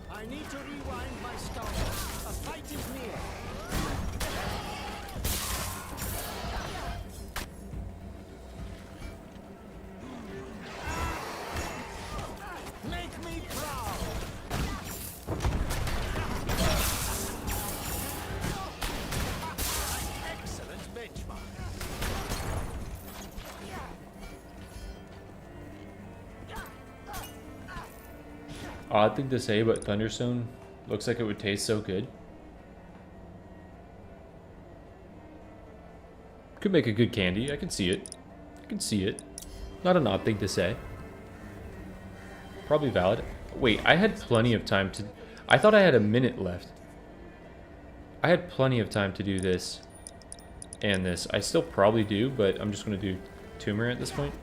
I need to rewind my stone. A fight is near. Make me proud. Excellent benchmark. Odd thing to say, but Thunderstone looks like it would taste so good. Could make a good candy. I can see it. I can see it. Not an odd thing to say. Probably valid. Wait, I had plenty of time to... I thought I had a minute left. I had plenty of time to do this and this. I still probably do, but I'm just going to do Tumor at this point.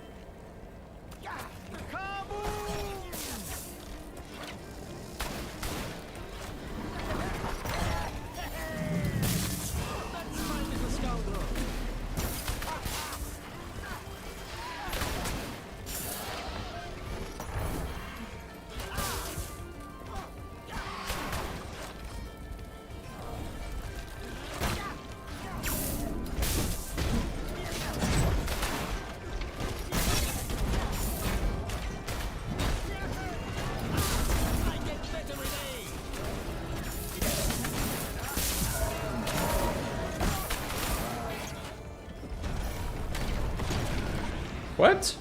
What?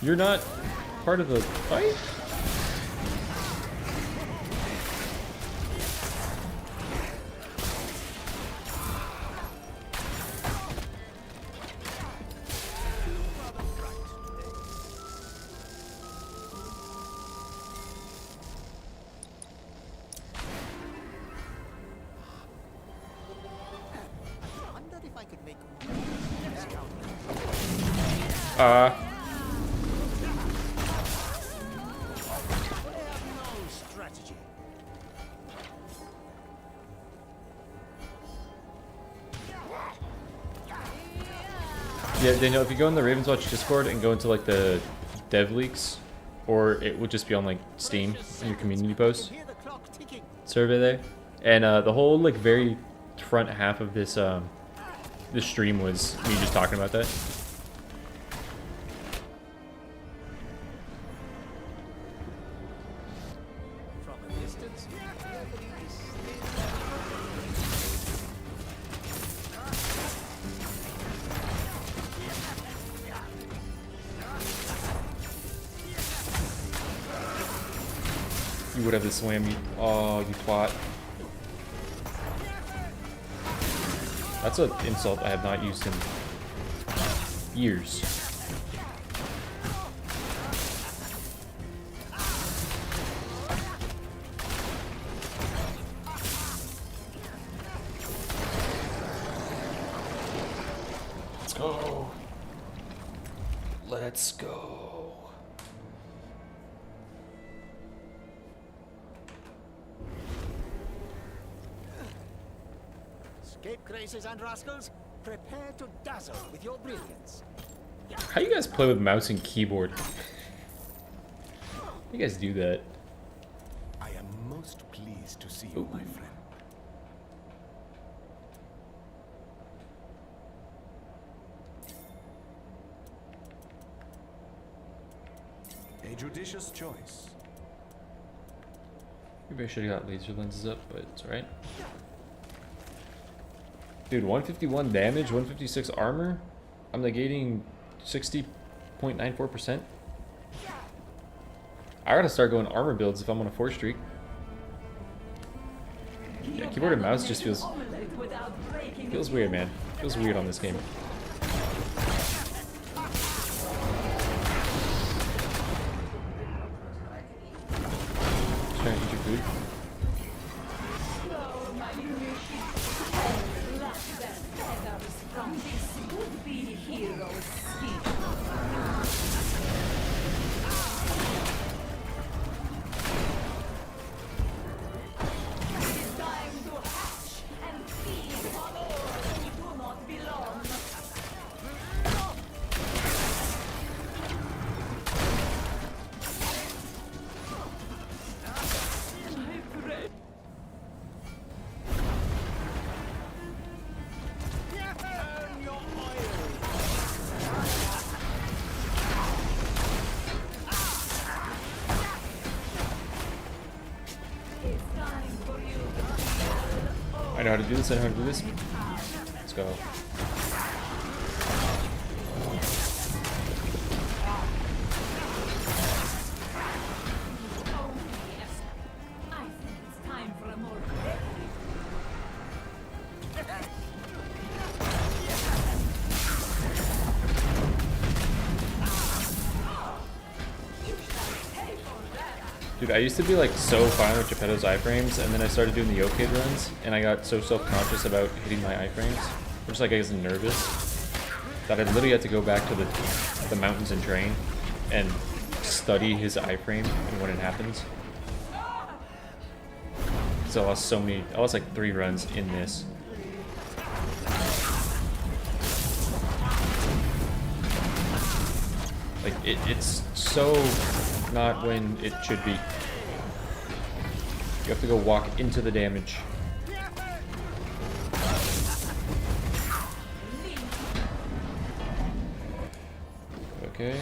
You're not part of the fight? Yeah, Daniel, if you go in the Ravenswatch Discord and go into like the dev leaks, or it would just be on like Steam in your community post survey there, and the whole like very front half of this this stream was me just talking about that. From a distance, You would have the slam, you, oh, you twat. That's an insult I have not used in years. Let's go. Let's go. scapegraces and rascals, prepare to dazzle with your brilliance. How you guys play with mouse and keyboard? How you guys do that? I am most pleased to see you, my friend. A judicious choice. Maybe I should have got laser lenses up, but it's alright. Dude, 151 damage, 156 armor. I'm negating 60.94%. I gotta start going armor builds if I'm on a 4 streak. Yeah, keyboard and mouse just feels weird, man. Feels weird on this game. Just trying to eat your food. I know how to do this, I know how to do this. Let's go. Dude, I used to be like so fine with Geppetto's iframes, and then I started doing the Yoke runs, and I got so self-conscious about hitting my iframes, or just like I was nervous, that I literally had to go back to the mountains and train and study his iframe and when it happens. So I lost I lost like 3 runs in this. Like, it's so not when it should be. You have to go walk into the damage. Okay.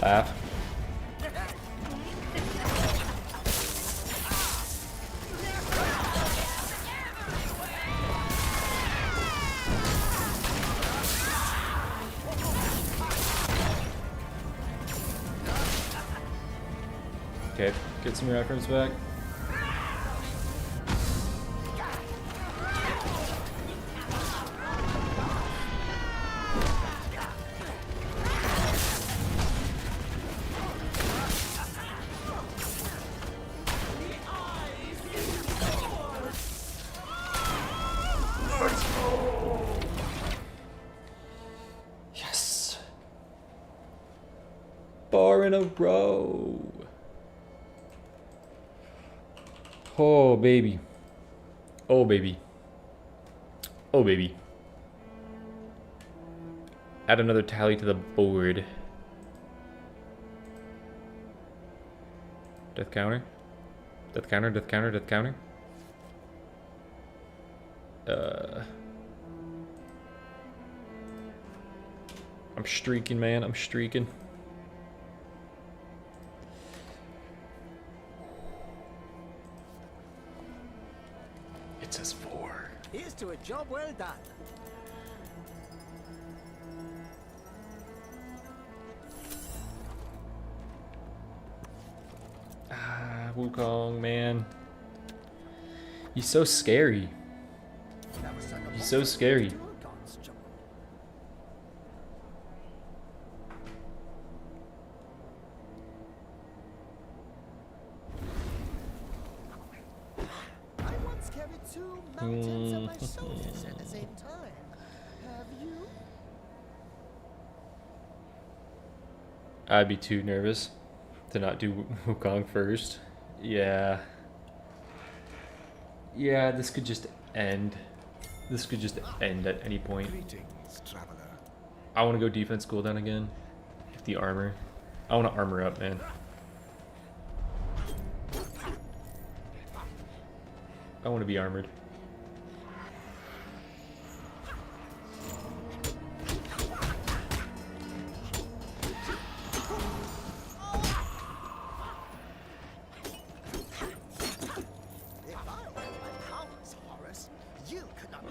Laugh. Okay, get some reference back. 4 in a row. Oh, baby. Oh, baby. Oh, baby. Add another tally to the board. Death counter. Death counter, death counter, death counter. I'm streaking, man. I'm streaking. It says 4. Here's to a job well done. Ah, Wukong, man. He's so scary. He's so scary. I once carried 2 mountains on my shoulders at the same time. Have you? I'd be too nervous to not do Wukong first. Yeah. Yeah, this could just end. This could just end at any point. Greetings, traveler. I want to go defense cooldown again. The armor. I want to armor up, man. I want to be armored.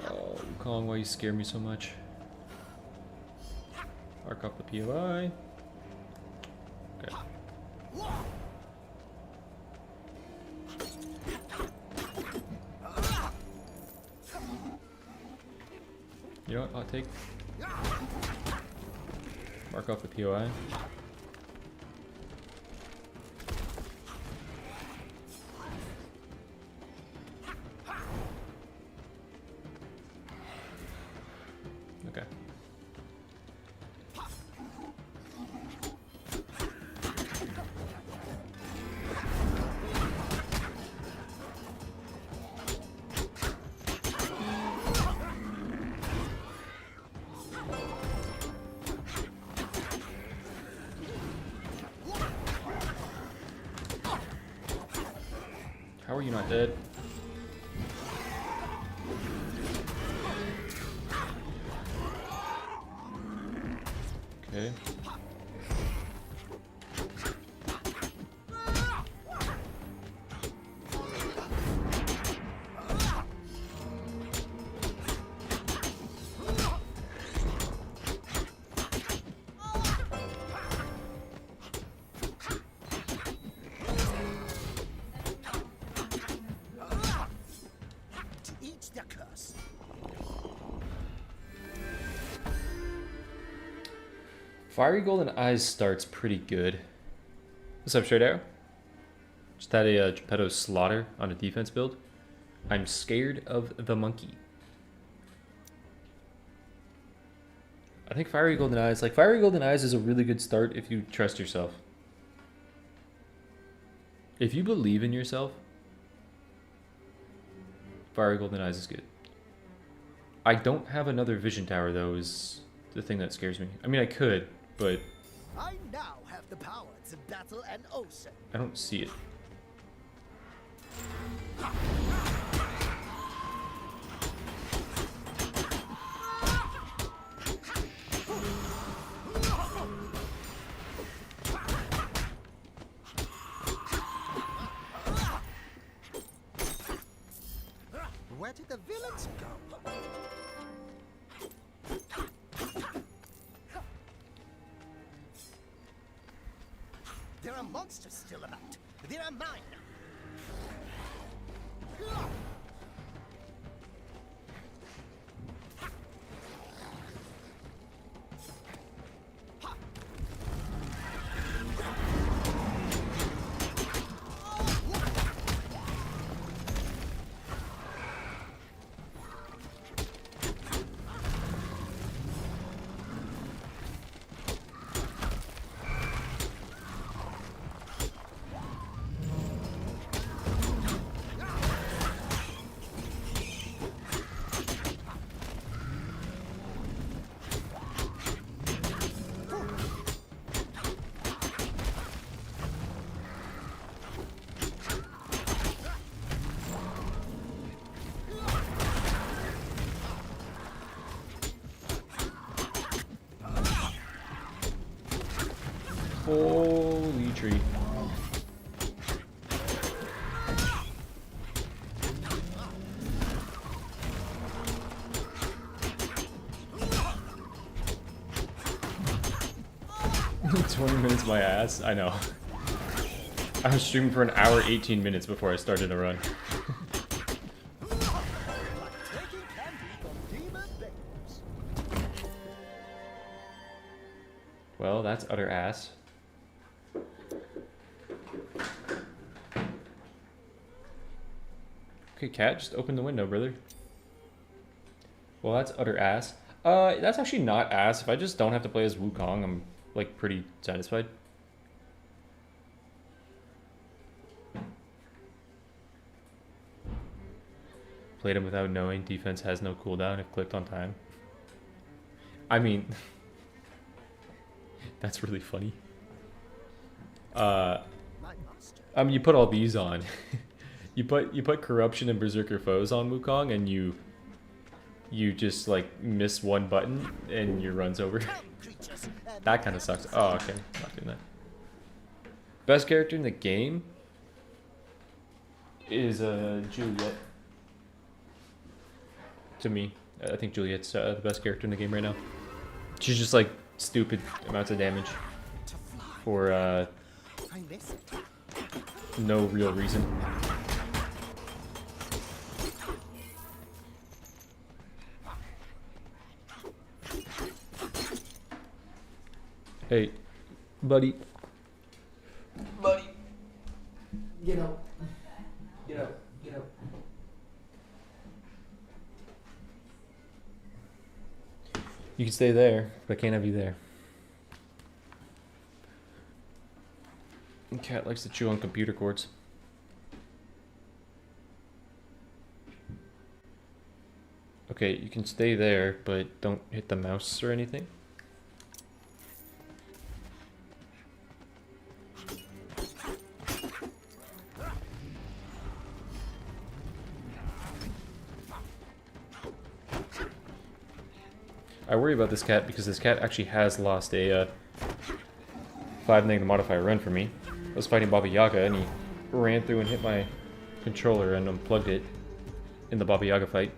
Oh, Wukong, why you scare me so much? Arc off the POI. Okay. You know what? I'll take. Mark off the POI. Okay. How are you not dead? Okay. Eat the curse. Fiery Golden Eyes starts pretty good. What's up, Straight Arrow? Just had a Geppetto Slaughter on a defense build. I'm scared of the monkey. I think Fiery Golden Eyes, Fiery Golden Eyes is a really good start if you trust yourself. If you believe in yourself, Fiery Golden Eyes is good. I don't have another Vision Tower, though, is the thing that scares me. I mean, I could, but I now have the power to battle an ocean. I don't see it. Where did the villains go? There are monsters still about. They are mine. Holy tree. $20 my ass? I know. I was streaming for an hour 18 minutes before I started a run. Well, that's utter ass. Okay, cat, just open the window, brother. Well, that's utter ass. That's actually not ass. If I just don't have to play as Wukong, I'm, like, pretty satisfied. Played him without knowing. Defense has no cooldown if clicked on time. I mean... that's really funny. You put all these on. you put Corruption and Berserker Foes on Wukong, and you just like miss one button and your run's over. That kind of sucks. Oh, okay, not doing that. Best character in the game is Juliet. To me, I think Juliet's the best character in the game right now. She's just like stupid amounts of damage for no real reason. Hey, buddy. Buddy. Get up. Get up. Get up. You can stay there, but I can't have you there. Cat likes to chew on computer cords. Okay, you can stay there, but don't hit the mouse or anything. I worry about this cat because this cat actually has lost a 5 negative modifier run for me. I was fighting Baba Yaga and he ran through and hit my controller and unplugged it in the Baba Yaga fight.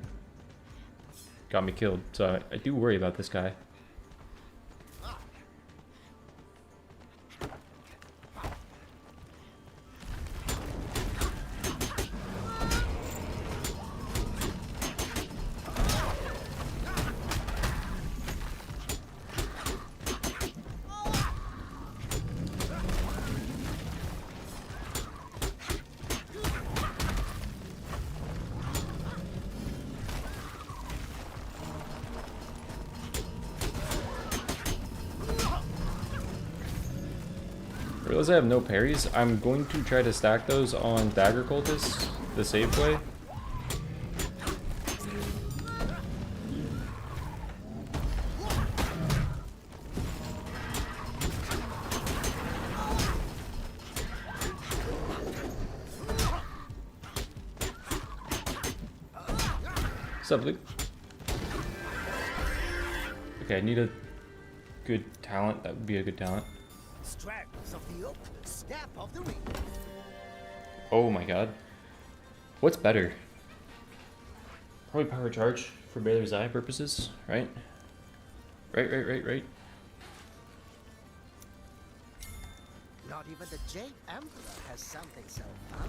Got me killed, so I do worry about this guy. I realize I have no parries. I'm going to try to stack those on Dagger Cultists the safe way. What's up, Luke? Okay, I need a good talent. That would be a good talent. Strength of the oak, snap of the ring. Oh my god. What's better? Probably power charge for Baylor's Eye purposes, right? Right. Not even the Jade Emperor has something so fun.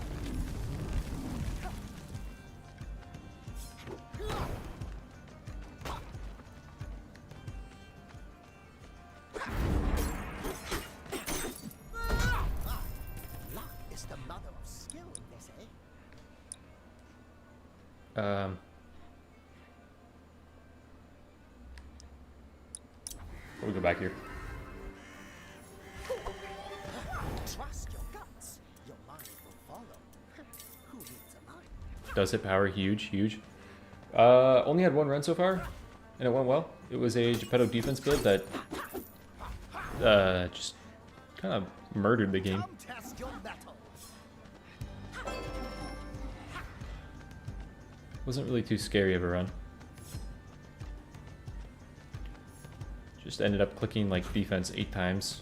Luck is the mother of skill, they say. We'll go back here. Trust your guts. Your mind will follow. Who needs a mind? Does hit power, huge. Only had one run so far, and it went well. It was a Geppetto defense build that just kind of murdered the game. Come test your mettle. Wasn't really too scary of a run. Just ended up clicking like defense 8 times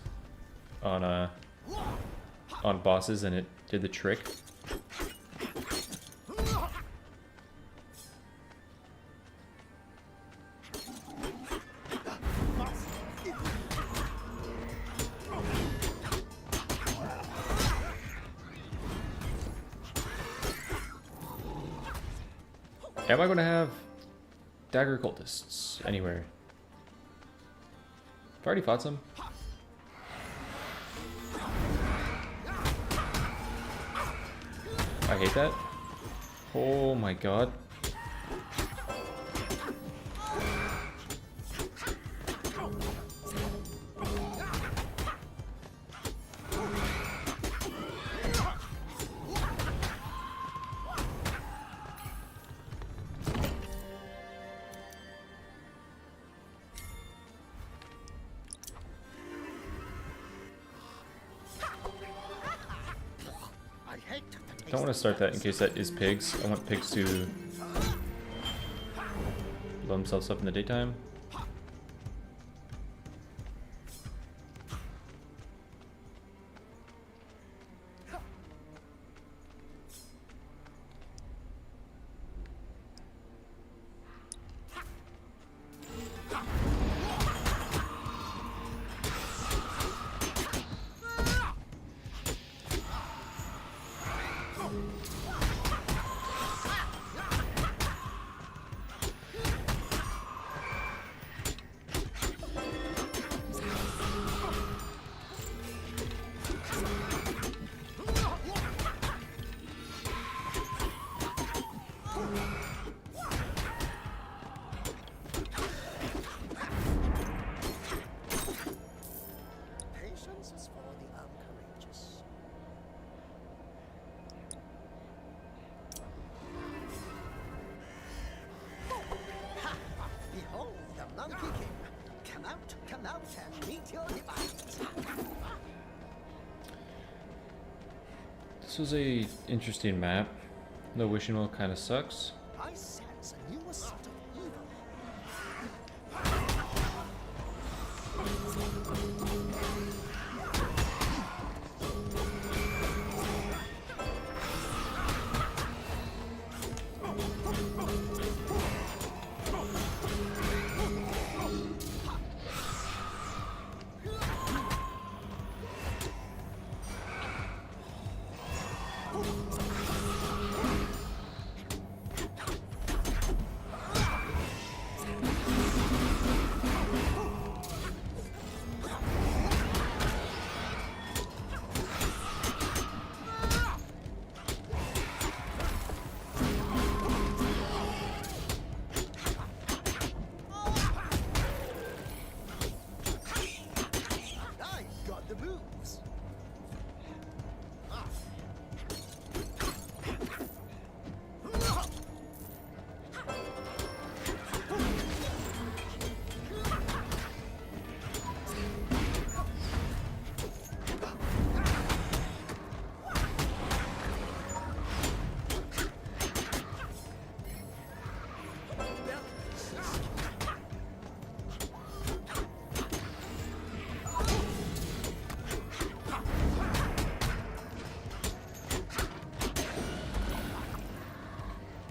on bosses, and it did the trick. Am I going to have dagger cultists anywhere? I've already fought some. I hate that. Oh my god. I don't want to start that in case that is pigs. I want pigs to blow themselves up in the daytime. This was a interesting map. The wishing well kind of sucks. I sense a new assault of evil.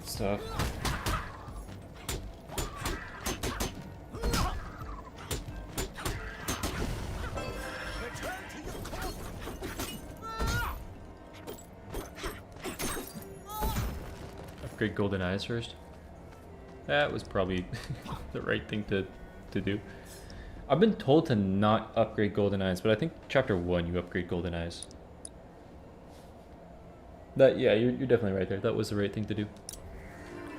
Stuff. Upgrade golden eyes first. That was probably the right thing to do. I've been told to not upgrade golden eyes, but I think chapter 1 you upgrade golden eyes. That, yeah, you're definitely right there. That was the right thing to do.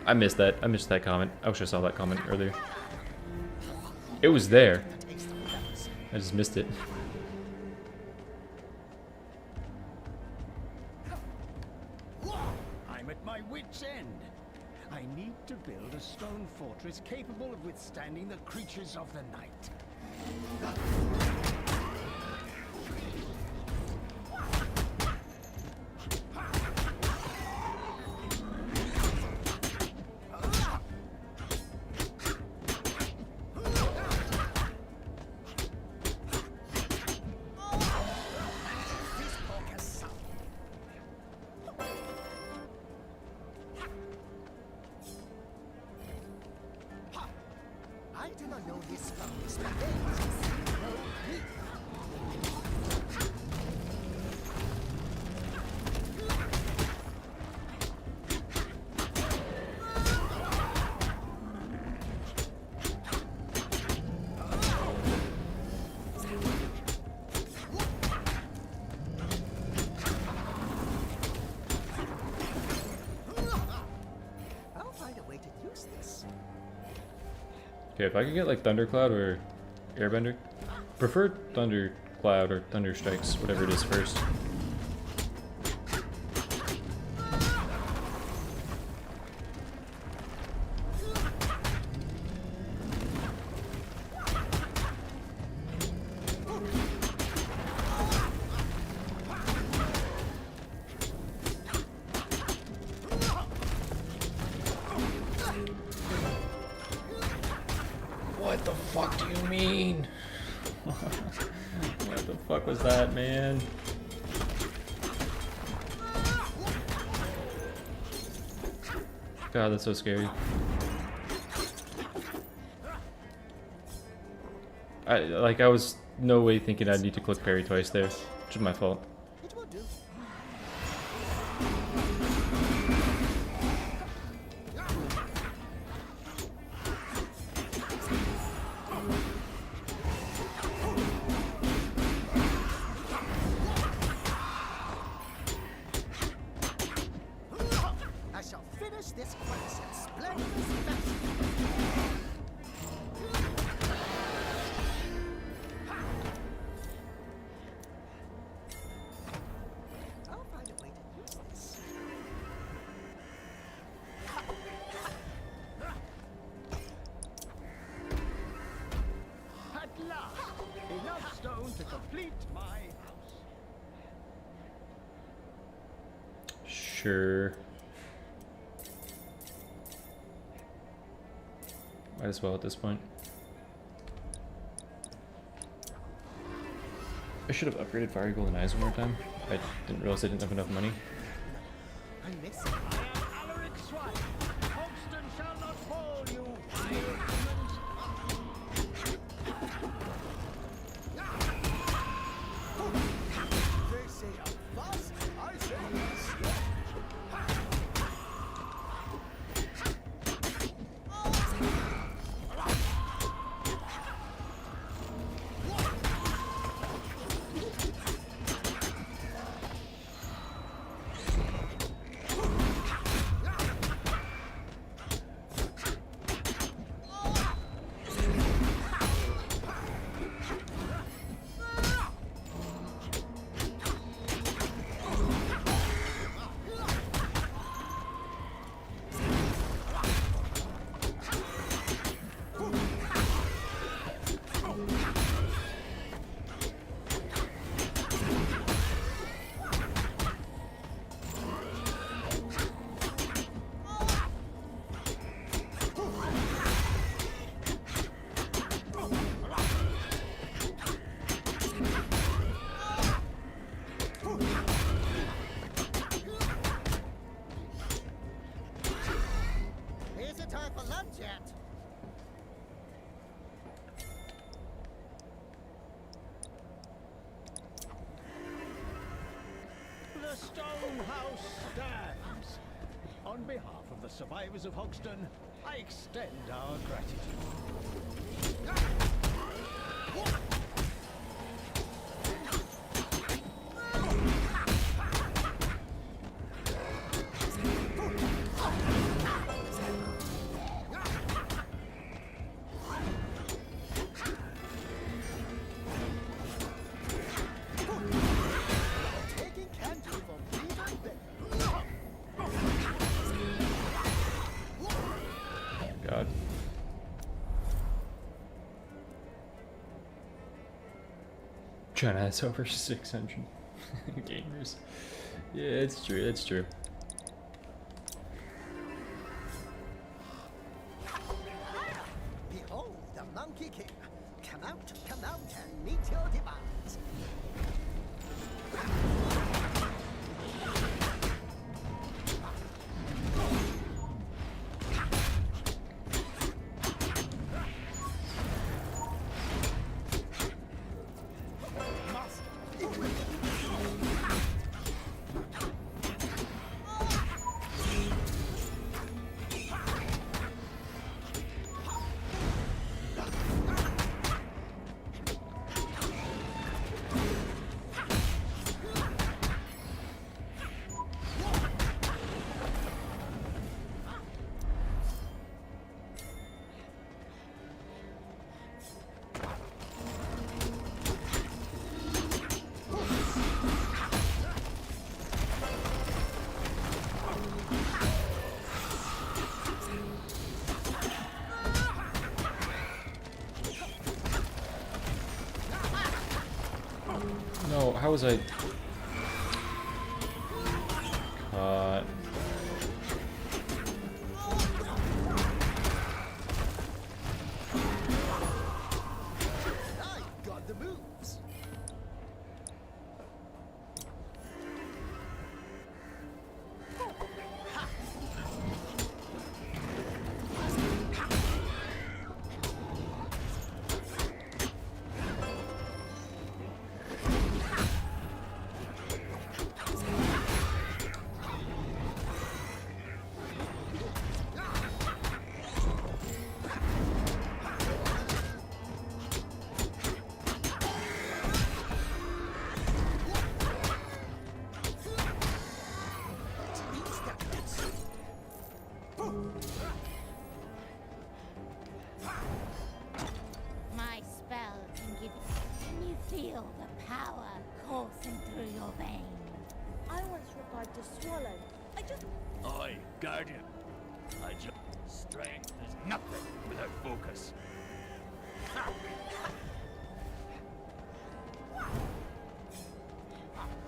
I missed that. I missed that comment. I wish I saw that comment earlier. It was there. I just missed it. I'm at my wit's end. I need to build a stone fortress capable of withstanding the creatures of the night. do not know this from this, but there is no me. I'll find a way to use this. Okay, if I could get like Thundercloud or Airbender, prefer Thundercloud or Thunder Strikes, whatever it is first. What the fuck do you mean? What the fuck was that, man? God, that's so scary. I was no way thinking I'd need to click parry twice there, which is my fault. It will do. I shall finish this quest in splendid fashion. I'll find a way to use this. At last, enough stone to complete my house. Sure. Might as well at this point. I should have upgraded Fiery Golden Eyes one more time. I didn't realize I didn't have enough money. I miss it. I am Alaric Swine. Hogston shall not fall, you vile humans. They say I'm fast, I say I'm slow. Is it time for lunch yet? The stone house stands. On behalf of the survivors of Hogston, I extend our gratitude. Taking candy from even better. God. China has over 600 gamers. Yeah, it's true, it's true. Behold the Monkey King. Come out and meet your demands. how was I? Caught. I got the moves. My spell can give. Can you feel the power coursing through your veins? I once revived a swallow. I just. Oi, Guardian. I just... Strength is nothing without focus.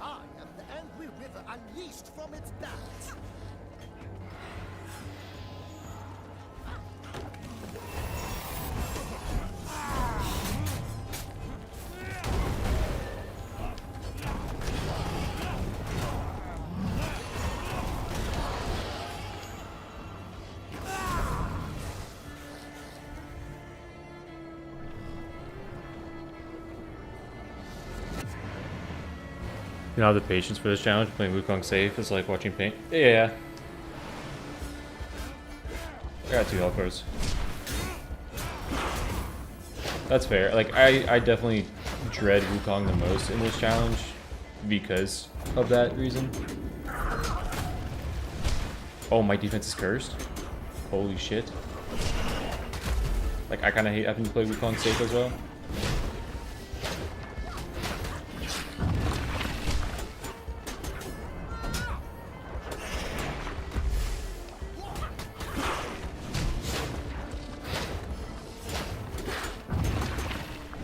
I am the angry river unleashed from its banks. You don't have the patience for this challenge. Playing Wukong safe is like watching paint. Yeah. I got 2 health bars. That's fair. Like, I definitely dread Wukong the most in this challenge because of that reason. Oh, my defense is cursed. Holy shit. Like, I kind of hate having to play Wukong safe as well.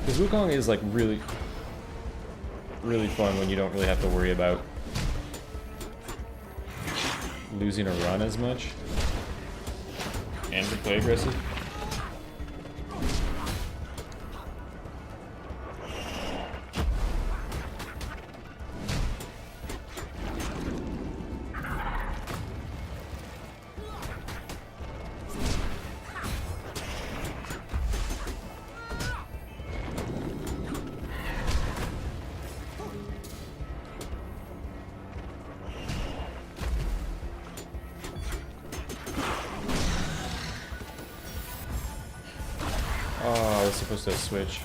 Because Wukong is like really fun when you don't really have to worry about losing a run as much and to play aggressive. Oh, I was supposed to switch.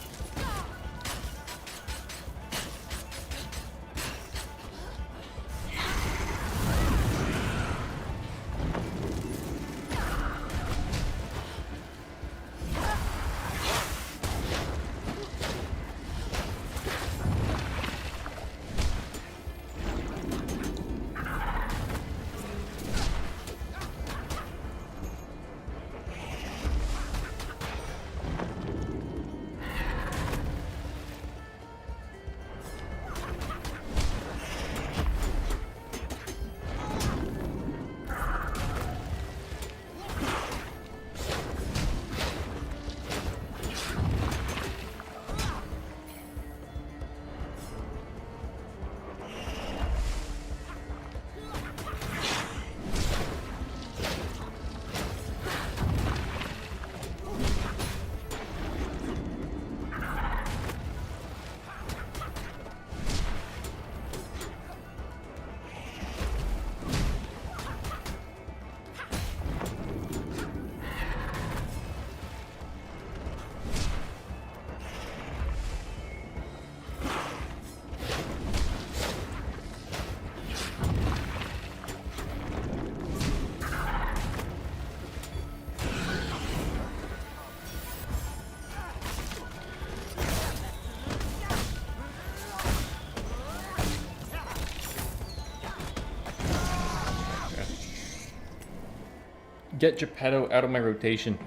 Get Geppetto out of my rotation.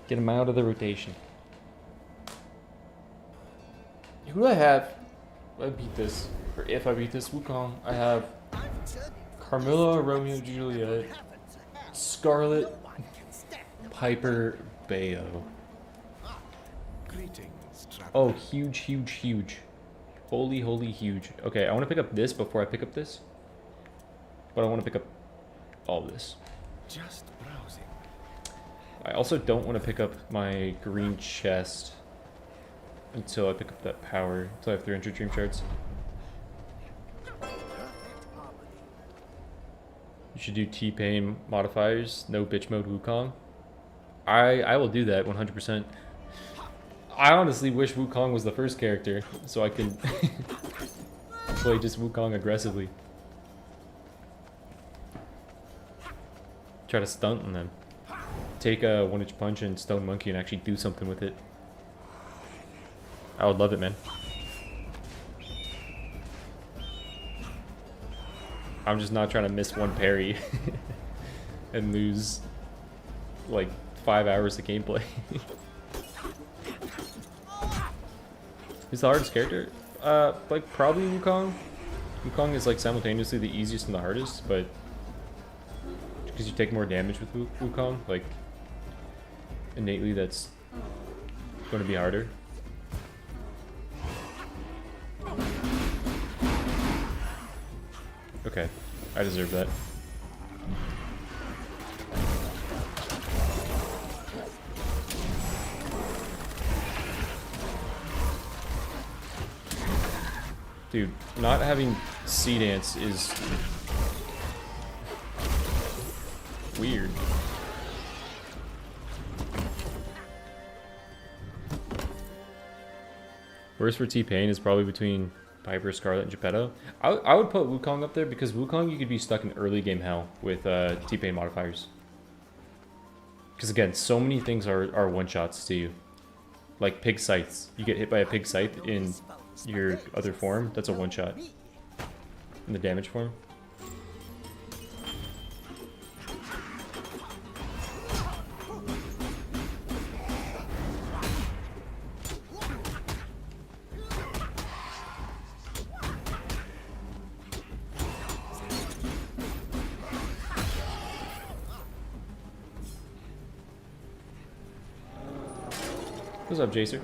Get him out of the rotation. Who do I have I beat this, or if I beat this Wukong, I have Carmilla, Romeo and Juliet, Scarlet, Piper, Bayo. Greetings, traveler. Oh, huge, huge, huge. Holy, holy, huge. Okay, I want to pick up this before I pick up this. But I want to pick up all this. Just browsing. I also don't want to pick up my green chest until I pick up that power. Until I have 300 dream shards. You should do T-Pain modifiers. No bitch mode Wukong. I will do that 100%. I honestly wish Wukong was the first character so I can play just Wukong aggressively. Try to stunt on them. Take a 1-inch punch and Stone Monkey and actually do something with it. I would love it, man. I'm just not trying to miss one parry and lose like 5 hours of gameplay. Who's the hardest character? Like probably Wukong. Wukong is like simultaneously the easiest and the hardest, but because you take more damage with Wukong, like innately that's going to be harder. Okay, I deserve that. Dude, not having sea dance is weird. Worst for T-Pain is probably between Piper, Scarlet, and Geppetto. I would put Wukong up there because Wukong you could be stuck in early game hell with T-Pain modifiers. Because again, so many things are one-shots to you. Like pig scythes. You get hit by a pig scythe in your other form, that's a one-shot. In the damage form. What's up, Jacer?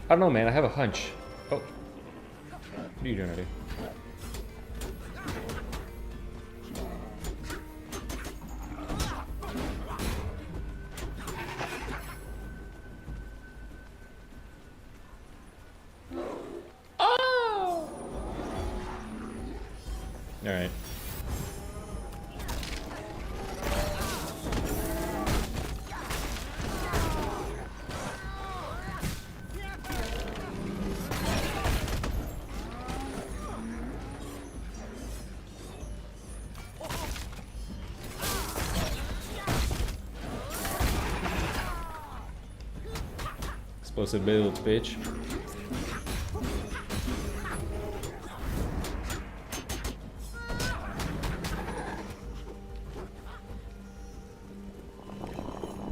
I don't know, man. I have a hunch. Oh. What are you doing, Eddie? Oh! Alright. Explosive builds, bitch.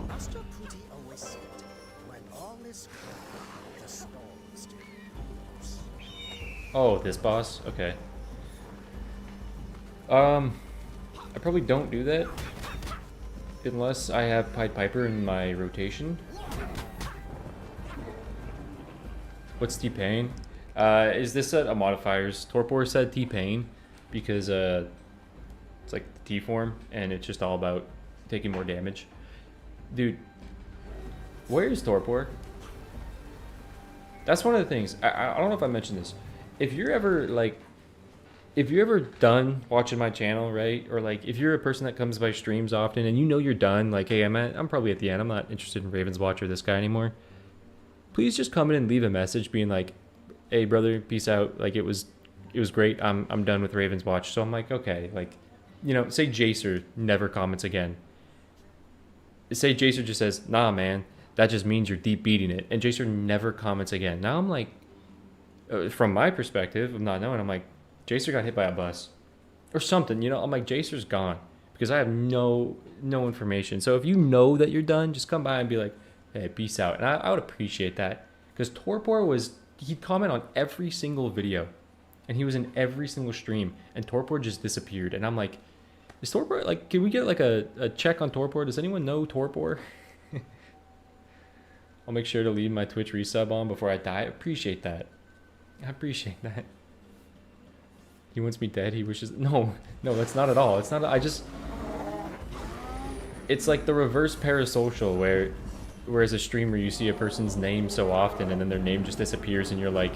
Master Putty always said, when all is calm, the storms do. Oh, this boss? Okay. I probably don't do that unless I have Pied Piper in my rotation. What's T-Pain? Is this set of modifiers? Torpor said T-Pain because it's like the T form and it's just all about taking more damage. Dude, where's Torpor? That's one of the things. I don't know if I mentioned this. If you're ever done watching my channel, right? Or like if you're a person that comes by streams often and you know you're done, like, hey, I'm probably at the end. I'm not interested in Ravenswatch or this guy anymore. Please just come in and leave a message being like, hey brother, peace out. Like it was great. I'm done with Ravenswatch. So I'm like, okay, like, you know, say Jacer never comments again. Say Jacer just says, nah man, that just means you're deep beating it. And Jacer never comments again. Now I'm like, from my perspective of not knowing, I'm like, Jacer got hit by a bus or something, you know. I'm like, Jacer's gone because I have no information. So if you know that you're done, just come by and be like, hey, peace out. And I would appreciate that, because Torpor he'd comment on every single video, and he was in every single stream, and Torpor just disappeared. And I'm like, is Torpor, like, can we get like a check on Torpor? Does anyone know Torpor? I'll make sure to leave my Twitch resub on before I die. I appreciate that. I appreciate that. He wants me dead. He wishes. No, that's not at all. It's not. It's like the reverse parasocial, where as a streamer you see a person's name so often and then their name just disappears and you're like,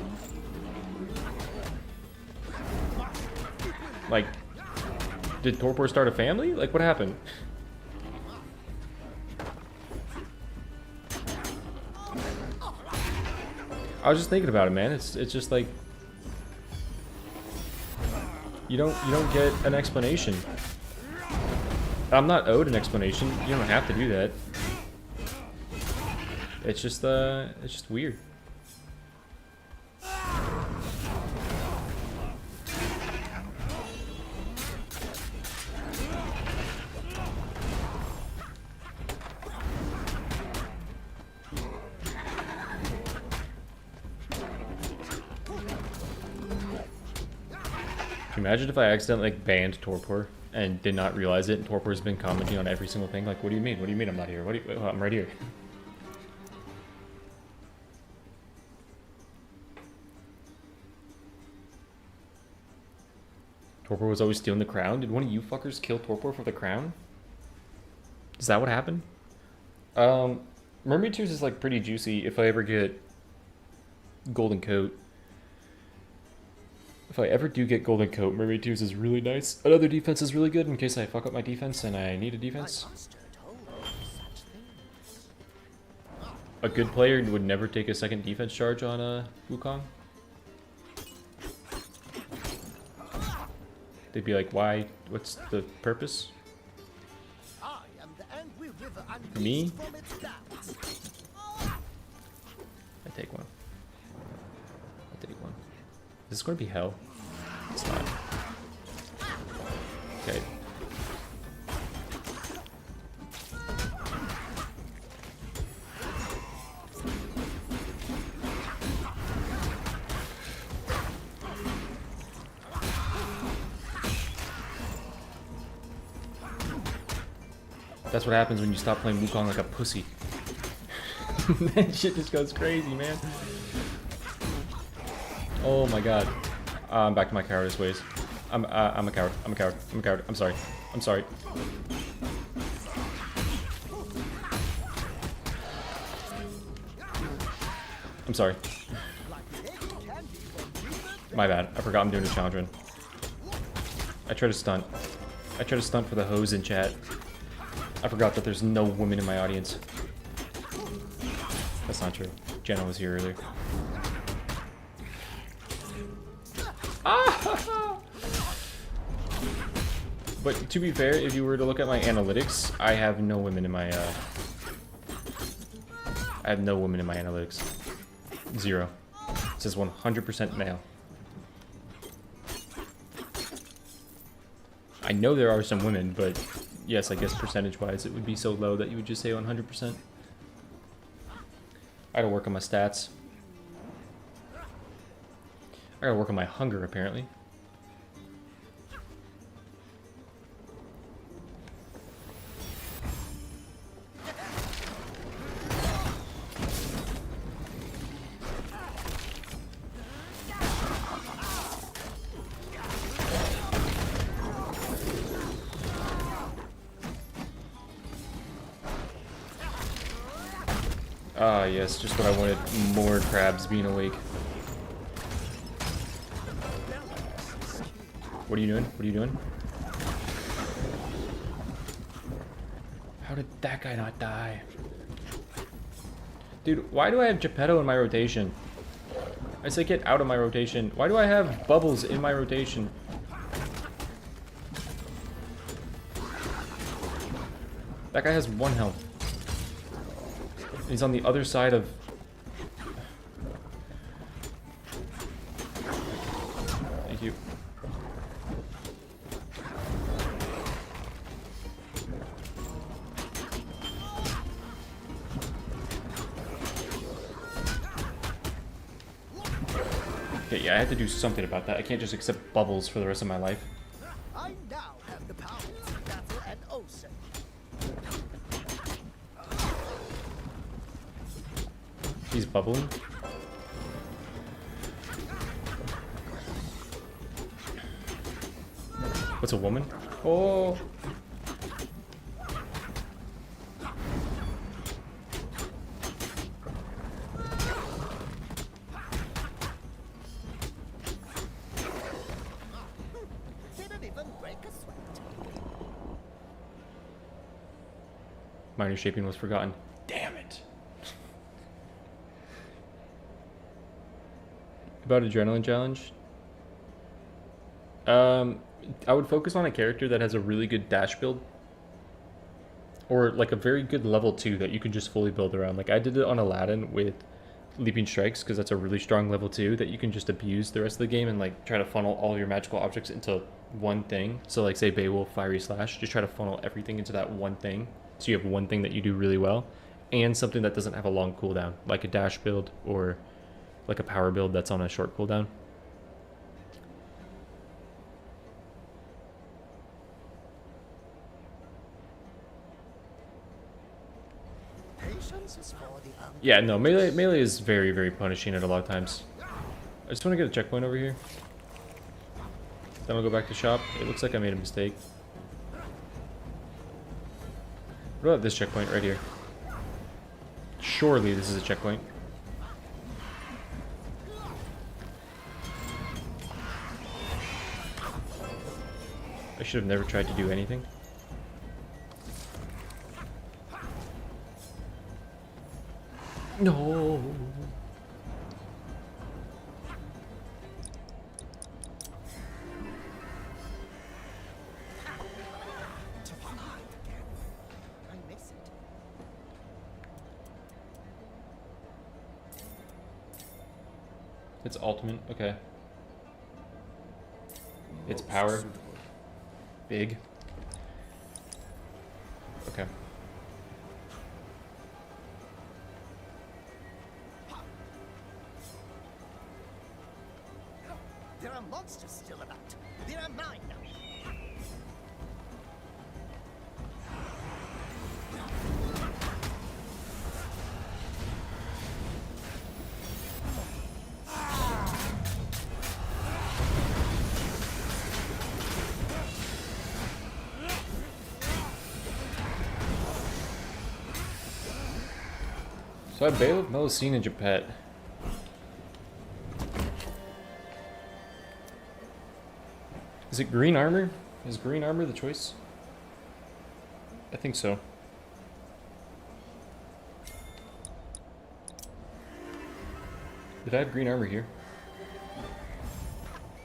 did Torpor start a family? Like, what happened? I was just thinking about it, man. It's just like, you don't get an explanation. I'm not owed an explanation. You don't have to do that. It's just weird. Imagine if I accidentally banned Torpor and did not realize it, and Torpor's been commenting on every single thing. Like, what do you mean? What do you mean I'm not here? I'm right here. Torpor was always stealing the crown. Did one of you fuckers kill Torpor for the crown? Is that what happened? Mermaid Tears is like pretty juicy if I ever get Golden Coat. If I ever do get Golden Coat, Mermaid Tears is really nice. Another defense is really good in case I fuck up my defense and I need a defense. A good player would never take a second defense charge on Wukong. They'd be like, why? What's the purpose? Me? I take one. Is this going to be hell? It's not. Okay. That's what happens when you stop playing Wukong like a pussy. That shit just goes crazy, man. Oh my god. I'm back to my cowardice ways. I'm a coward. I'm a coward. I'm a coward. I'm sorry. I'm sorry. I'm sorry. My bad. I forgot I'm doing a challenge run. I try to stunt. I try to stunt for the hoes in chat. I forgot that there's no women in my audience. That's not true. Jenna was here earlier. But to be fair, if you were to look at my analytics, I have no women in my analytics. 0. It says 100% male. I know there are some women, but yes, I guess percentage-wise it would be so low that you would just say 100%. I gotta work on my stats. I gotta work on my hunger, apparently. Ah, yes, just what I wanted. More crabs being awake. What are you doing? What are you doing? How did that guy not die? Dude, why do I have Geppetto in my rotation? I say get out of my rotation. Why do I have Bubbles in my rotation? That guy has 1 health. He's on the other side of... Thank you. Okay, yeah, I have to do something about that. I can't just accept bubbles for the rest of my life. I now have the power to battle an ocean. He's bubbling. What's a woman? Oh. Didn't even break a sweat. Minor shaping was forgotten. Damn it. About adrenaline challenge. I would focus on a character that has a really good dash build. Or like a very good level 2 that you can just fully build around. Like I did it on Aladdin with Leaping Strikes because that's a really strong level 2 that you can just abuse the rest of the game and like try to funnel all your magical objects into one thing. So like say Beowulf, Fiery Slash, just try to funnel everything into that one thing. So you have one thing that you do really well and something that doesn't have a long cooldown, like a dash build or like a power build that's on a short cooldown. Patience is for the Yeah, no, melee is very, very punishing at a lot of times. I just want to get a checkpoint over here. Then I'll go back to shop. It looks like I made a mistake. What about this checkpoint right here? Surely this is a checkpoint. I should have never tried to do anything. No. to fly again. I miss it. It's ultimate. Okay. It's power. Big. Okay. There are monsters still about. They are mine now. So I have Beowulf, Melusine, and Japet. Is it green armor? Is green armor the choice? I think so. Did I have green armor here?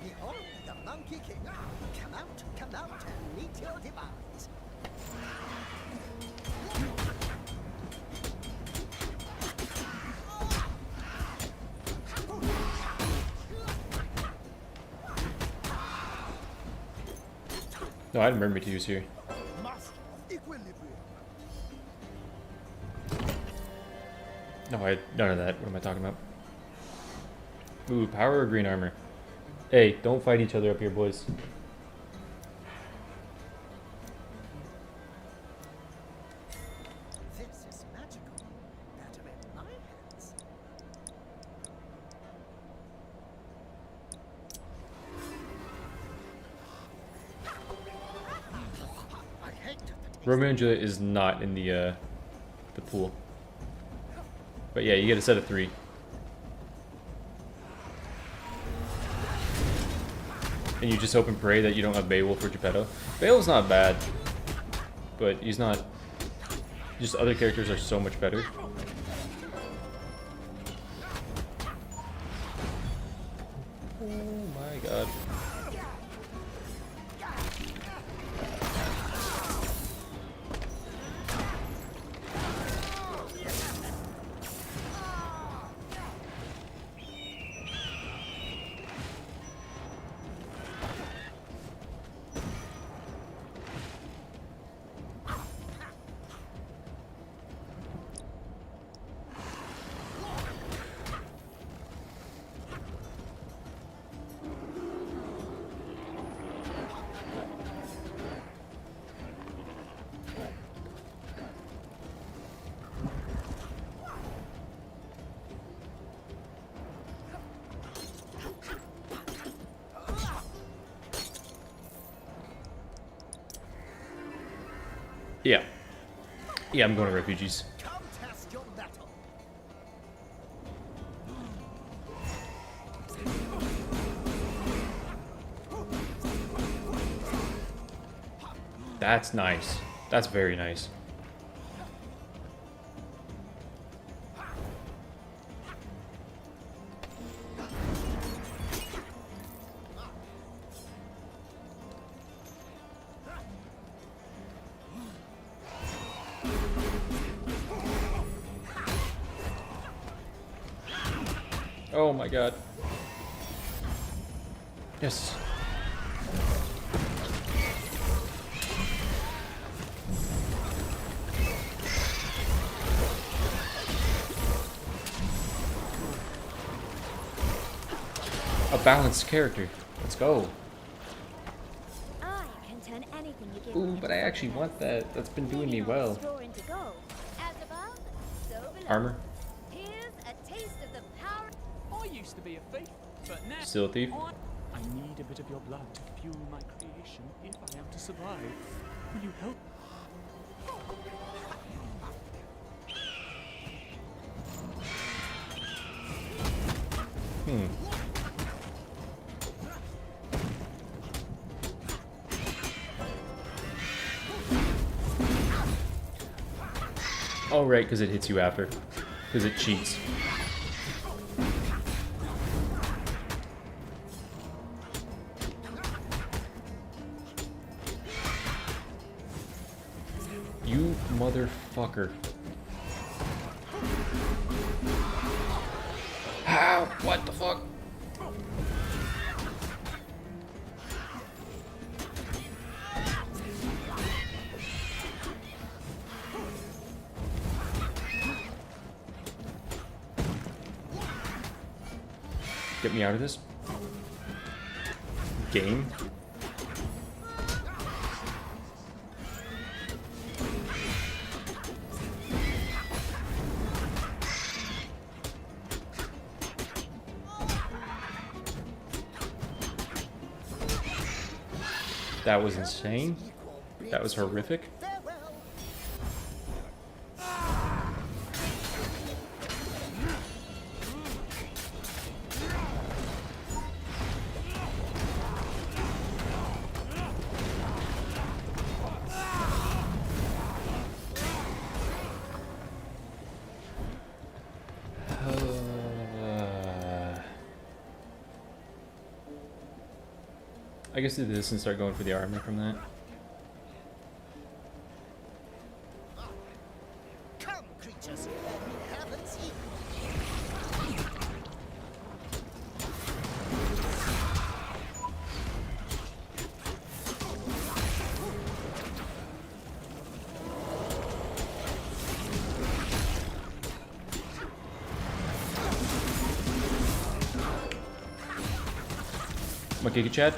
Behold the Monkey King. Come out and meet your demise. No, I had Mermaid to use here. Master of equilibrium. No, I had none of that. What am I talking about? Ooh, power or green armor? Hey, don't fight each other up here, boys. This is magical. Better in my hands. I hate the taste. Romeo and Juliet is not in the pool. But yeah, you get a set of 3. And you just hope and pray that you don't have Beowulf or Geppetto. Beowulf's not bad, but he's not. Just other characters are so much better. Oh my god. Yeah. Yeah, I'm going to refugees. Come test your metal. That's nice. That's very nice. Oh my god. Yes. A balanced character. Let's go. I can turn anything you give Ooh, me but into I actually something want else. that. That's been doing me Maybe not well. straw into gold. As above, so below. Armor. Here's a taste of the power. I used to be a thief, but now Still a thief. I need a bit of your blood to fuel my creation if I am to survive. Will you help? Oh, right, because it hits you after. Because it cheats. You motherfucker. How? What the fuck? Get me out of this game. That was insane. That was horrific. I guess do this and start going for the armor from that. Come, creatures. Heavens My kick it, Chad.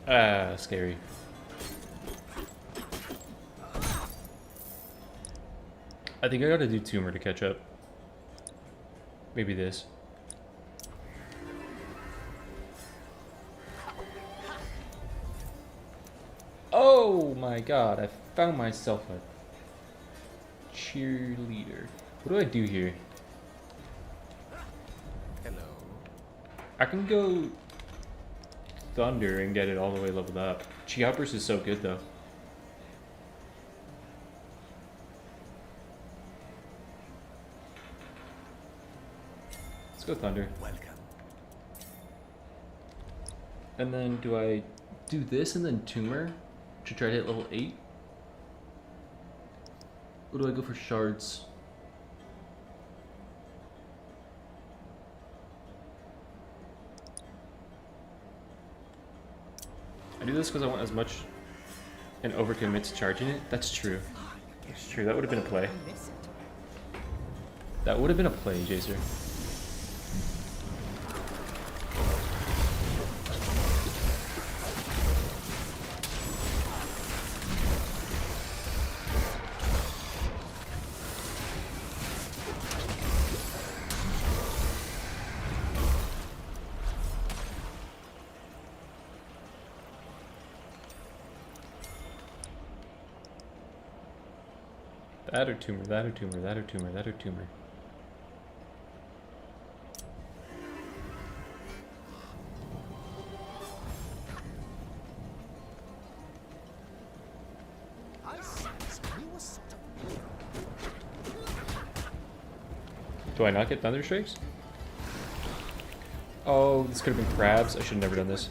Ah, scary. I think I gotta do tumor to catch up. Maybe this. Oh my god, I found myself a cheerleader. What do I do here? Hello. I can go Thunder and get it all the way leveled up. Chi Hoppers is so good though. Let's go Thunder. Welcome. And then do I do this and then Tumor to try to hit level 8? Or do I go for Shards? I do this because I want as much and overcommit to charging it? That's true. It's true. That would have been a play. That would have been a play, Jacer. That or tumor, that or tumor, that or tumor, that or tumor. Do I not get thunder strikes? Oh, this could have been crabs. I should have never done this.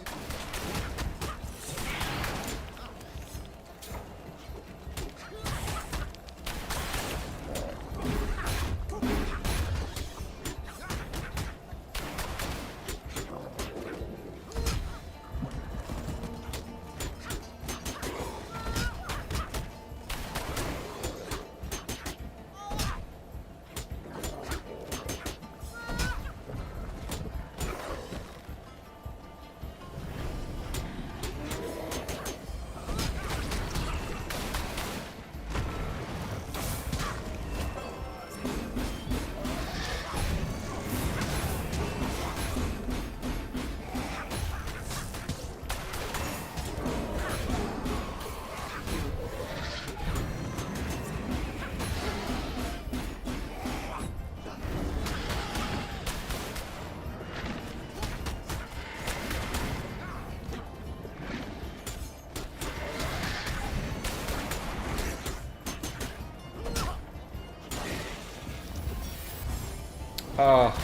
Ah,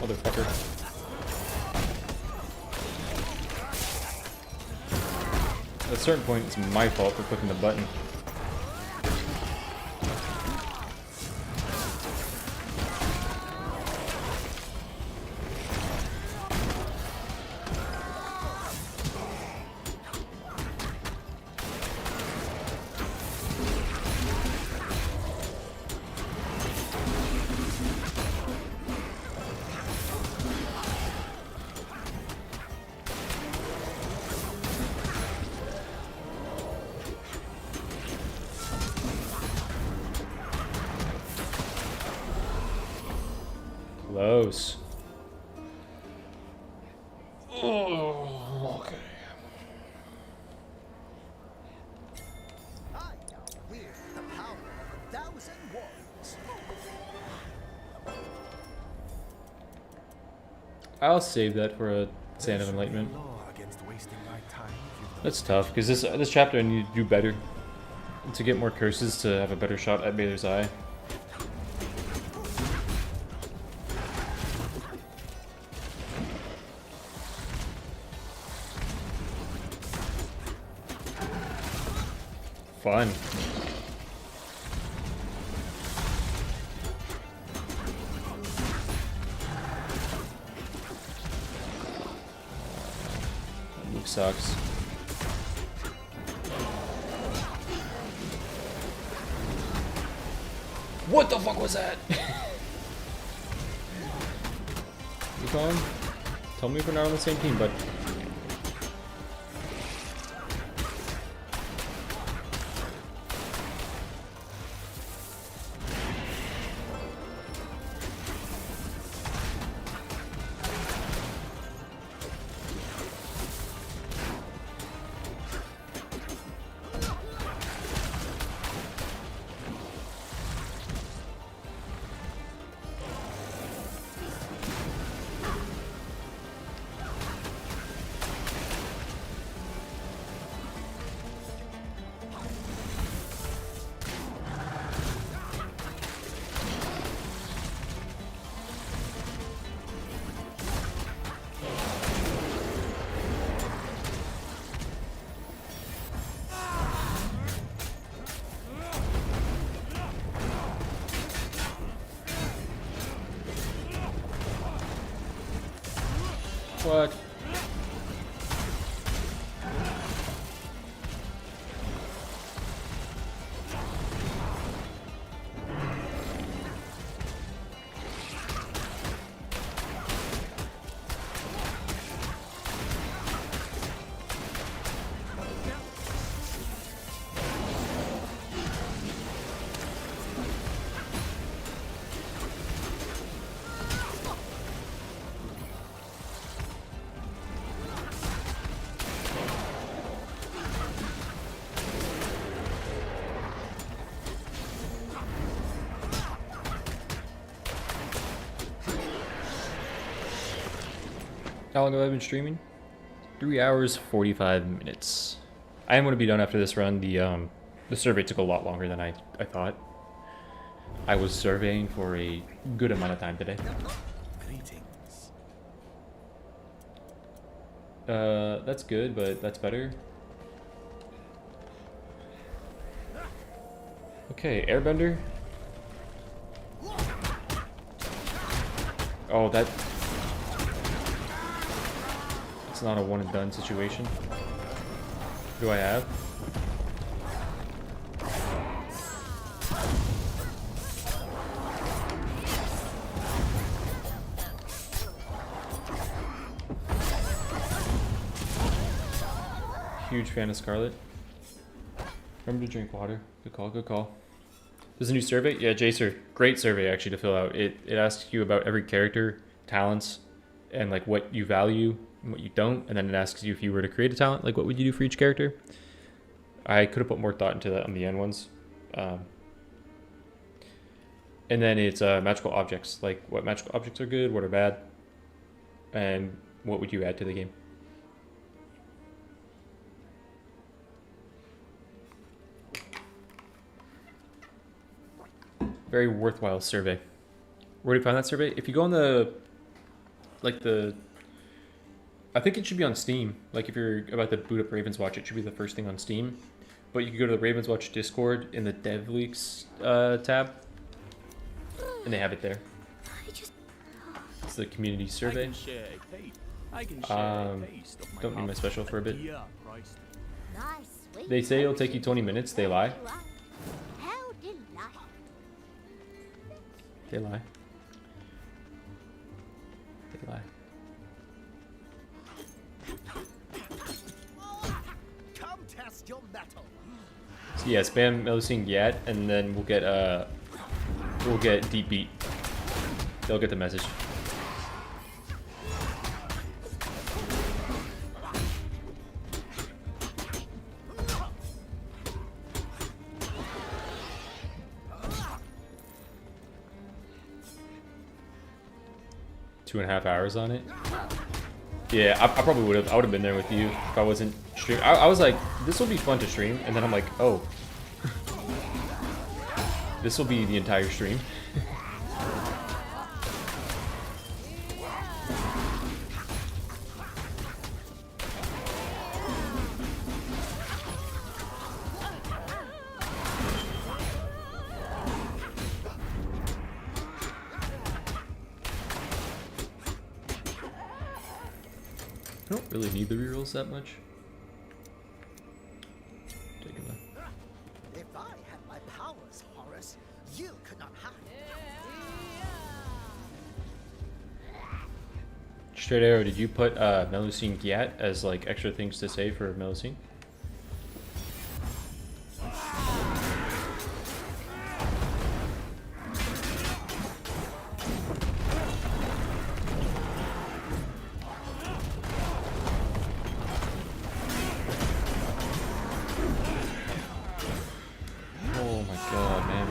motherfucker. At a certain point, it's my fault for clicking the button. Close. Oh, okay. I now wield the power of 1,000 warriors. I'll save that for a Sand of Enlightenment. That's tough, because this chapter I need to do better. To get more curses to have a better shot at Baylor's Eye. Fun. Luke sucks. What the fuck was that? Yukon? Tell me if we're not on the same team, bud. What? How long have I been streaming? 3 hours 45 minutes. I am going to be done after this run. The survey took a lot longer than I thought. I was surveying for a good amount of time today. Greetings. That's good, but that's better. Okay, airbender. Oh, it's not a one and done situation. What do I have? Huge fan of Scarlet. Remember to drink water. Good call, good call. There's a new survey? Yeah, Jacer. Great survey actually to fill out. It asks you about every character, talents, and like what you value and what you don't. And then it asks you if you were to create a talent, like what would you do for each character? I could have put more thought into that on the end ones. And then it's magical objects. Like what magical objects are good, what are bad, and what would you add to the game? Very worthwhile survey. Where do you find that survey? If you go on I think it should be on Steam. Like if you're about to boot up Ravenswatch, it should be the first thing on Steam. But you can go to the Ravenswatch Discord in the Dev Leaks tab, and they have it there. It's the community survey. Don't need my special for a bit. They say it'll take you 20 minutes. They lie. They lie. They lie. Come test your metal. So yeah, spam Melusine Gyat, and then we'll get Deep Beat. They'll get the message. .5 hours on it. Yeah, I probably would have. I would have been there with you if I wasn't streaming. I was like, this will be fun to stream, and then I'm like, oh, this will be the entire stream. I don't really need the rerolls that much. Take a look. If I had my powers, Horace, you could not have. Straight arrow, did you put Melusine Gyat as like extra things to say for Melusine? Oh my god, man.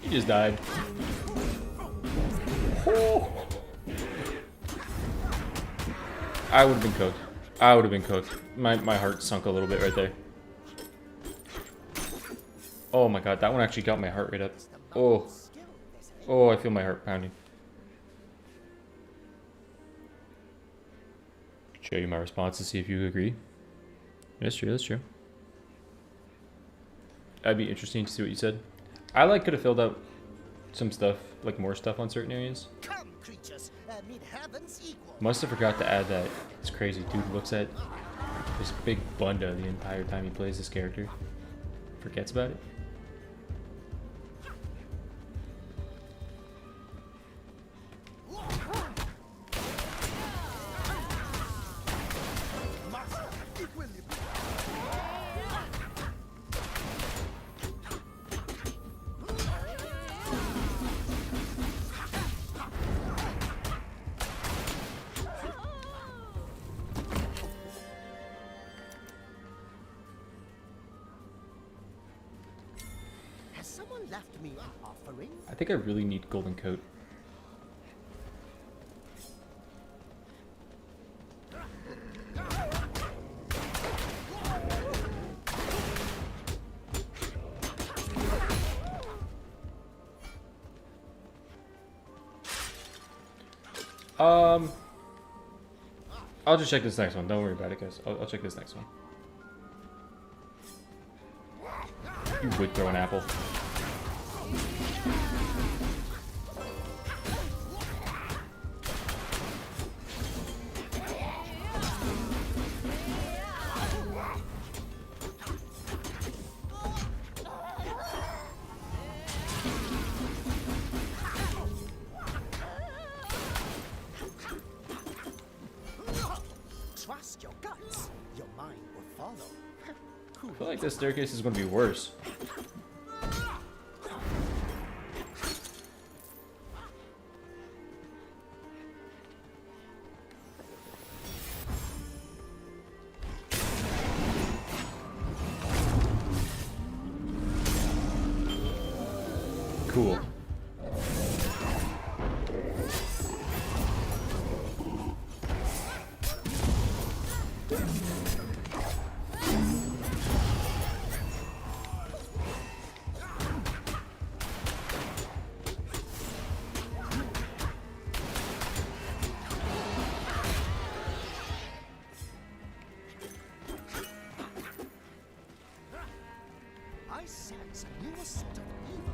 He just died. Oh. I would have been cooked. I would have been cooked. My heart sunk a little bit right there. Oh my god, that one actually got my heart rate up. Oh. Oh, I feel my heart pounding. Show you my response to see if you agree. That's true, that's true. That'd be interesting to see what you said. I like could have filled out some stuff, like more stuff on certain areas. Come, creatures, meet heaven's equal. Must have forgot to add that. It's crazy, dude looks at this big bunda the entire time he plays this character. Forgets about it. me an offering? I think I really need golden coat. I'll just check this next one. Don't worry about it, guys. I'll check this next one. You would throw an apple. Trust your guts. Your mind will follow. I feel like this staircase is going to be worse. Cool. I sense a new assault of evil.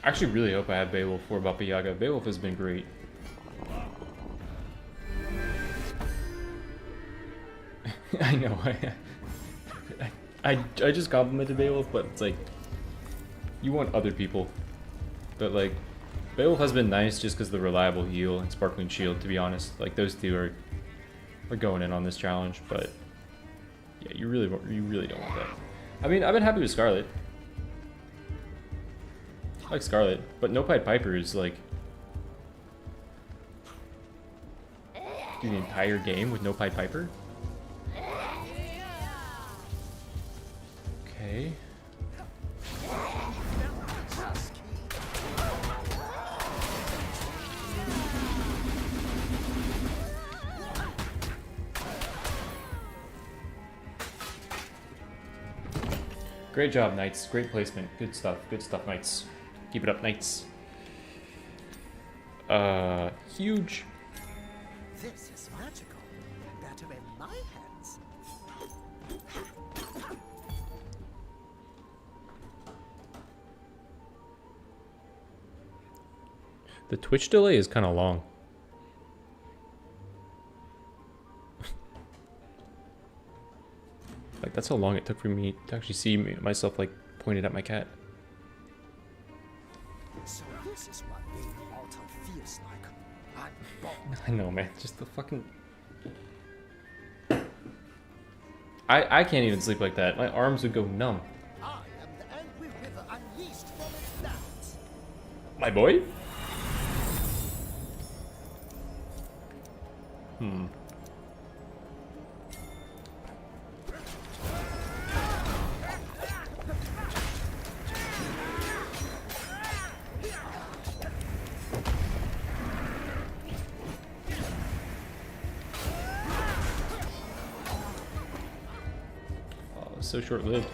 I actually really hope I have Beowulf for Baba Yaga. Beowulf has been great. I know. I just complimented Beowulf, but it's like you want other people. But like Beowulf has been nice just because the reliable heal and sparkling shield. To be honest, like those two are going in on this challenge. But yeah, you really don't want that. I mean, I've been happy with Scarlet. I like Scarlet, but No Pied Piper is like do the entire game with No Pied Piper. Okay. Great job, Knights. Great placement. Good stuff, Knights. Keep it up, Knights. Huge. This is magical. Better in my hands. The Twitch delay is kind of long. Like, that's how long it took for me to actually see myself, like, pointed at my cat. So this is what being mortal feels like. I'm bored. I know, man. Just the fucking... I can't even sleep like that. My arms would go numb. I am the angry river unleashed from its depths. My boy? So short-lived.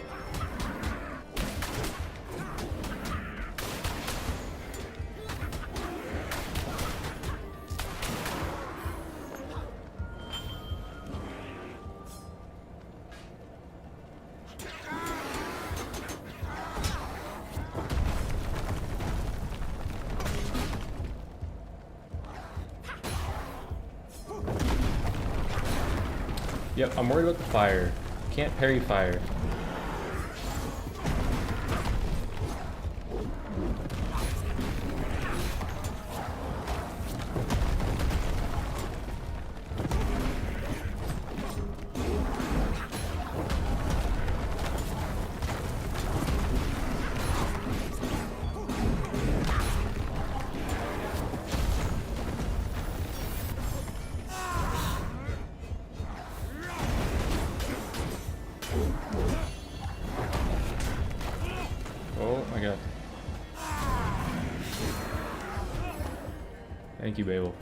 Yep, I'm worried about the fire. Can't parry fire. Oh my god. Thank you, Beowulf.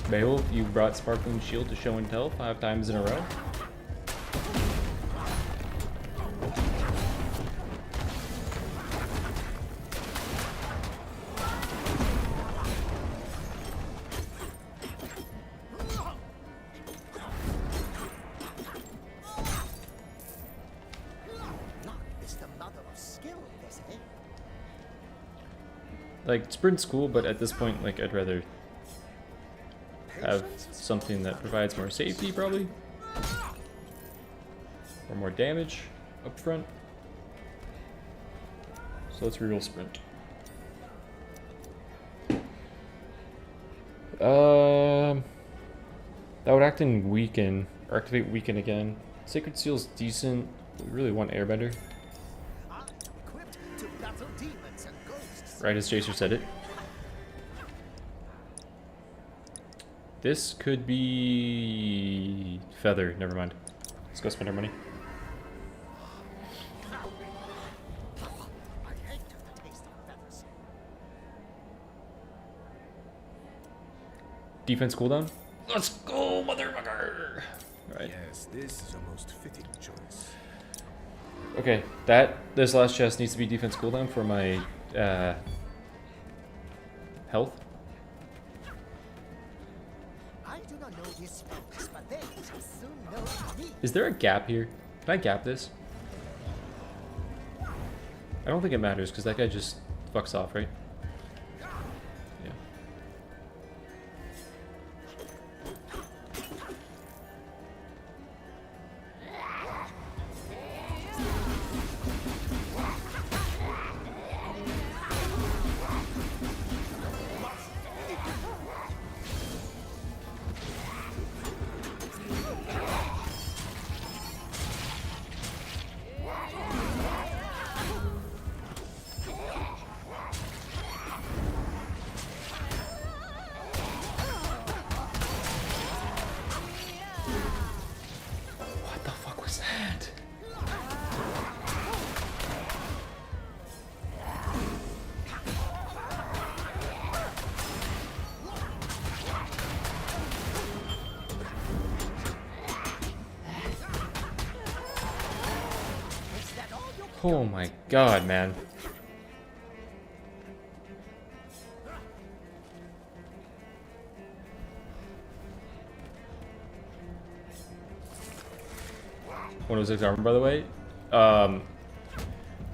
Beowulf, you brought Sparkling Shield to show and tell 5 times in a row. Luck is the mother of skill, they say. Like, sprint's cool, but at this point, like, I'd rather have something that provides more safety, probably. Or more damage up front. So let's reroll sprint. That would act in weaken, or activate weaken again. Sacred Seal's decent. We really want Airbender. I'm equipped to battle demons and ghosts. Right as Jacer said it. This could be Feather. Never mind. Let's go spend our money. I hate the taste of feathers. Defense cooldown. Let's go, motherfucker! Alright. Yes, this is a most fitting choice. Okay, this last chest needs to be defense cooldown for my health. I do not know these folks, but they shall soon know me. Is there a gap here? Can I gap this? I don't think it matters because that guy just fucks off, right? Yeah. What the fuck was that? Oh my god, man. One of 6 armor, by the way.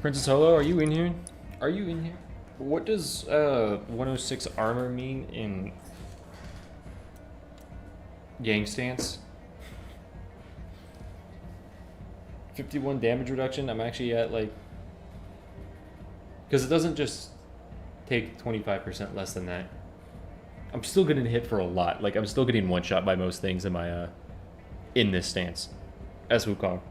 Princess Holo, are you in here? Are you in here? What does 106 armor mean in Yang stance? 51 damage reduction. I'm actually at like, because it doesn't just take 25% less than that. I'm still getting hit for a lot. Like I'm still getting one shot by most things in my in this stance as Wukong.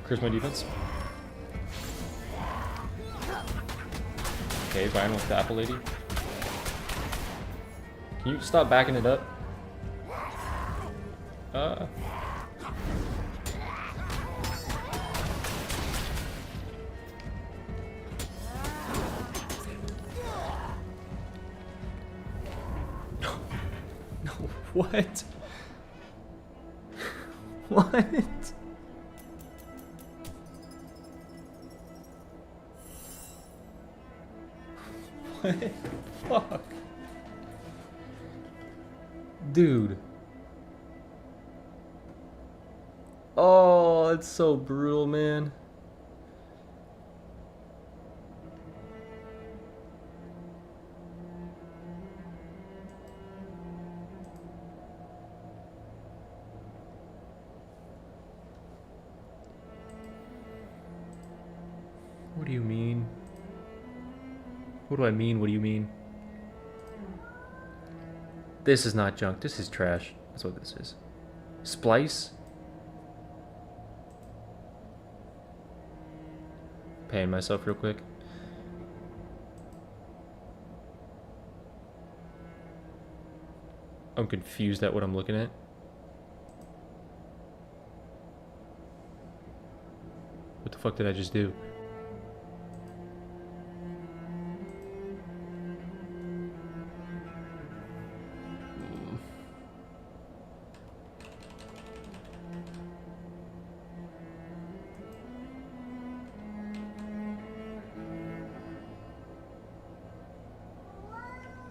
Here's my defense. Okay, Brian with the Apple Lady. Can you stop backing it up? What? What? What? Fuck. Dude. Oh, it's so brutal, man. What do you mean? What do I mean? What do you mean? This is not junk. This is trash. That's what this is. Splice? Paying myself real quick. I'm confused at what I'm looking at. What the fuck did I just do?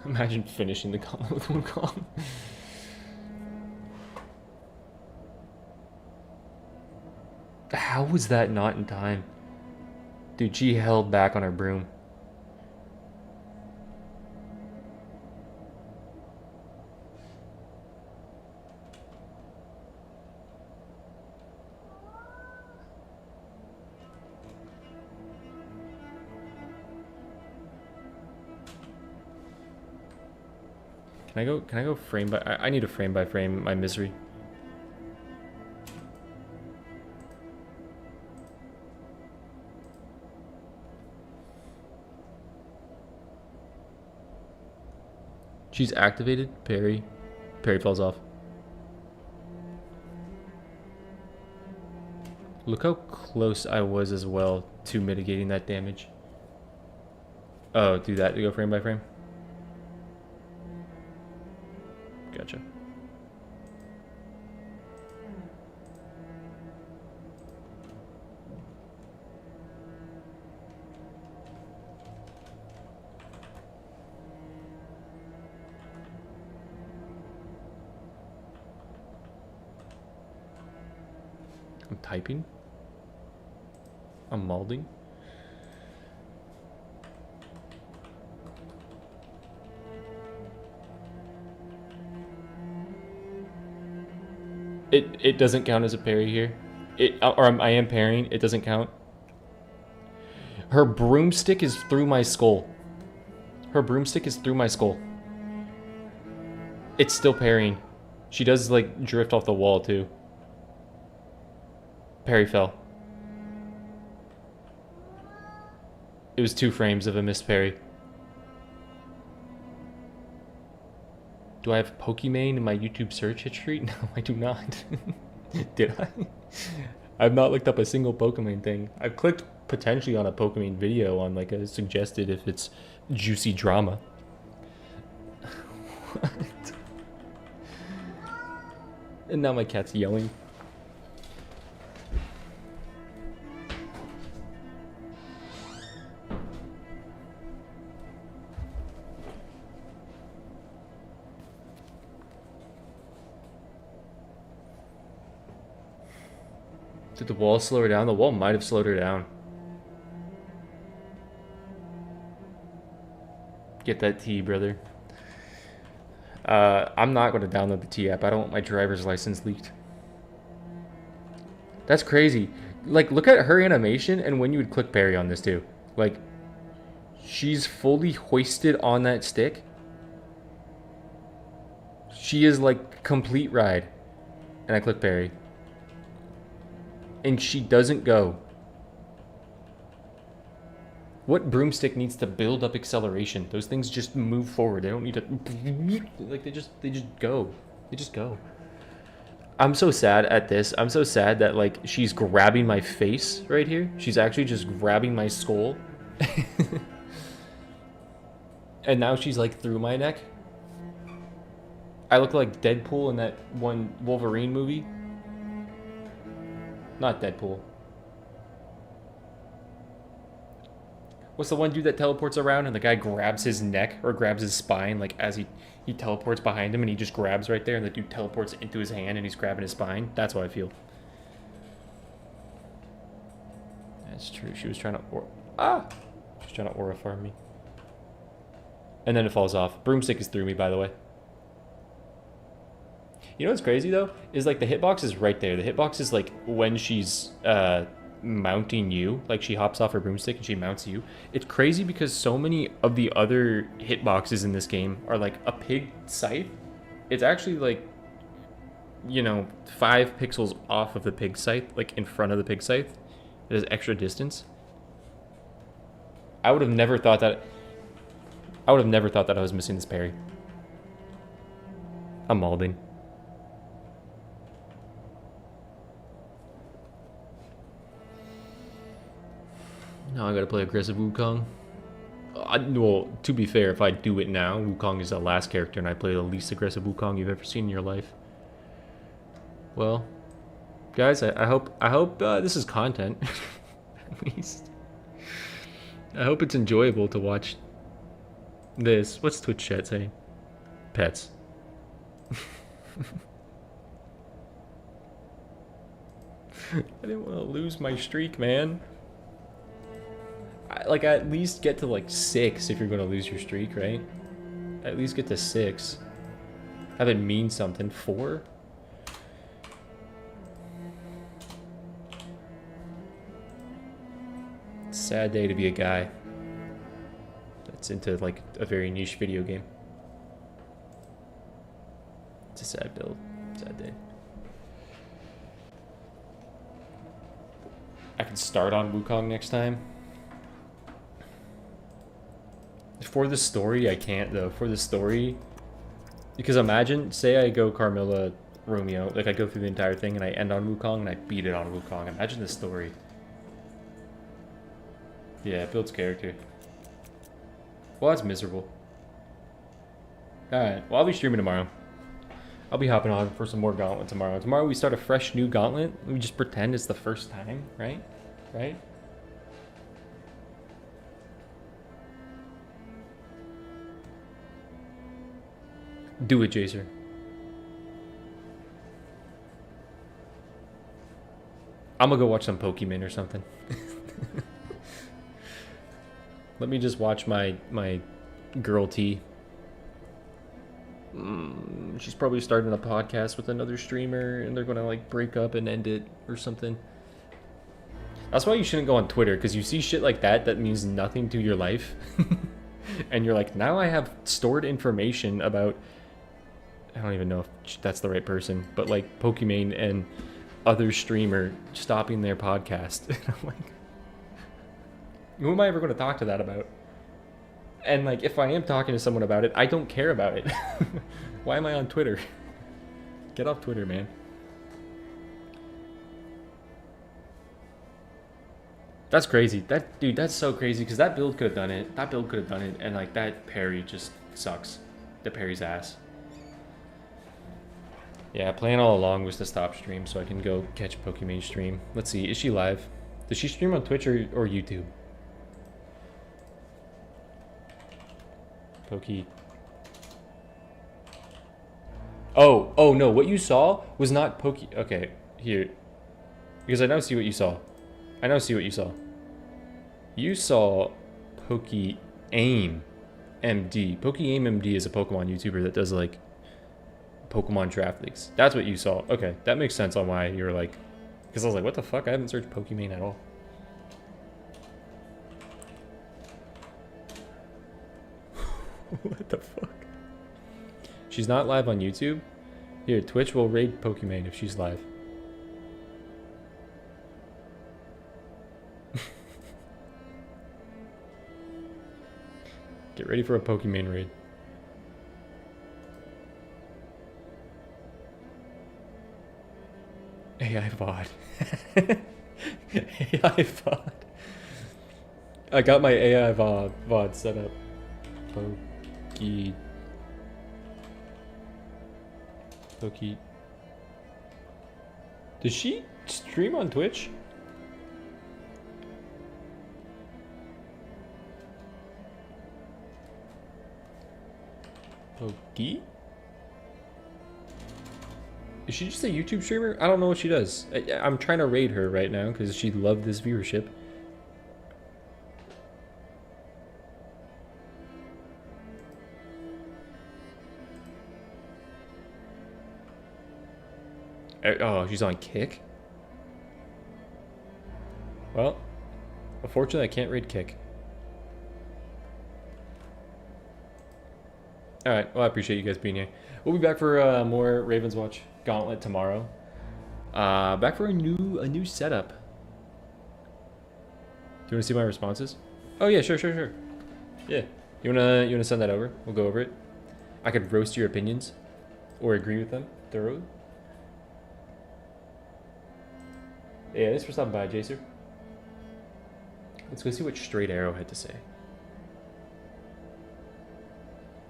Imagine finishing the gauntlet with one call. How was that not in time? Dude, she held back on her broom. Can I go frame by I need to frame by frame my misery. She's activated. Parry. Parry falls off. Look how close I was as well to mitigating that damage. Oh, do that to go frame by frame? Gotcha. I'm typing. I'm molding. It doesn't count as a parry here. I am parrying. It doesn't count. Her broomstick is through my skull. Her broomstick is through my skull. It's still parrying. She does like drift off the wall too. Parry fell. It was 2 frames of a missed parry. Do I have Pokimane in my YouTube search history? No, I do not. Did I? I've not looked up a single Pokimane thing. I've clicked potentially on a Pokimane video on like a suggested if it's juicy drama. What? And now my cat's yelling. Did the wall slow her down? The wall might have slowed her down. Get that T, brother. I'm not going to download the T app. I don't want my driver's license leaked. That's crazy. Like, look at her animation and when you would click parry on this too. Like, she's fully hoisted on that stick. She is like complete ride. And I click parry. And she doesn't go. What broomstick needs to build up acceleration? Those things just move forward. They don't need to like they just go. They just go. I'm so sad at this. I'm so sad that like she's grabbing my face right here. She's actually just grabbing my skull. And now she's like through my neck. I look like Deadpool in that one Wolverine movie. Not Deadpool. What's the one dude that teleports around and the guy grabs his neck or grabs his spine like as he teleports behind him and he just grabs right there and the dude teleports into his hand and he's grabbing his spine? That's what I feel. That's true. She was trying to She's trying to aura farm me. And then it falls off. Broomstick is through me, by the way. You know what's crazy though? Is like the hitbox is right there. The hitbox is like when she's mounting you, like she hops off her broomstick and she mounts you. It's crazy because so many of the other hitboxes in this game are like a pig scythe. It's actually like, you know, 5 pixels off of the pig scythe, like in front of the pig scythe. There's extra distance. I would have never thought that. I would have never thought that I was missing this parry. I'm malding. Now I gotta play aggressive Wukong. Well, to be fair, if I do it now, Wukong is the last character and I play the least aggressive Wukong you've ever seen in your life. Well, guys, I hope this is content. At least. I hope it's enjoyable to watch this. What's Twitch chat saying? Pets. I didn't want to lose my streak, man. Like, at least get to, like, 6 if you're going to lose your streak, right? At least get to 6. Have it mean something. 4? Sad day to be a guy that's into, like, a very niche video game. It's a sad build. Sad day. I can start on Wukong next time. For the story, I can't, though. For the story, because imagine, say I go Carmilla, Romeo, like I go through the entire thing and I end on Wukong and I beat it on Wukong. Imagine the story. Yeah, it builds character. Well, that's miserable. Alright, well, I'll be streaming tomorrow. I'll be hopping on for some more Gauntlet tomorrow. Tomorrow we start a fresh new Gauntlet. We just pretend it's the first time, right? Right? Do it, Jacer. I'm gonna go watch some Pokemon or something. Let me just watch my girl T. She's probably starting a podcast with another streamer and they're gonna like break up and end it or something. That's why you shouldn't go on Twitter, because you see shit like that means nothing to your life. And you're like, now I have stored information about, I don't even know if that's the right person, but like Pokemon and other streamer stopping their podcast. And I'm like, who am I ever going to talk to that about? And like, if I am talking to someone about it, I don't care about it. Why am I on Twitter? Get off Twitter, man. That's crazy. Dude, that's so crazy, because that build could have done it. That build could have done it, and like that parry just sucks. The parry's ass. Yeah, plan all along was to stop stream so I can go catch Pokemon stream. Let's see, is she live? Does she stream on Twitch or YouTube? Pokey. Oh no, what you saw was not Pokey. Okay, here. Because I now see what you saw. I now see what you saw. You saw Pokey Aim MD. Pokey Aim MD is a Pokemon YouTuber that does like Pokemon draft leagues. That's what you saw. Okay, that makes sense on why you're like, because I was like, what the fuck? I haven't searched Pokemon at all. What the fuck? She's not live on YouTube? Here, Twitch will raid Pokemon if she's live. Get ready for a Pokemon raid. AI VOD. AI VOD. I got my AI VOD set up. Pokey. Loki. Does she stream on Twitch? Loki? Is she just a YouTube streamer? I don't know what she does. I'm trying to raid her right now because she loved this viewership. Oh, she's on Kick? Well, unfortunately I can't raid Kick. Alright, well I appreciate you guys being here. We'll be back for more Ravenswatch Gauntlet tomorrow. Back for a new setup. Do you want to see my responses? Oh yeah, sure. Yeah. You wanna send that over? We'll go over it. I could roast your opinions. Or agree with them thoroughly. Yeah, thanks for stopping by, Jacer. Let's go see what Straight Arrow had to say.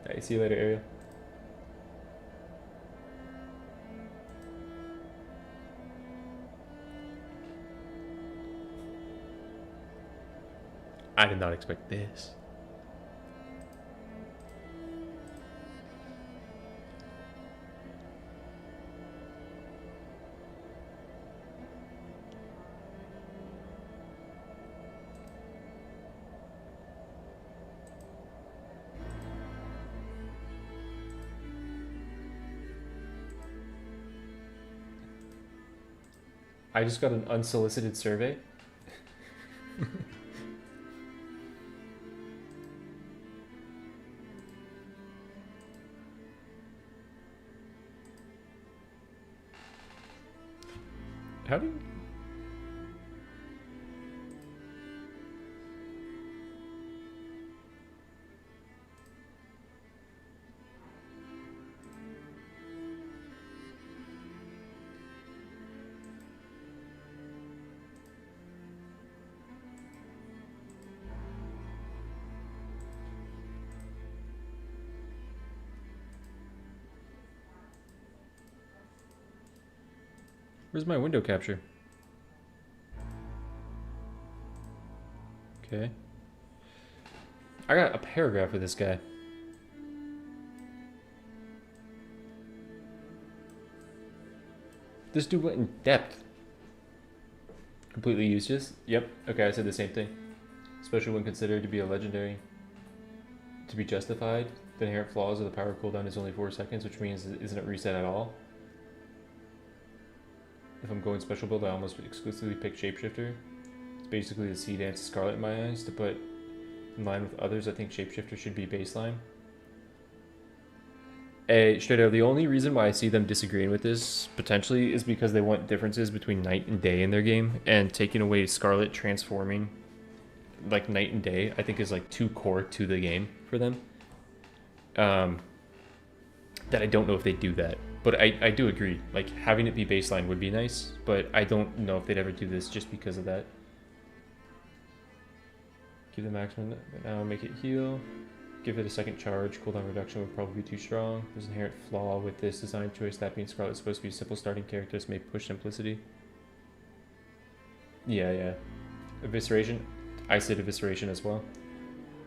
Alright, see you later, Ariel. I did not expect this. I just got an unsolicited survey. How do you... Where's my window capture? Okay. I got a paragraph for this guy. This dude went in depth. Completely useless? Yep. Okay, I said the same thing. Especially when considered to be a legendary. To be justified, the inherent flaws of the power cooldown is only 4 seconds, which means it isn't reset at all. If I'm going special build, I almost exclusively pick Shapeshifter. It's basically the Sea Dance Scarlet in my eyes. To put in line with others, I think Shapeshifter should be baseline. Straight out, the only reason why I see them disagreeing with this, potentially, is because they want differences between night and day in their game, and taking away Scarlet transforming, like, night and day, I think is, like, too core to the game for them. That I don't know if they do that. But I do agree, like, having it be baseline would be nice, but I don't know if they'd ever do this just because of that. Give the maximum, but now make it heal. Give it a second charge. Cooldown reduction would probably be too strong. There's an inherent flaw with this design choice. That being Scarlet's supposed to be a simple starting character. This may push simplicity. Yeah. Evisceration. I said Evisceration as well.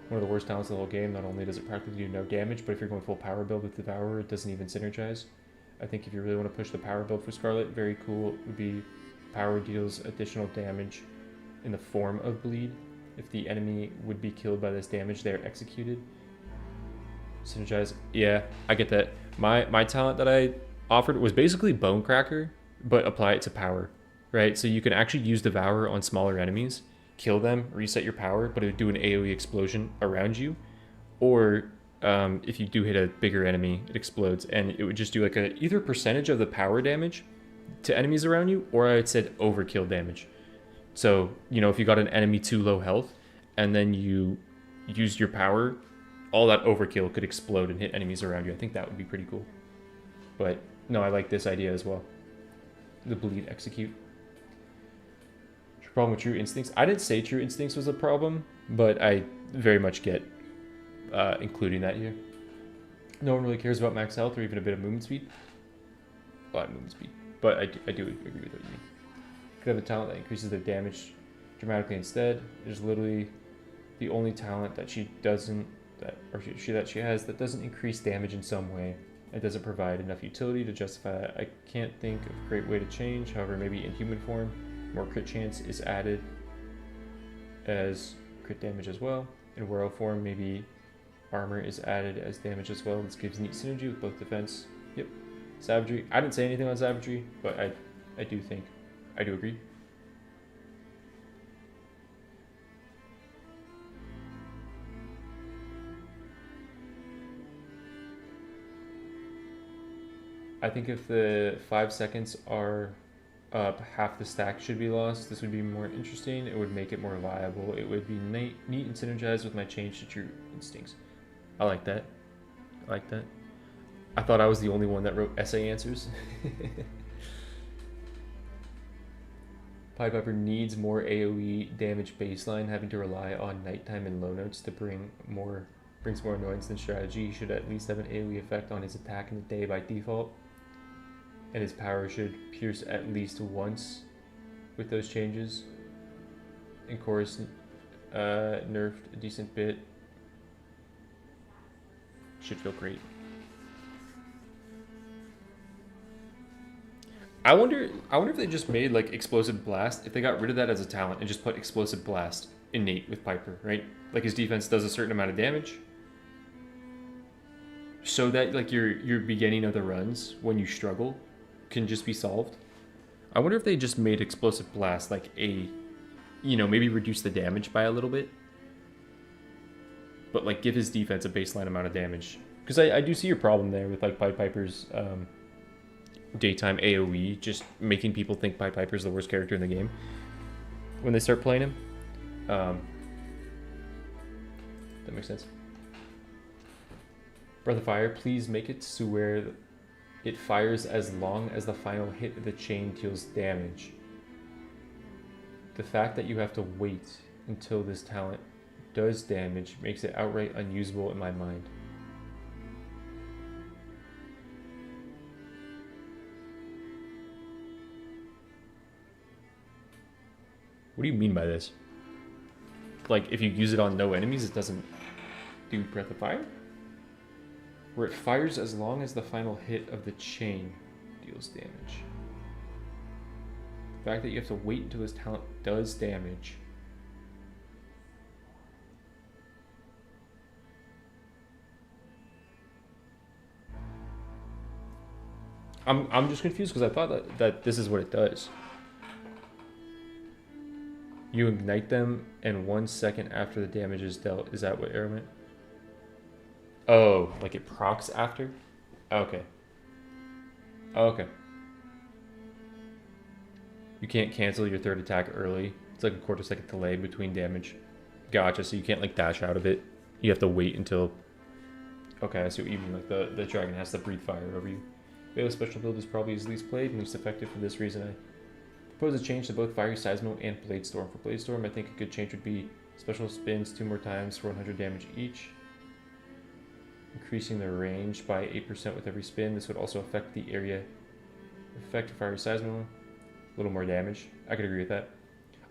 One of the worst talents of the whole game. Not only does it practically do no damage, but if you're going full power build with Devourer, it doesn't even synergize. I think if you really want to push the power build for Scarlet, very cool would be power deals additional damage in the form of bleed. If the enemy would be killed by this damage, they are executed. Synergize. Yeah, I get that. My talent that I offered was basically Bone Cracker, but apply it to power, right? So you can actually use Devour on smaller enemies, kill them, reset your power, but it would do an AoE explosion around you. Or if you do hit a bigger enemy, it explodes, and it would just do like a either percentage of the power damage to enemies around you, or I said overkill damage. So, you know, if you got an enemy too low health, and then you used your power, all that overkill could explode and hit enemies around you. I think that would be pretty cool. But no, I like this idea as well. The bleed execute. Problem with True Instincts. I didn't say True Instincts was a problem, but I very much get including that here. No one really cares about max health or even a bit of movement speed. a lot of movement speed. But I do agree with what you mean. Could have a talent that increases their damage dramatically instead. There's literally the only talent that she doesn't, that she has that doesn't increase damage in some way. It doesn't provide enough utility to justify that. I can't think of a great way to change. However, maybe in human form, more crit chance is added as crit damage as well. In werewolf form, maybe armor is added as damage as well. This gives neat synergy with both defense. Yep. Savagery. I didn't say anything on savagery, but I do agree. I think if the 5 seconds are up, half the stack should be lost. This would be more interesting. It would make it more viable. It would be neat and synergized with my change to true instincts. I like that. I thought I was the only one that wrote essay answers. Pied Piper needs more AoE damage baseline, having to rely on nighttime and low notes to brings more annoyance than strategy. He should at least have an AoE effect on his attack in the day by default. And his power should pierce at least once with those changes. And chorus nerfed a decent bit. Should feel great. I wonder if they just made like Explosive Blast, if they got rid of that as a talent and just put Explosive Blast innate with Piper, right? Like his defense does a certain amount of damage. So that like your beginning of the runs when you struggle can just be solved. I wonder if they just made Explosive Blast like maybe reduce the damage by a little bit, but like give his defense a baseline amount of damage. Because I do see your problem there with like Pied Piper's daytime AoE, just making people think Pied Piper's the worst character in the game when they start playing him. That makes sense. Breath of Fire, please make it to where it fires as long as the final hit of the chain deals damage. The fact that you have to wait until this talent does damage makes it outright unusable in my mind. What do you mean by this? Like, if you use it on no enemies, it doesn't do Breath of Fire? Where it fires as long as the final hit of the chain deals damage. The fact that you have to wait until this talent does damage. I'm just confused because I thought that this is what it does. You ignite them, and 1 second after the damage is dealt. Is that what arrow meant? Oh, like it procs after? Okay. Okay. You can't cancel your third attack early. It's like a quarter second delay between damage. Gotcha, so you can't like dash out of it. You have to wait until... Okay, I see what you mean. Like the dragon has to breathe fire over you. Bail's special build is probably his least played and least effective for this reason. I propose a change to both Fiery Seismo and Blade Storm. For Blade Storm, I think a good change would be special spins 2 more times for 100 damage each. Increasing the range by 8% with every spin. This would also affect the area effect of Fiery Seismo. A little more damage. I could agree with that.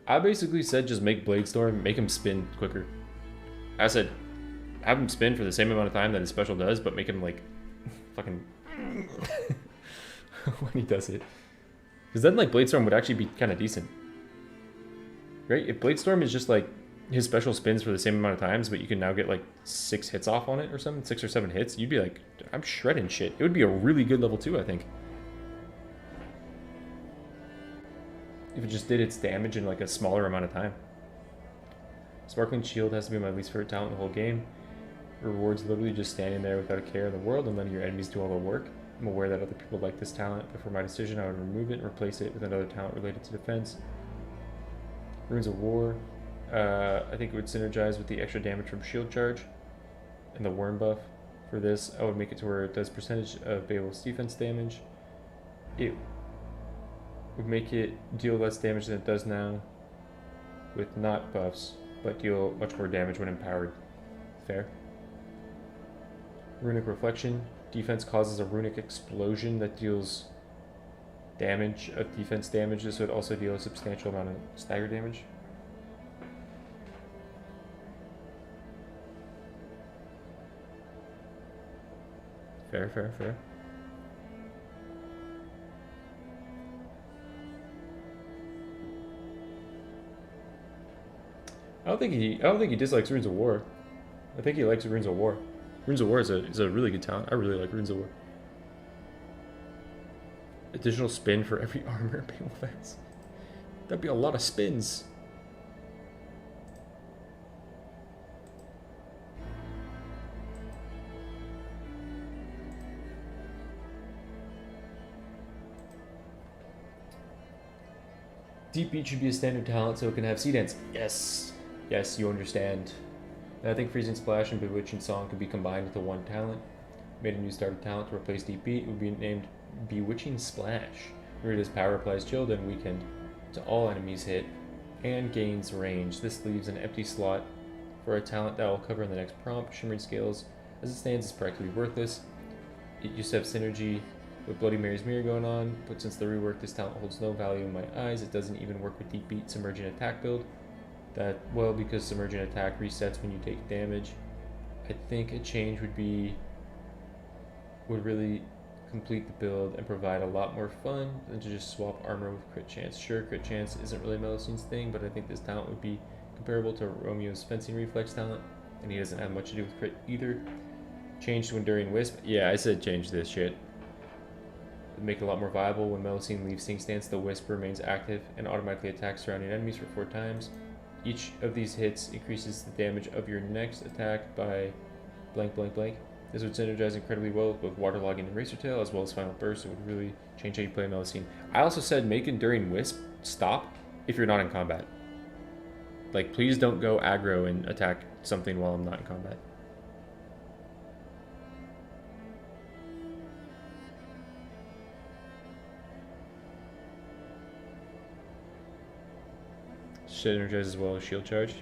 I basically said just make Blade Storm, make him spin quicker. I said have him spin for the same amount of time that his special does, but make him like fucking when he does it. Because then like Blade Storm would actually be kind of decent. Right? If Blade Storm is just like his special spins for the same amount of times, but you can now get like 6 hits off on it or something, 6 or 7 hits, you'd be like, I'm shredding shit. It would be a really good level 2, I think. If it just did its damage in like a smaller amount of time. Sparkling Shield has to be my least favorite talent in the whole game. It rewards literally just standing there without a care in the world and letting your enemies do all the work. I'm aware that other people like this talent, but for my decision I would remove it and replace it with another talent related to defense. Runes of War. I think it would synergize with the extra damage from shield charge and the worm buff. For this, I would make it to where it does percentage of Beowulf's defense damage. It would make it deal less damage than it does now with not buffs, but deal much more damage when empowered. Fair. Runic Reflection. Defense causes a runic explosion that deals damage of defense damage, this would also deal a substantial amount of stagger damage. Fair, fair, fair. I don't think he dislikes Runes of War. I think he likes Runes of War. Runes of War is a really good talent. I really like Runes of War. Additional spin for every armor Painful Fence. That'd be a lot of spins. Deep Beat should be a standard talent so it can have Sea Dance. Yes. Yes, you understand. And I think Freezing Splash and Bewitching Song could be combined into one talent. Made a new starter talent to replace Deep Beat. It would be named Bewitching Splash. Where this power applies chill and weakened to all enemies hit and gains range. This leaves an empty slot for a talent that will cover in the next prompt. Shimmering Scales, as it stands, is practically worthless. It used to have synergy with Bloody Mary's Mirror going on, but since the rework, this talent holds no value in my eyes. It doesn't even work with Deep Beat Submerging Attack build. That, well, because Submerging Attack resets when you take damage. I think a change would really complete the build and provide a lot more fun than to just swap armor with crit chance. Sure, crit chance isn't really Melusines' thing, but I think this talent would be comparable to Romeo's fencing reflex talent, and he doesn't have much to do with crit either. Change to Enduring Wisp. Yeah, I said change this shit. Make it a lot more viable. When Melusine leaves Sing Stance, the Wisp remains active and automatically attacks surrounding enemies for 4 times. Each of these hits increases the damage of your next attack by blank blank blank. This would synergize incredibly well with Waterlogging and Racer Tail, as well as Final Burst. It would really change how you play Melusine. I also said make Enduring Wisp stop if you're not in combat. Like, please don't go aggro and attack something while I'm not in combat. Should energize as well as shield charge.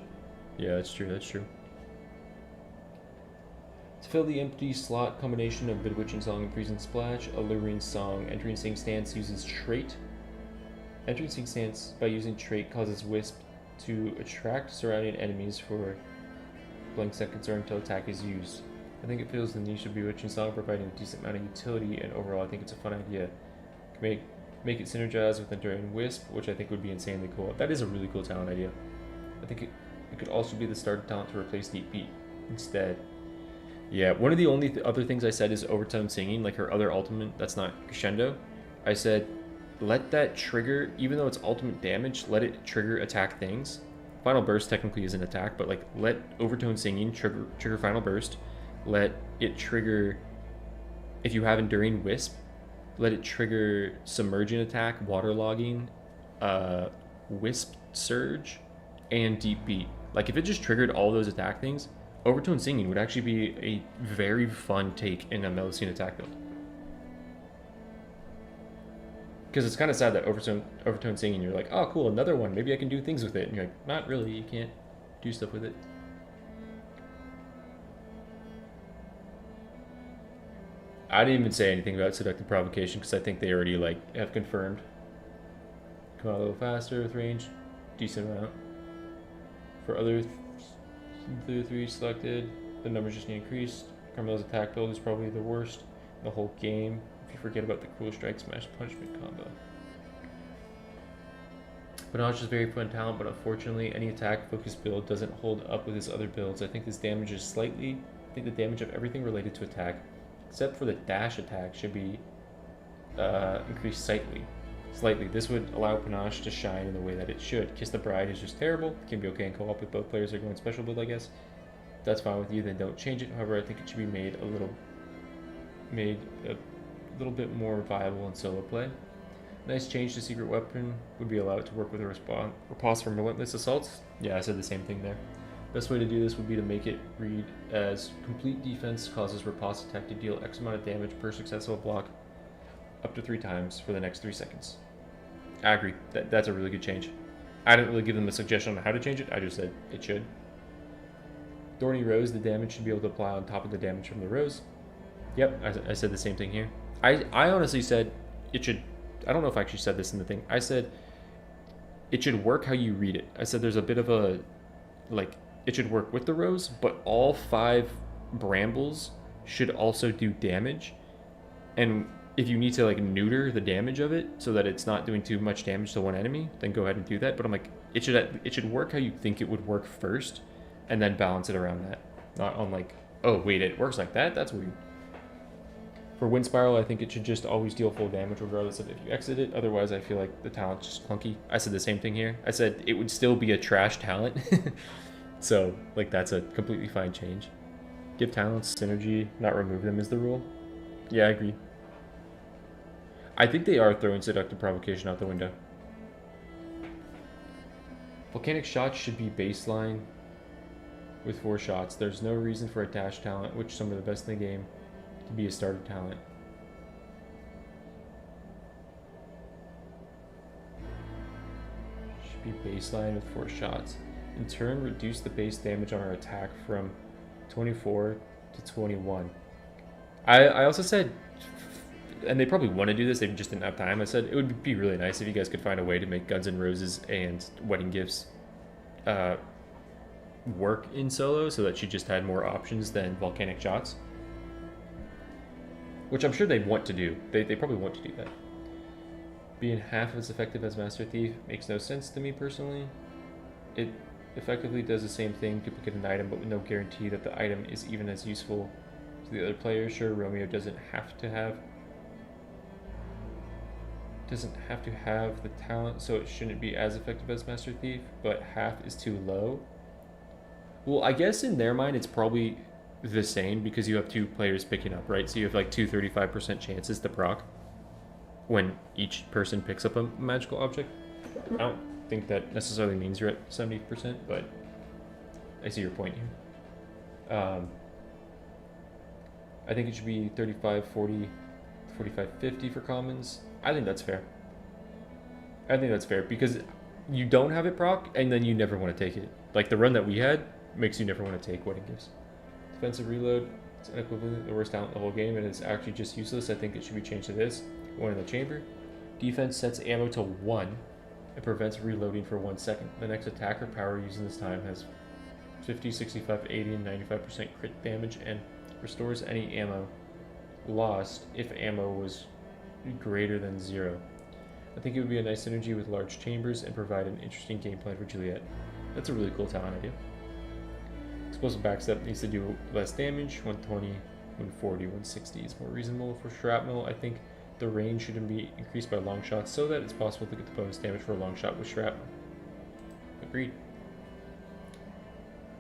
Yeah, that's true, that's true. To fill the empty slot combination of Bewitching Song and Freezing Splash, Alluring Song. Entering Sing Stance uses Trait. Entering Sing Stance by using Trait causes Wisp to attract surrounding enemies for blank seconds or until attack is used. I think it fills the niche of Bewitching Song, providing a decent amount of utility, and overall I think it's a fun idea. Make it synergize with Enduring Wisp, which I think would be insanely cool. That is a really cool talent idea. I think it could also be the starter talent to replace Deep Beat instead. Yeah, one of the only other things I said is Overtone Singing, like her other ultimate that's not Crescendo. I said, let that trigger, even though it's ultimate damage, let it trigger attack things. Final Burst technically is an attack, but like let Overtone Singing trigger Final Burst. Let it trigger, if you have Enduring Wisp, let it trigger Submerging Attack, Waterlogging, Wisp Surge, and Deep Beat. Like, if it just triggered all those attack things, Overtone Singing would actually be a very fun take in a Melusine attack build. Because it's kind of sad that Overtone Singing, you're like, oh cool, another one, maybe I can do things with it. And you're like, not really, you can't do stuff with it. I didn't even say anything about Seductive Provocation because I think they already like have confirmed. Come out a little faster with range, decent amount. For other 3 selected, the numbers just need increased. Carmelo's attack build is probably the worst in the whole game if you forget about the Cruel Strike Smash Punishment combo. Panache is very fun talent, but unfortunately any attack focused build doesn't hold up with his other builds. I think this damage is slightly, I think the damage of everything related to attack except for the dash attack should be increased slightly. This would allow Panache to shine in the way that it should. Kiss the Bride is just terrible. It can be okay in co-op if both players are going special build, I guess. If that's fine with you, then don't change it. However, I think it should be made a little bit more viable in solo play. Nice change to Secret Weapon would be allowed to work with a riposte from Relentless Assaults. Yeah, I said the same thing there. Best way to do this would be to make it read as complete defense causes riposte attack to deal X amount of damage per successful block up to 3 times for the next 3 seconds. I agree. That's a really good change. I didn't really give them a suggestion on how to change it. I just said it should. Thorny Rose, the damage should be able to apply on top of the damage from the rose. Yep, I said the same thing here. I honestly said it should I don't know if I actually said this in the thing. I said it should work how you read it. I said there's a bit of a, like, it should work with the rose, but all 5 brambles should also do damage. And if you need to like neuter the damage of it so that it's not doing too much damage to one enemy, then go ahead and do that. But I'm like, it should work how you think it would work first, and then balance it around that. Not on like, oh wait, it works like that? That's weird. For Wind Spiral, I think it should just always deal full damage regardless of if you exit it. Otherwise, I feel like the talent's just clunky. I said the same thing here. I said it would still be a trash talent. So, like, that's a completely fine change. Give talents synergy, not remove them is the rule. Yeah, I agree. I think they are throwing Seductive Provocation out the window. Volcanic Shots should be baseline with 4 shots. There's no reason for a dash talent, which is some of the best in the game, to be a starter talent. Should be baseline with 4 shots. In turn, reduce the base damage on our attack from 24 to 21. I also said, and they probably want to do this, they just didn't have time. I said it would be really nice if you guys could find a way to make Guns N' Roses and Wedding Gifts work in solo so that she just had more options than Volcanic Shots. Which I'm sure they want to do. They probably want to do that. Being half as effective as Master Thief makes no sense to me personally. It effectively does the same thing, duplicate an item, but with no guarantee that the item is even as useful to the other player. Sure, Romeo doesn't have to have the talent, so it shouldn't be as effective as Master Thief, but half is too low. Well, I guess in their mind it's probably the same because you have 2 players picking up, right? So you have like 2 35% chances to proc when each person picks up a magical object. I don't think that necessarily means you're at 70%, but I see your point here. I think it should be 35, 40, 45, 50 for commons. I think that's fair. I think that's fair because you don't have it proc and then you never want to take it. Like the run that we had makes you never want to take Wedding Gifts. Defensive reload, it's unequivocally the worst talent in the whole game and it's actually just useless. I think it should be changed to this. 1 in the chamber. Defense sets ammo to 1 and prevents reloading for 1 second. The next attack or power using this time has 50, 65, 80, and 95% crit damage and restores any ammo lost if ammo was greater than 0. I think it would be a nice synergy with large chambers and provide an interesting game plan for Juliet. That's a really cool talent idea. Explosive backstep needs to do less damage. 120, 140, 160 is more reasonable. For shrapnel, I think the range shouldn't be increased by long shots so that it's possible to get the bonus damage for a long shot with shrapnel. Agreed.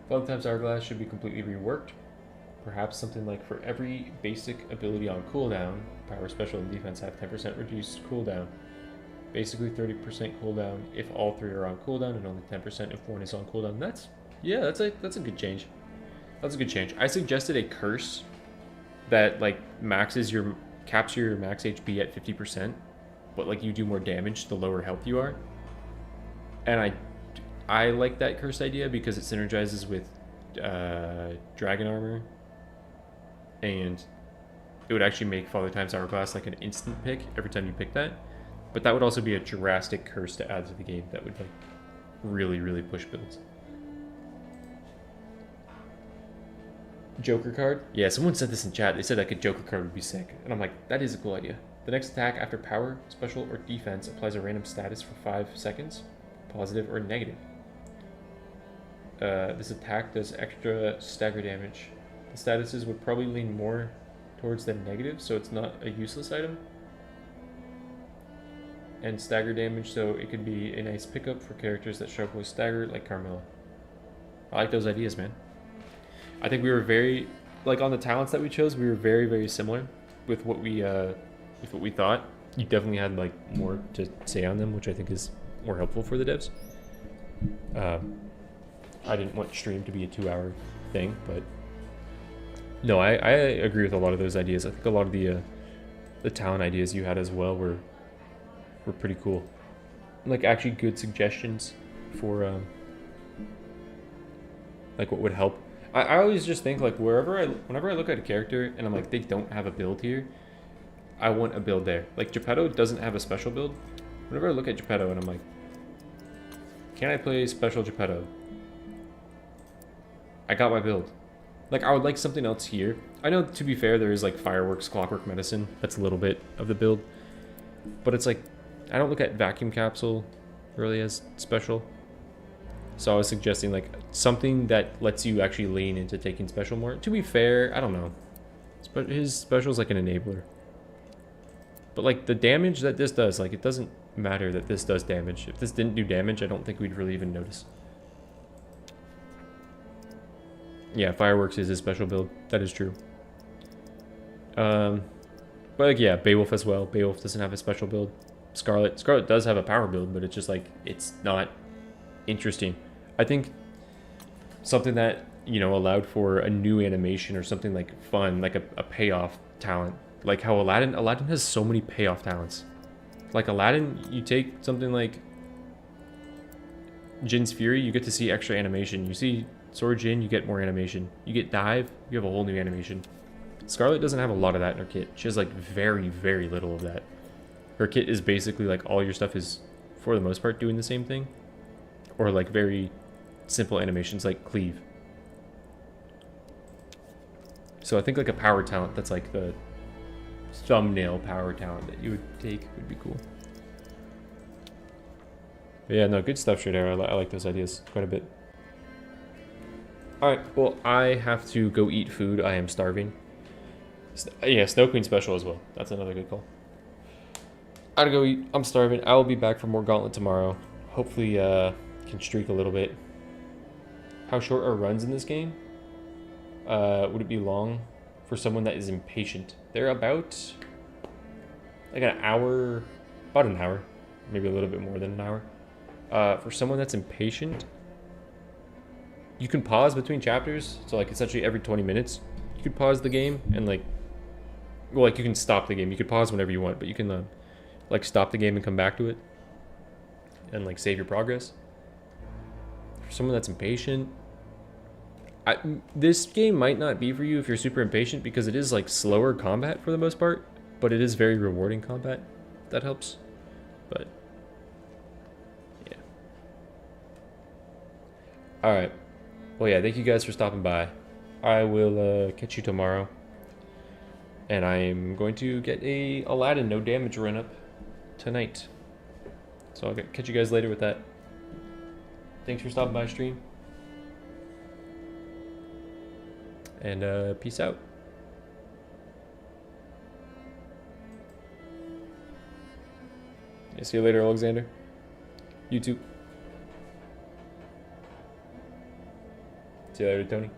Father Time's Hourglass should be completely reworked. Perhaps something like for every basic ability on cooldown, power, special, and defense have 10% reduced cooldown. Basically 30% cooldown if all 3 are on cooldown and only 10% if 1 is on cooldown. That's a good change. That's a good change. I suggested a curse that like caps your max HP at 50%, but like you do more damage the lower health you are. And I like that curse idea because it synergizes with dragon armor, and it would actually make Father Time's Hourglass like an instant pick every time you pick that. But that would also be a drastic curse to add to the game that would like really, really push builds. Joker card? Yeah, someone said this in chat. They said like a Joker card would be sick. And I'm like, that is a cool idea. The next attack after power, special, or defense applies a random status for 5 seconds, positive or negative. This attack does extra stagger damage. The statuses would probably lean more towards the negative, so it's not a useless item. And stagger damage, so it could be a nice pickup for characters that struggle with stagger, like Carmilla. I like those ideas, man. I think we were very, like on the talents that we chose, we were very, very similar with what we thought. You definitely had like more to say on them, which I think is more helpful for the devs. I didn't want stream to be a 2-hour thing, but no, I agree with a lot of those ideas. I think a lot of the talent ideas you had as well were pretty cool. Like actually good suggestions for like what would help. I always just think like whenever I look at a character and I'm like, they don't have a build here, I want a build there. Like, Geppetto doesn't have a special build. Whenever I look at Geppetto and I'm like, can I play special Geppetto? I got my build. Like, I would like something else here. I know, to be fair, there is like Fireworks, Clockwork Medicine. That's a little bit of the build. But it's like, I don't look at Vacuum Capsule really as special. So I was suggesting like something that lets you actually lean into taking special more. To be fair, I don't know. His special is like an enabler. But like the damage that this does, like it doesn't matter that this does damage. If this didn't do damage, I don't think we'd really even notice. Yeah, Fireworks is his special build. That is true. But like, yeah, Beowulf as well. Beowulf doesn't have a special build. Scarlet does have a power build, but it's just like, it's not interesting. I think something that, you know, allowed for a new animation or something like fun, like a payoff talent. Like how Aladdin has so many payoff talents. Like Aladdin, you take something like Jin's Fury, you get to see extra animation. You see Sword Jin, you get more animation. You get Dive, you have a whole new animation. Scarlet doesn't have a lot of that in her kit. She has like very, very little of that. Her kit is basically like all your stuff is, for the most part, doing the same thing. Or like very simple animations like Cleave. So I think like a power talent that's like the thumbnail power talent that you would take would be cool. But yeah, no, good stuff, Shredder. I like those ideas quite a bit. Alright, well, I have to go eat food. I am starving. Yeah, Snow Queen special as well. That's another good call. I gotta go eat. I'm starving. I will be back for more Gauntlet tomorrow. Hopefully, can streak a little bit. How short are runs in this game? Would it be long for someone that is impatient? They're about like an hour, about an hour, maybe a little bit more than an hour. For someone that's impatient, you can pause between chapters. So like essentially every 20 minutes, you could pause the game and like, well, like you can stop the game. You could pause whenever you want, but you can like stop the game and come back to it and like save your progress. For someone that's impatient, this game might not be for you if you're super impatient because it is like slower combat for the most part, but it is very rewarding combat. That helps. But yeah. Alright. Well, yeah, thank you guys for stopping by. I will catch you tomorrow. And I am going to get a Aladdin no damage run up tonight. So I'll catch you guys later with that. Thanks for stopping by stream. And peace out. Yeah, see you later, Alexander. You too. See you later, Tony.